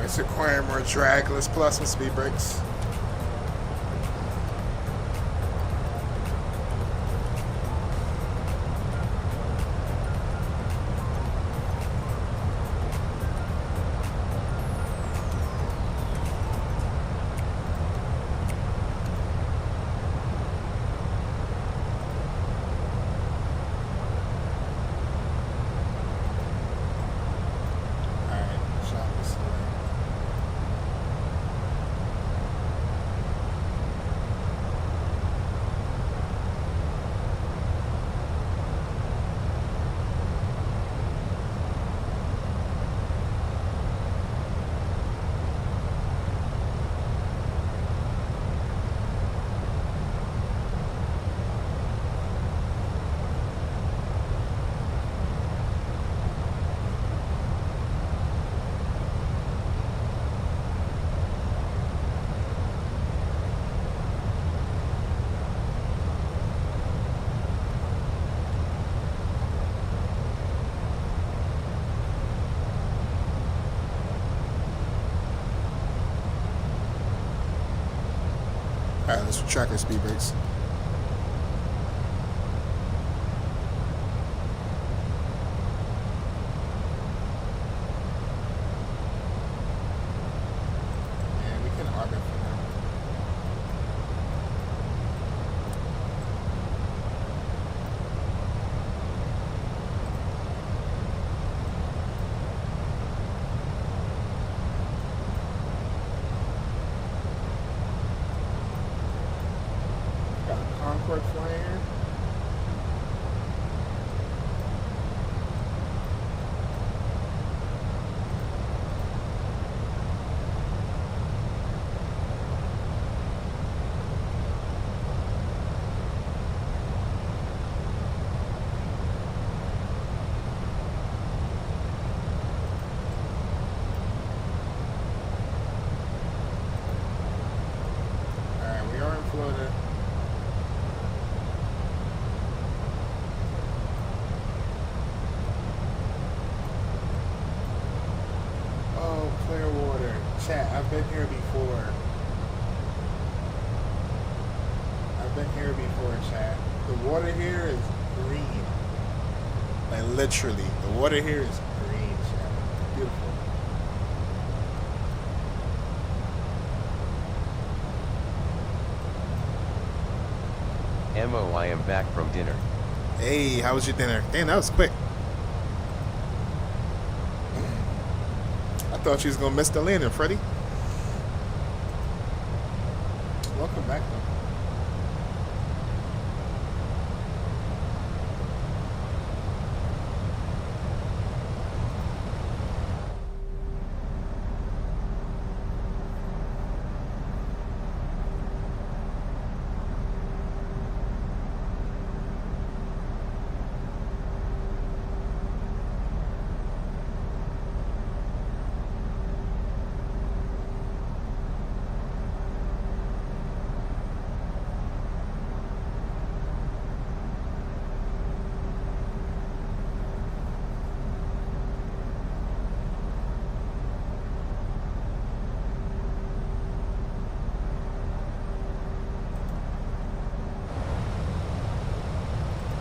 It's requiring more drag. Let's pull out some speed brakes. Alright, let's track our speed brakes. And we can orbit for now. Got a Concorde flying here. Alright, we are in Florida. Oh, clear water. Chat, I've been here before. I've been here before, chat. The water here is green. Like, literally. The water here is green, chat. Beautiful. Mo, I am back from dinner. Hey, how was your dinner? Damn, that was quick. I thought you was gonna miss the landing, Freddie. Welcome back, though.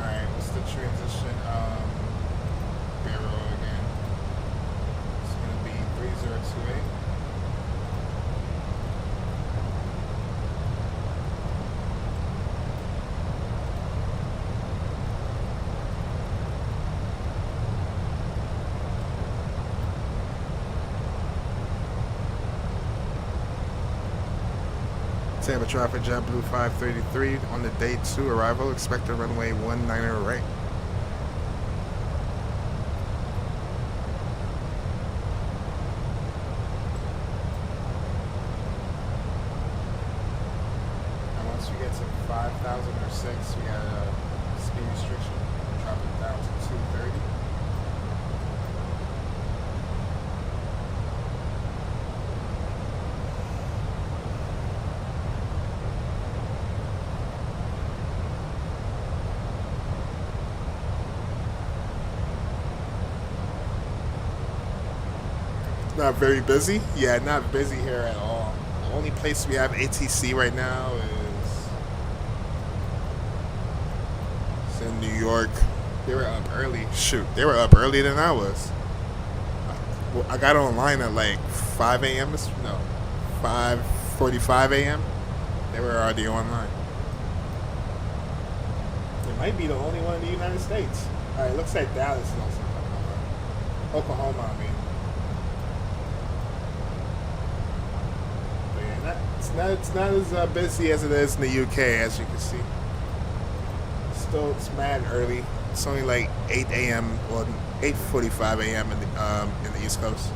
Alright, what's the transition barrel again? It's gonna be 3028. Tampa traffic, Jetblue 533 on the day 2 arrival. Expected runway 19 right. And once we get to 5,000 or 6, we got a speed restriction. Drop it down to 230. Not very busy. Yeah, not busy here at all. The only place we have ATC right now is in New York. They were up early. Shoot, they were up earlier than I was. I got online at like 5 a.m. No, 5:45 a.m. They were already online. It might be the only one in the United States. All right, looks like Dallas is also coming online. Oklahoma, I mean. It's not as busy as it is in the UK, as you can see. Still, it's mad early. It's only like 8 a.m. or 8:45 a.m. in the East Coast.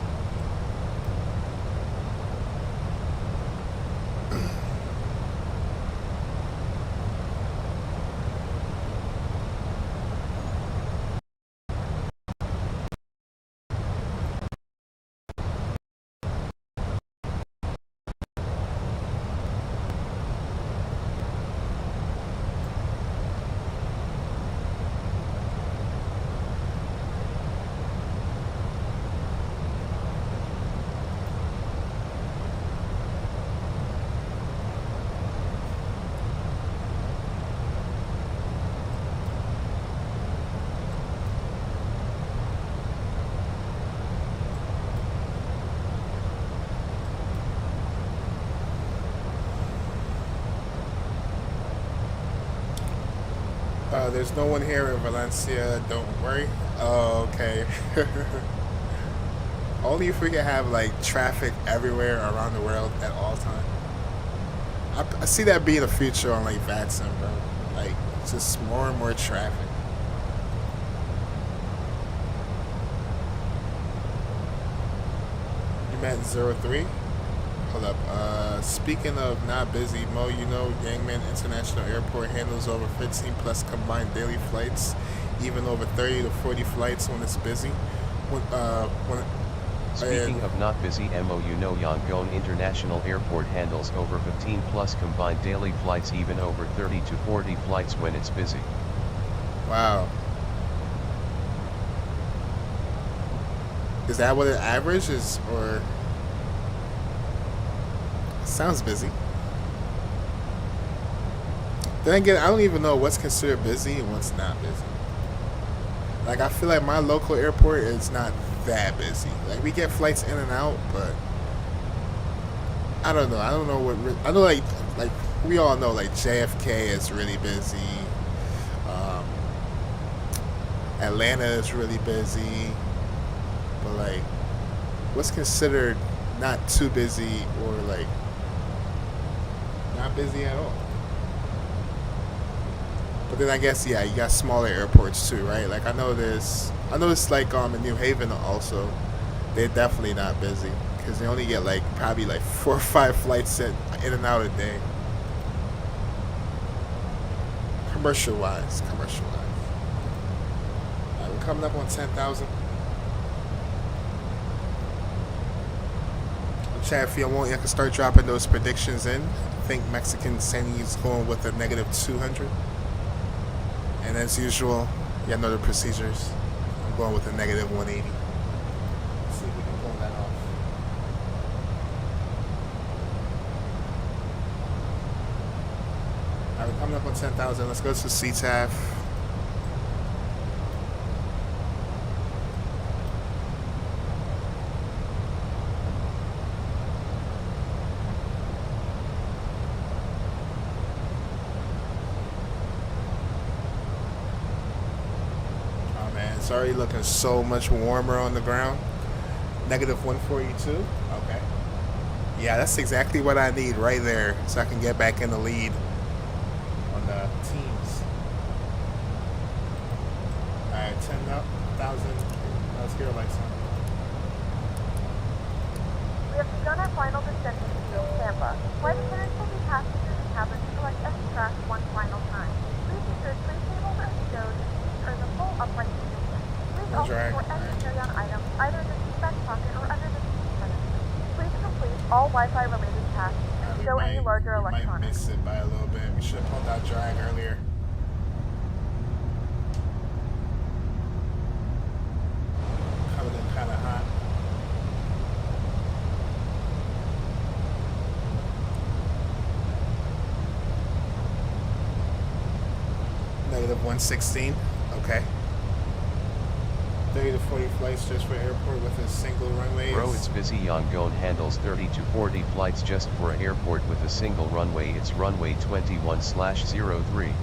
There's no one here in Valencia. Don't worry. Oh, okay. Only if we can have like traffic everywhere around the world at all times. I see that being a future on like Vatson, bro. Like just more and more traffic. You met 03? Hold up. Speaking of not busy, Mo, you know Yangman International Airport handles over 15 plus combined daily flights, even over 30 to 40 flights when it's busy. Speaking of not busy, Mo, you know Yangon International Airport handles over 15 plus combined daily flights, even over 30 to 40 flights when it's busy. Wow. Is that what the average is, or? Sounds busy. Then again, I don't even know what's considered busy and what's not busy. Like, I feel like my local airport is not that busy. Like, we get flights in and out, but I don't know. I don't know what. I know, like we all know, like JFK is really busy. Atlanta is really busy, but like, what's considered not too busy or like not busy at all? But then I guess, yeah, you got smaller airports too, right? Like I know it's like in New Haven also, they're definitely not busy because they only get like probably like 4 or 5 flights in and out a day. Commercial wise. We're coming up on 10,000. Chat, if you want, you can start dropping those predictions in. I think Mexican Sandy's going with a negative 200. And as usual, you know the procedures. I'm going with a negative 180. Let's see if we can pull that off. Alright, we're coming up on 10,000. Let's go to CTAF. It's already looking so much warmer on the ground. Negative 142. Okay. Yeah, that's exactly what I need right there, so I can get back in the lead on the teams. All right, 10,000. Let's get our lights on. We have begun our final descent into Tampa. Flight attendants will be passing through the cabin to collect any trash one final time. Please ensure tray tables and stowed are in the full upright position. Please also store any carry-on items either in the seat back pocket or under the seat center. Please complete all Wi-Fi related tasks and stow any larger electronics. We might miss it by a little bit. We should have pulled that drag earlier. Coming in kind of hot. Negative 116. Okay. 30 to 40 flights just for airport with a single runway. Bro, it's busy. Yangon handles 30 to 40 flights just for an airport with a single runway. It's runway 21/03.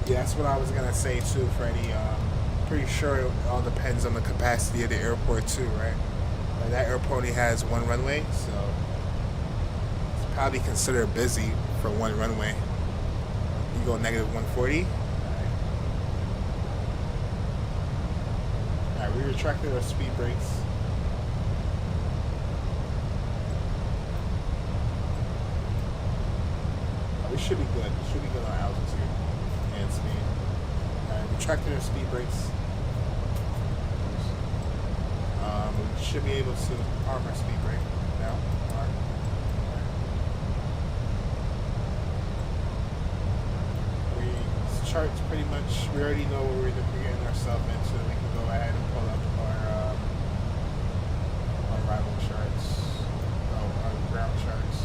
Yeah, that's what I was gonna say too, Freddie. Pretty sure it all depends on the capacity of the airport too, right? Like that airport only has one runway, so it's probably considered busy for one runway. You go negative 140. Alright, we retracted our speed brakes. We should be good. We should be good on altitude and speed. Alright, retracted our speed brakes. We should be able to arm our speed brake now. Alright. This chart's pretty much, we already know what we're getting ourselves into. We can go ahead and pull up our arrival charts, our ground charts.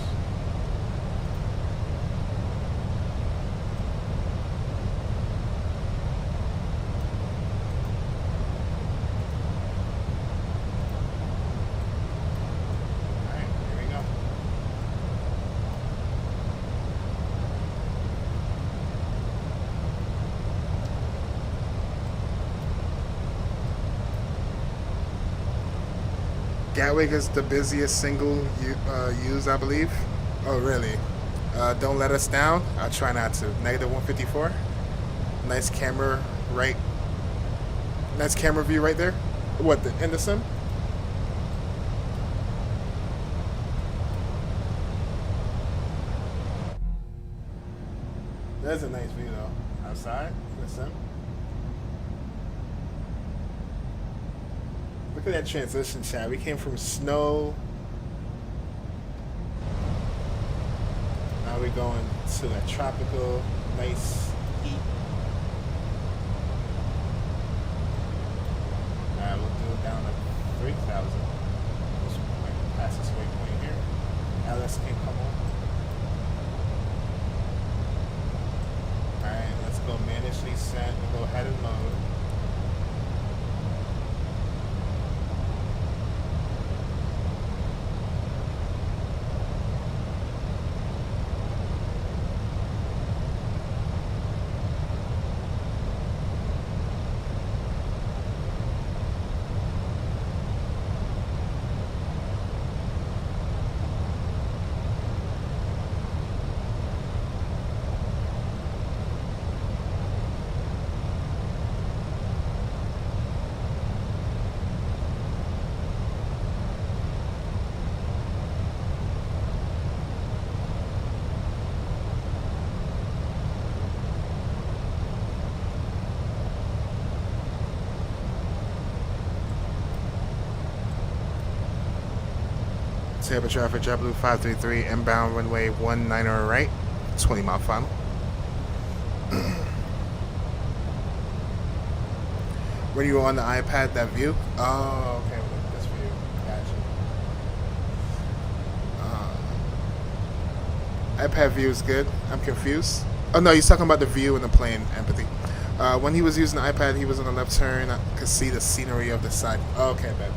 Alright, here we go. Gatwick is the busiest single used, I believe. Oh, really? Don't let us down. I'll try not to. Negative 154. Nice camera Nice camera view right there. What, the end of sim? That's a nice view though. Outside, in the sim. Look at that transition, chat. We came from snow. Now we're going to that tropical, nice heat. We'll do it down to 3,000. This might pass this waypoint here. LS can come on. Alright, let's go manage descent. We'll go head and mode. Tampa traffic, Jetblue 533, inbound runway 19 right, 20 mile final. When you on the iPad, that view? Oh, okay, look, this view. Gotcha. iPad view is good. I'm confused. Oh no, he's talking about the view in the plane, Empathy. When he was using the iPad, he was on the left turn. I could see the scenery of the side. Oh, okay, bad.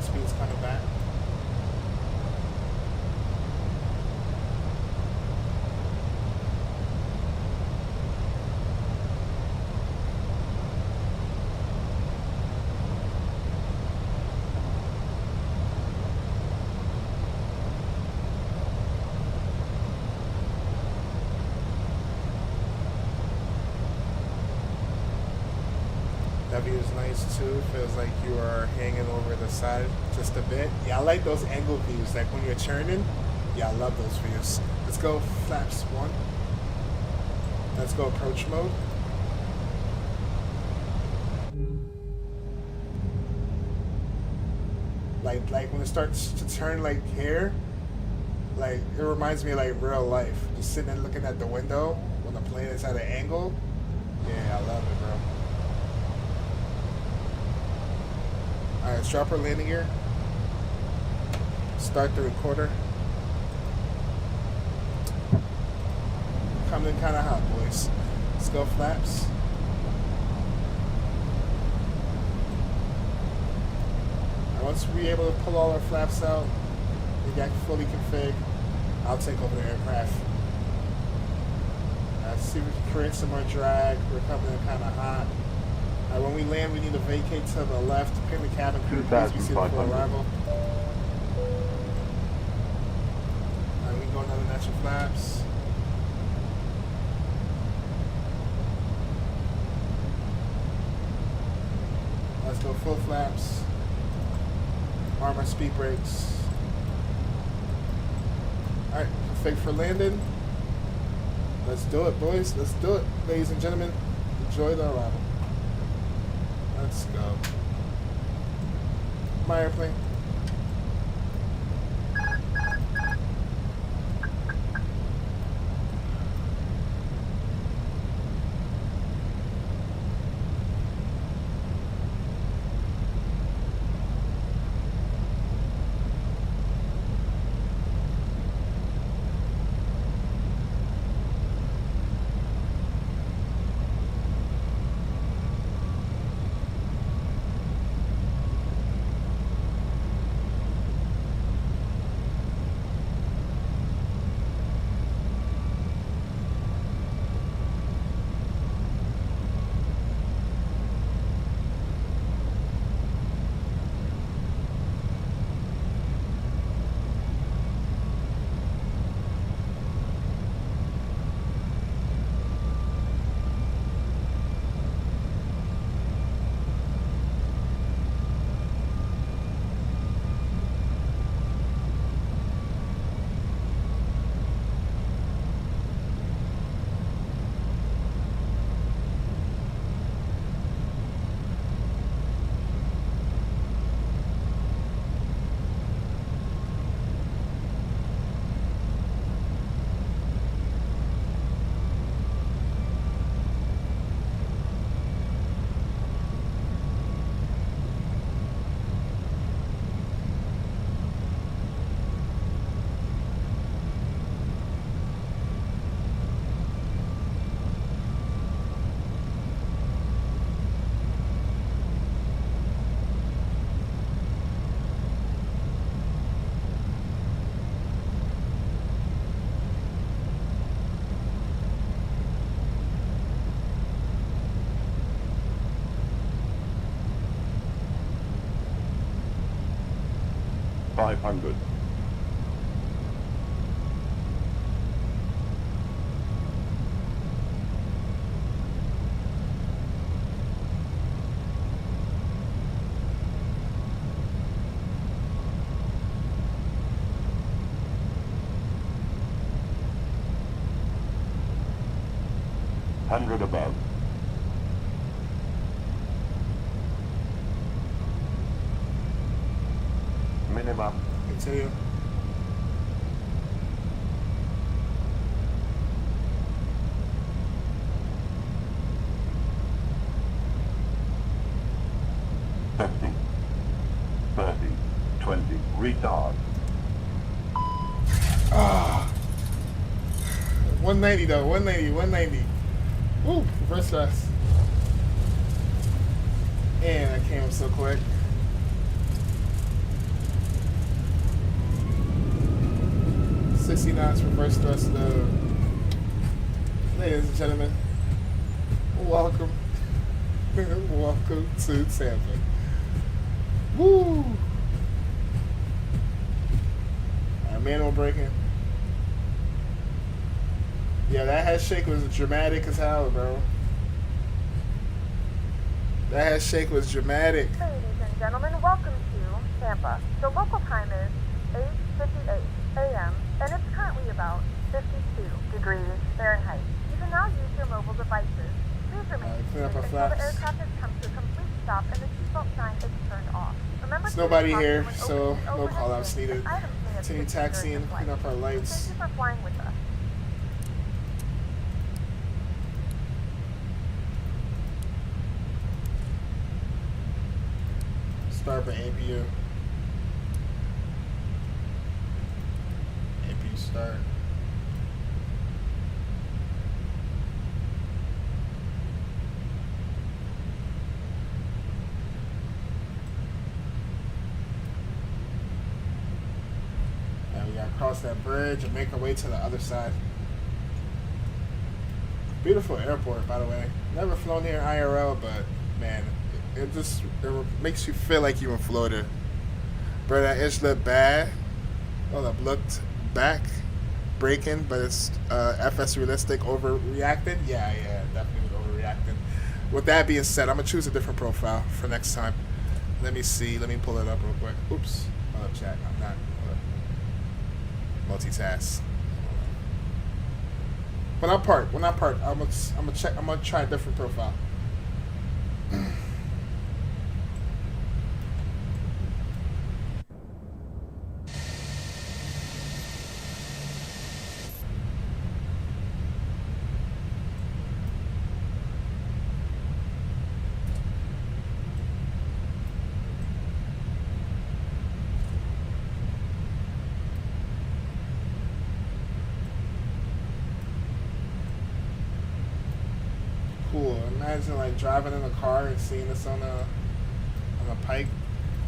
Speed's coming back. That view is nice too. Feels like you are hanging over the side just a bit. Yeah, I like those angle views. Like when you're turning. Yeah, I love those views. Let's go flaps 1. Let's go approach mode. Like when it starts to turn like here, like it reminds me of like real life. Just sitting and looking at the window when the plane is at an angle. Yeah, I love it, bro. Alright, let's drop our landing gear. Start the recorder. Coming in kind of hot, boys. Let's go flaps. And once we're able to pull all our flaps out, we got fully configured, I'll take over the aircraft. Let's see if we can create some more drag. We're coming in kind of hot. When we land, we need to vacate to the left, pin the cabin crew, please. We see the full arrival. Alright, we can go another natural flaps. Let's go full flaps. Arm our speed brakes. Alright, config for landing. Let's do it, boys. Let's do it, ladies and gentlemen. Enjoy the arrival. Let's go. My airplane. 500. Hundred above. Minimum. Continue. $50, $30, $20. Retard. 190 though. 190. Woo, reverse thrust. And I came up so quick. $60 reverse thrust though. Ladies and gentlemen, welcome. Welcome to Tampa. Woo! Manual braking. Yeah, that head shake was dramatic as hell, bro. That head shake was dramatic. Ladies and gentlemen, welcome to Tampa. The local time is 8:58 a.m. and it's currently about 52 degrees Fahrenheit. You can now use your mobile devices. Please remain seated until the aircraft has come to a complete stop and the seatbelt sign is turned off. Remember, there's nobody here, so no call-outs needed. Continue taxiing, clean up our lights. Thank you for flying with us. Start by APU. APU start. And we gotta cross that bridge and make our way to the other side. Beautiful airport, by the way. Never flown here IRL, but man, it makes you feel like you're in Florida. Bro, that edge looked bad. Well, it looked back breaking, but it's FS realistic overreacted. Yeah, definitely overreacting. With that being said, I'm gonna choose a different profile for next time. Let me see. Let me pull it up real quick. Oops. Hold up, chat. I'm not multitask. When I park, I'm gonna try a different profile. Cool. Imagine like driving in a car and seeing this on a pike.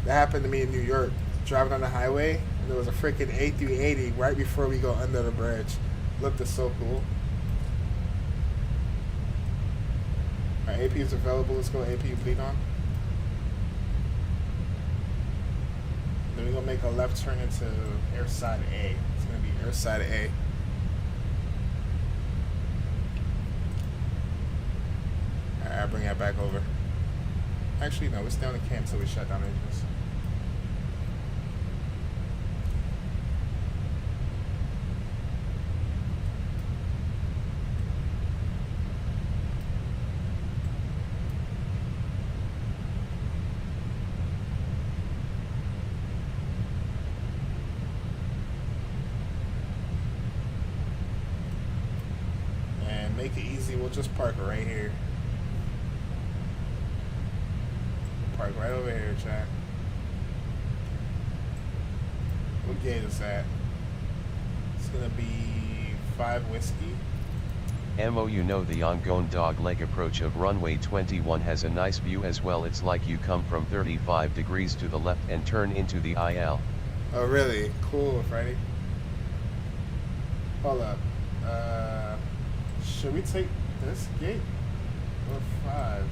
That happened to me in New York. Driving on the highway, and there was a freaking A380 right before we go under the bridge. Looked so cool. Alright, AP is available. Let's go AP bleed on. Then we're gonna make a left turn into airside A. It's gonna be airside A. I'll bring that back over. Actually, no, we're staying on the camp until we shut down engines. And make it easy, we'll just park right here. Park right over here, chat. What gate is that? It's gonna be 5 whiskey. Ammo, you know the ongoing dog-leg approach of runway 21 has a nice view as well. It's like you come from 35 degrees to the left and turn into the IL. Oh really? Cool, Friday. Hold up. Should we take this gate? Or 5?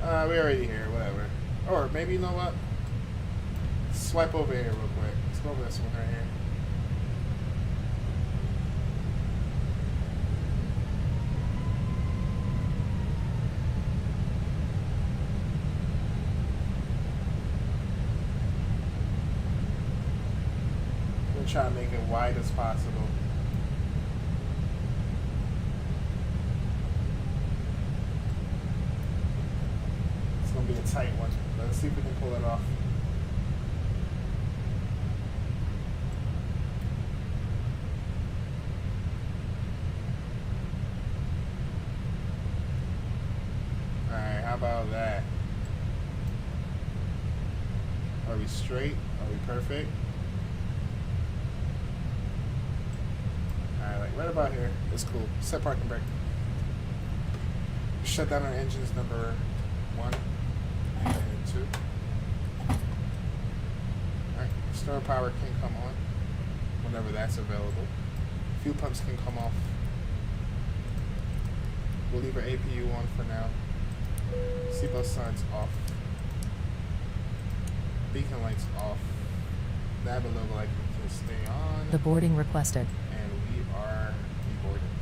We're already here, whatever. Or maybe, you know what? Swipe over here real quick. Let's go over this one right here. We'll try to make it wide as possible. It's gonna be a tight one. Let's see if we can pull it off. Alright, how about that? Are we straight? Are we perfect? Alright, like right about here. It's cool. Set parking brake. Shut down our engines number 1 and 2. Alright, store power can come on whenever that's available. Fuel pumps can come off. We'll leave our APU on for now. Seatbelt signs off. Beacon lights off. Nav and logo light can stay on. The boarding requested. And we are deboarding.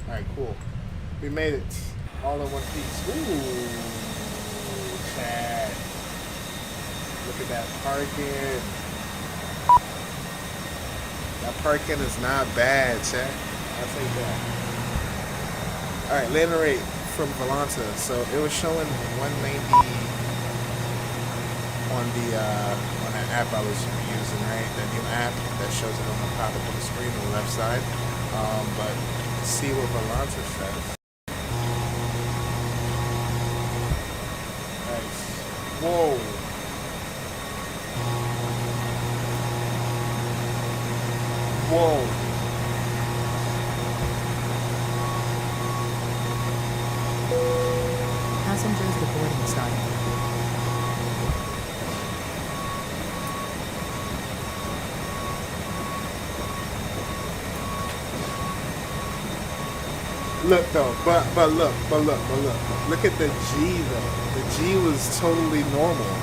Alright, cool. We made it. All in one piece. Ooh, Chad. Look at that parking. That parking is not bad, Chad. I'll take that. Alright, landing rate from Volanta. So it was showing 190 on that app I was using, right? That new app that shows it on the pop up on the screen on the left side. But let's see what Volanta says. Nice. Whoa. Whoa. Passengers, the boarding started. Look though, but look at the G though. The G was totally normal.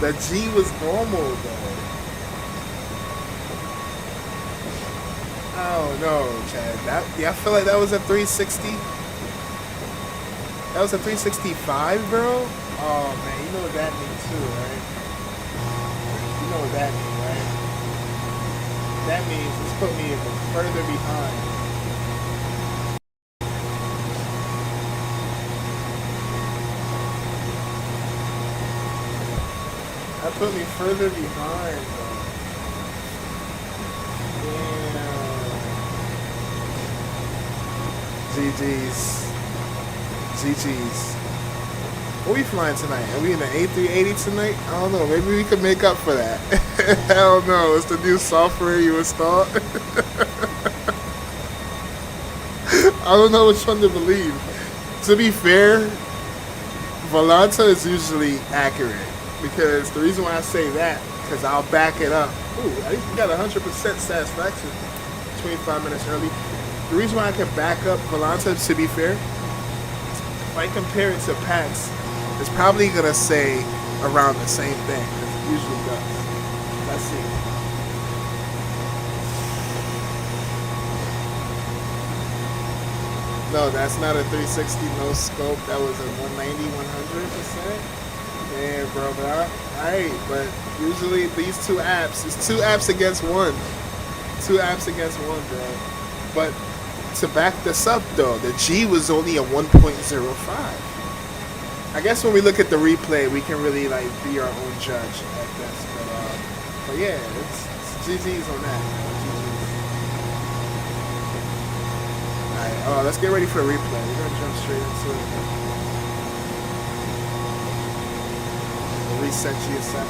The G was normal though. Oh no, Chad. I feel like that was a 360. That was a 365, bro. Oh man, you know what that means too, right? You know what that means, right? That means it's put me even further behind. That put me further behind, bro. GG's. GG's. What are we flying tonight? Are we in the A380 tonight? I don't know. Maybe we could make up for that. Hell no. It's the new software you install. I don't know which one to believe. To be fair, Volanta is usually accurate. Because the reason why I say that, because I'll back it up. Ooh, at least we got 100% satisfaction. 25 minutes early. The reason why I can back up Volanta, to be fair, if I compare it to PAX, it's probably going to say around the same thing, as it usually does. Let's see. No, that's not a 360 no scope. That was a 190, 100%. Yeah, bro, but alright, but usually these two apps, it's 2 apps against 1. 2 apps against 1, bro. But to back this up though, the G was only a 1.05. I guess when we look at the replay, we can really like be our own judge at this. But yeah, it's GG's on that. Alright, let's get ready for the replay. We're gonna jump straight into it. We'll reset GSX.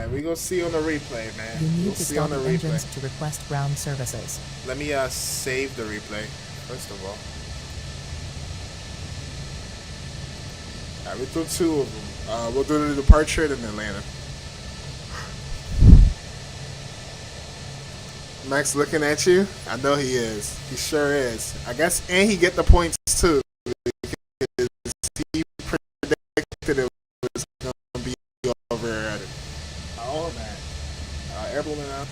Alright, we gonna see on the replay, man. You need We'll to see stop on the engines replay. to request ground services. Let me save the replay, first of all. Alright, we threw 2 of them. We'll do the departure and then Atlanta. Max looking at you? I know he is. He sure is. I guess, and he get the points too. Because he predicted it was going to be over. Oh, man. Air balloon out.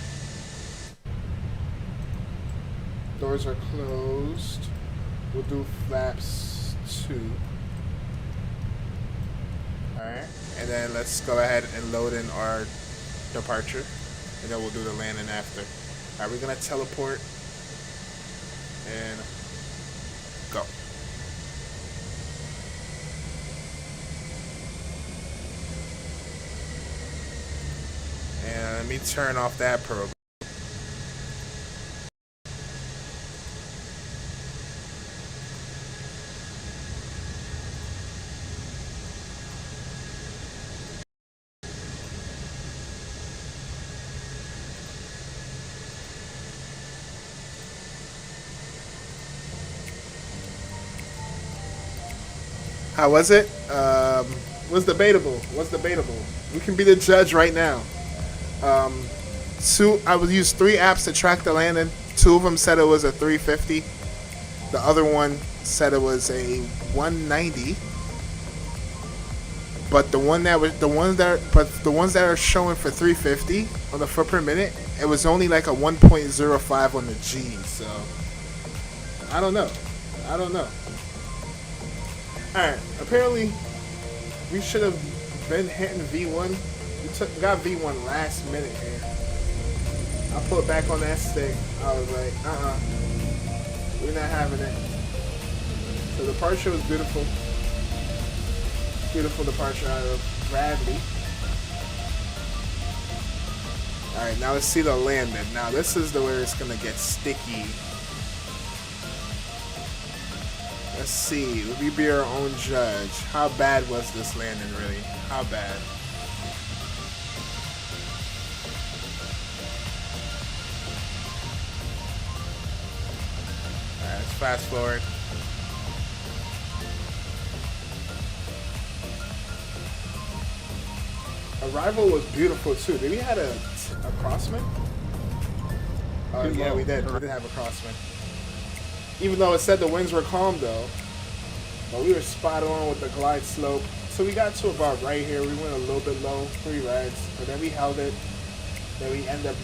Doors are closed. We'll do flaps 2. Alright. And then let's go ahead and load in our departure. And then we'll do the landing after. Alright, we're going to teleport. And go. And let me turn off that program. How was it? What's debatable? We can be the judge right now. I would use 3 apps to track the landing. 2 of them said it was a 350. The other one said it was a 190. But the ones that are showing for 350 on the foot per minute, it was only like a 1.05 on the G. So I don't know. Alright, apparently we should have been hitting V1. We got V1 last minute here. I put back on that stick. I was like, we're not having it. So the departure was beautiful. Beautiful departure out of Bradley. Alright, now let's see the landing. Now this is where it's gonna get sticky. Let's see, we be our own judge. How bad was this landing, really? How bad? Alright, let's fast forward. Arrival was beautiful too. Did we have a crossman? Yeah, we did. We did have a crossman. Even though it said the winds were calm though, but we were spot on with the glide slope. So we got to about right here. We went a little bit low, 3 reds, but then we held it. Then we ended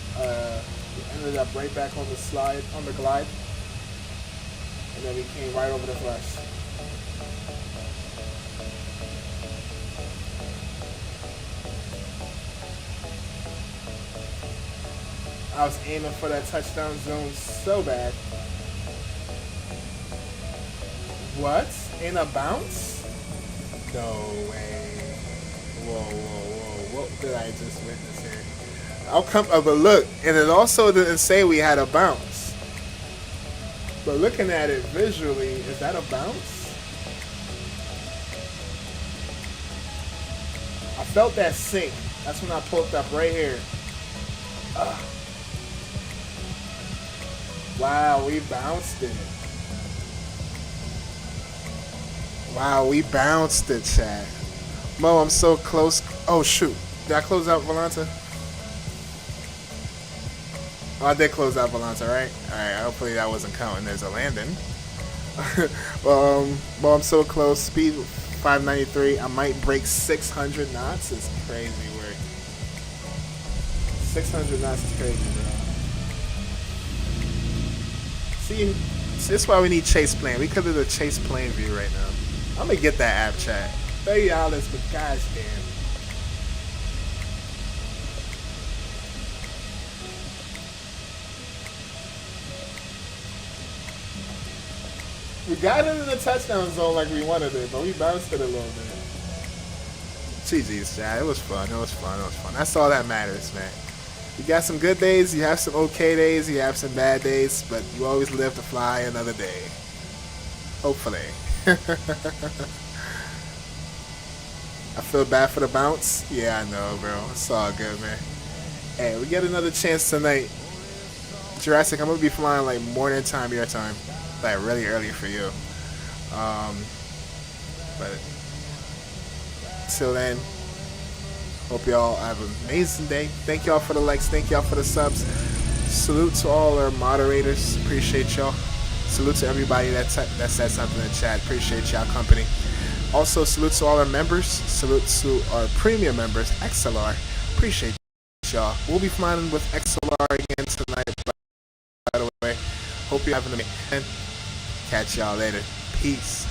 up right back on the slide, on the glide, and then we came right over the flush. I was aiming for that touchdown zone so bad. What? In a bounce? No way. Whoa. What did I just witness here? I'll come, but look, and it also didn't say we had a bounce. But looking at it visually, is that a bounce? I felt that sink. That's when I pulled up right here. Wow, we bounced it. Wow, we bounced it, chat. Mo, I'm so close. Oh, shoot. Did I close out Volanta? Oh, I did close out Volanta, right? Alright, hopefully that wasn't counting as a landing. Well, I'm so close. Speed 593. I might break 600 knots. It's crazy work. 600 knots is crazy, bro. See, this is why we need chase plane. We could do the chase plane view right now. I'm gonna get that app, chat. $30, but gosh damn. We got into the touchdown zone like we wanted it, but we bounced it a little bit. GG's, chat. It was fun. That's all that matters, man. You got some good days, you have some okay days, you have some bad days, but you always live to fly another day. Hopefully. I feel bad for the bounce. Yeah, I know, bro. It's all good, man. Hey, we get another chance tonight. Jurassic, I'm gonna be flying like morning time, your time, like really early for you. But till then, hope y'all have an amazing day. Thank y'all for the likes. Thank y'all for the subs. Salute to all our moderators. Appreciate y'all. Salute to everybody that said something in the chat. Appreciate y'all company. Also, salute to all our members. Salute to our premium members, XLR. Appreciate y'all. We'll be flying with XLR again tonight, by the way. Hope you're having a amazing. Catch y'all later. Peace.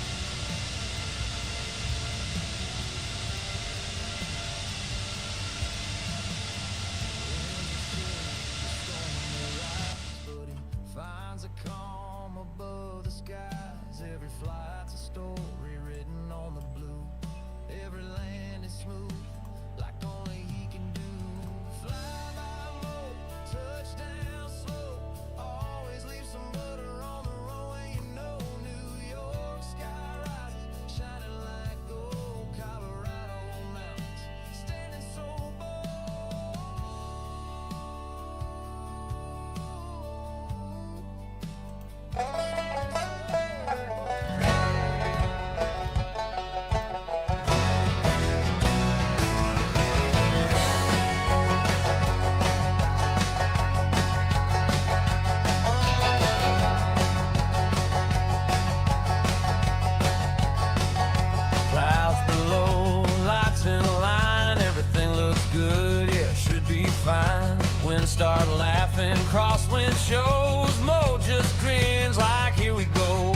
Start laughing, crosswind shows, Mo just grins like here we go.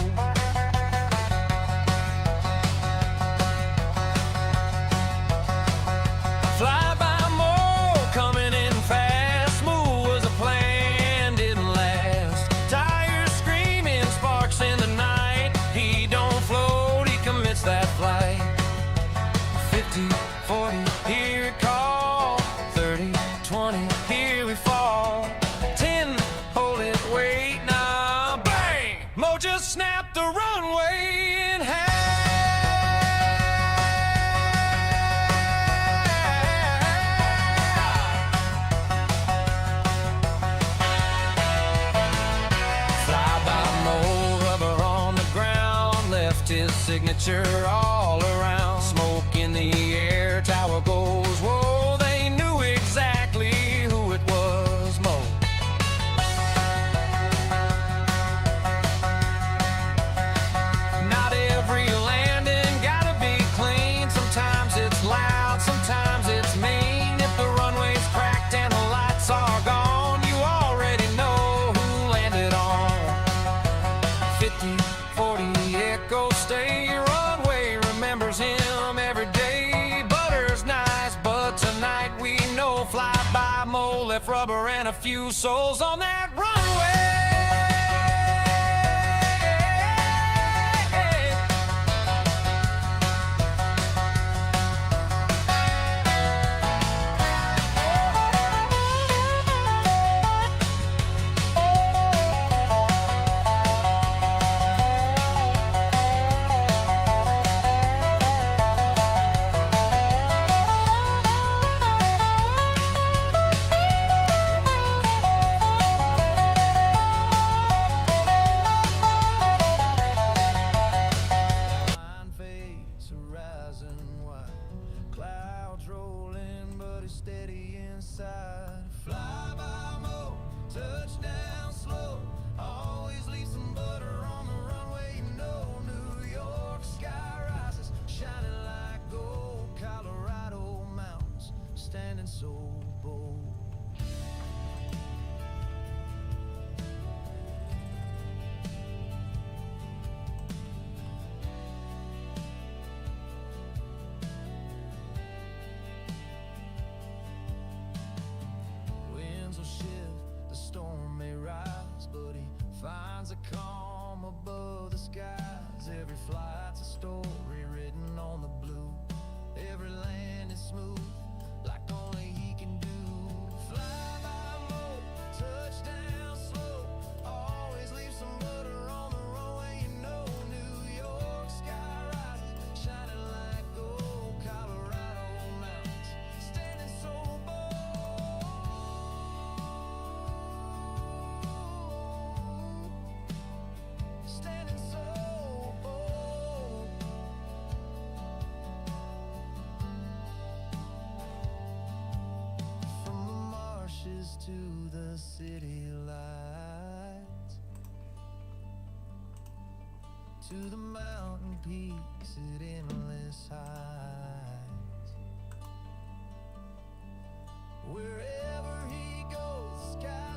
Fly by Mo, coming in fast, smooth was a plan, didn't last. Tires screaming, sparks in the night, he don't float, he commits that flight. 50, 40, here it calls, 30, 20, here we fall. 10, hold it, wait, now, bang! Mo just snapped the runway in half. Fly by Mo, rubber on the ground, left his signature all around. Smoke in the air, tower goes, whoa, they knew exactly who it was, Mo. Not every landing gotta be clean. Sometimes it's loud, sometimes it's mean. If the runway's cracked and the lights are gone, you already know who landed on. 50, 40, echo, stay. Runway remembers him every day. Butter's nice, but tonight we know Fly by Mo left rubber and a few souls on that runway. Clouds rolling, but it's steady inside. Fly by Mo, touchdown slow. Always leave some butter on the runway. You know, New York sky rises, shining like gold. Colorado mountains, standing so bold. Winds will shift, the storm may rise, but he finds a calm above the skies. Every flight's a story written on the blue. Every land is smooth, like only he can do. Fly by Mo, touchdown slow. Always leave some butter on the runway. You know, New York sky rises, shining like gold. Colorado the city lights, to the mountain peaks at endless heights. Wherever he goes, the sky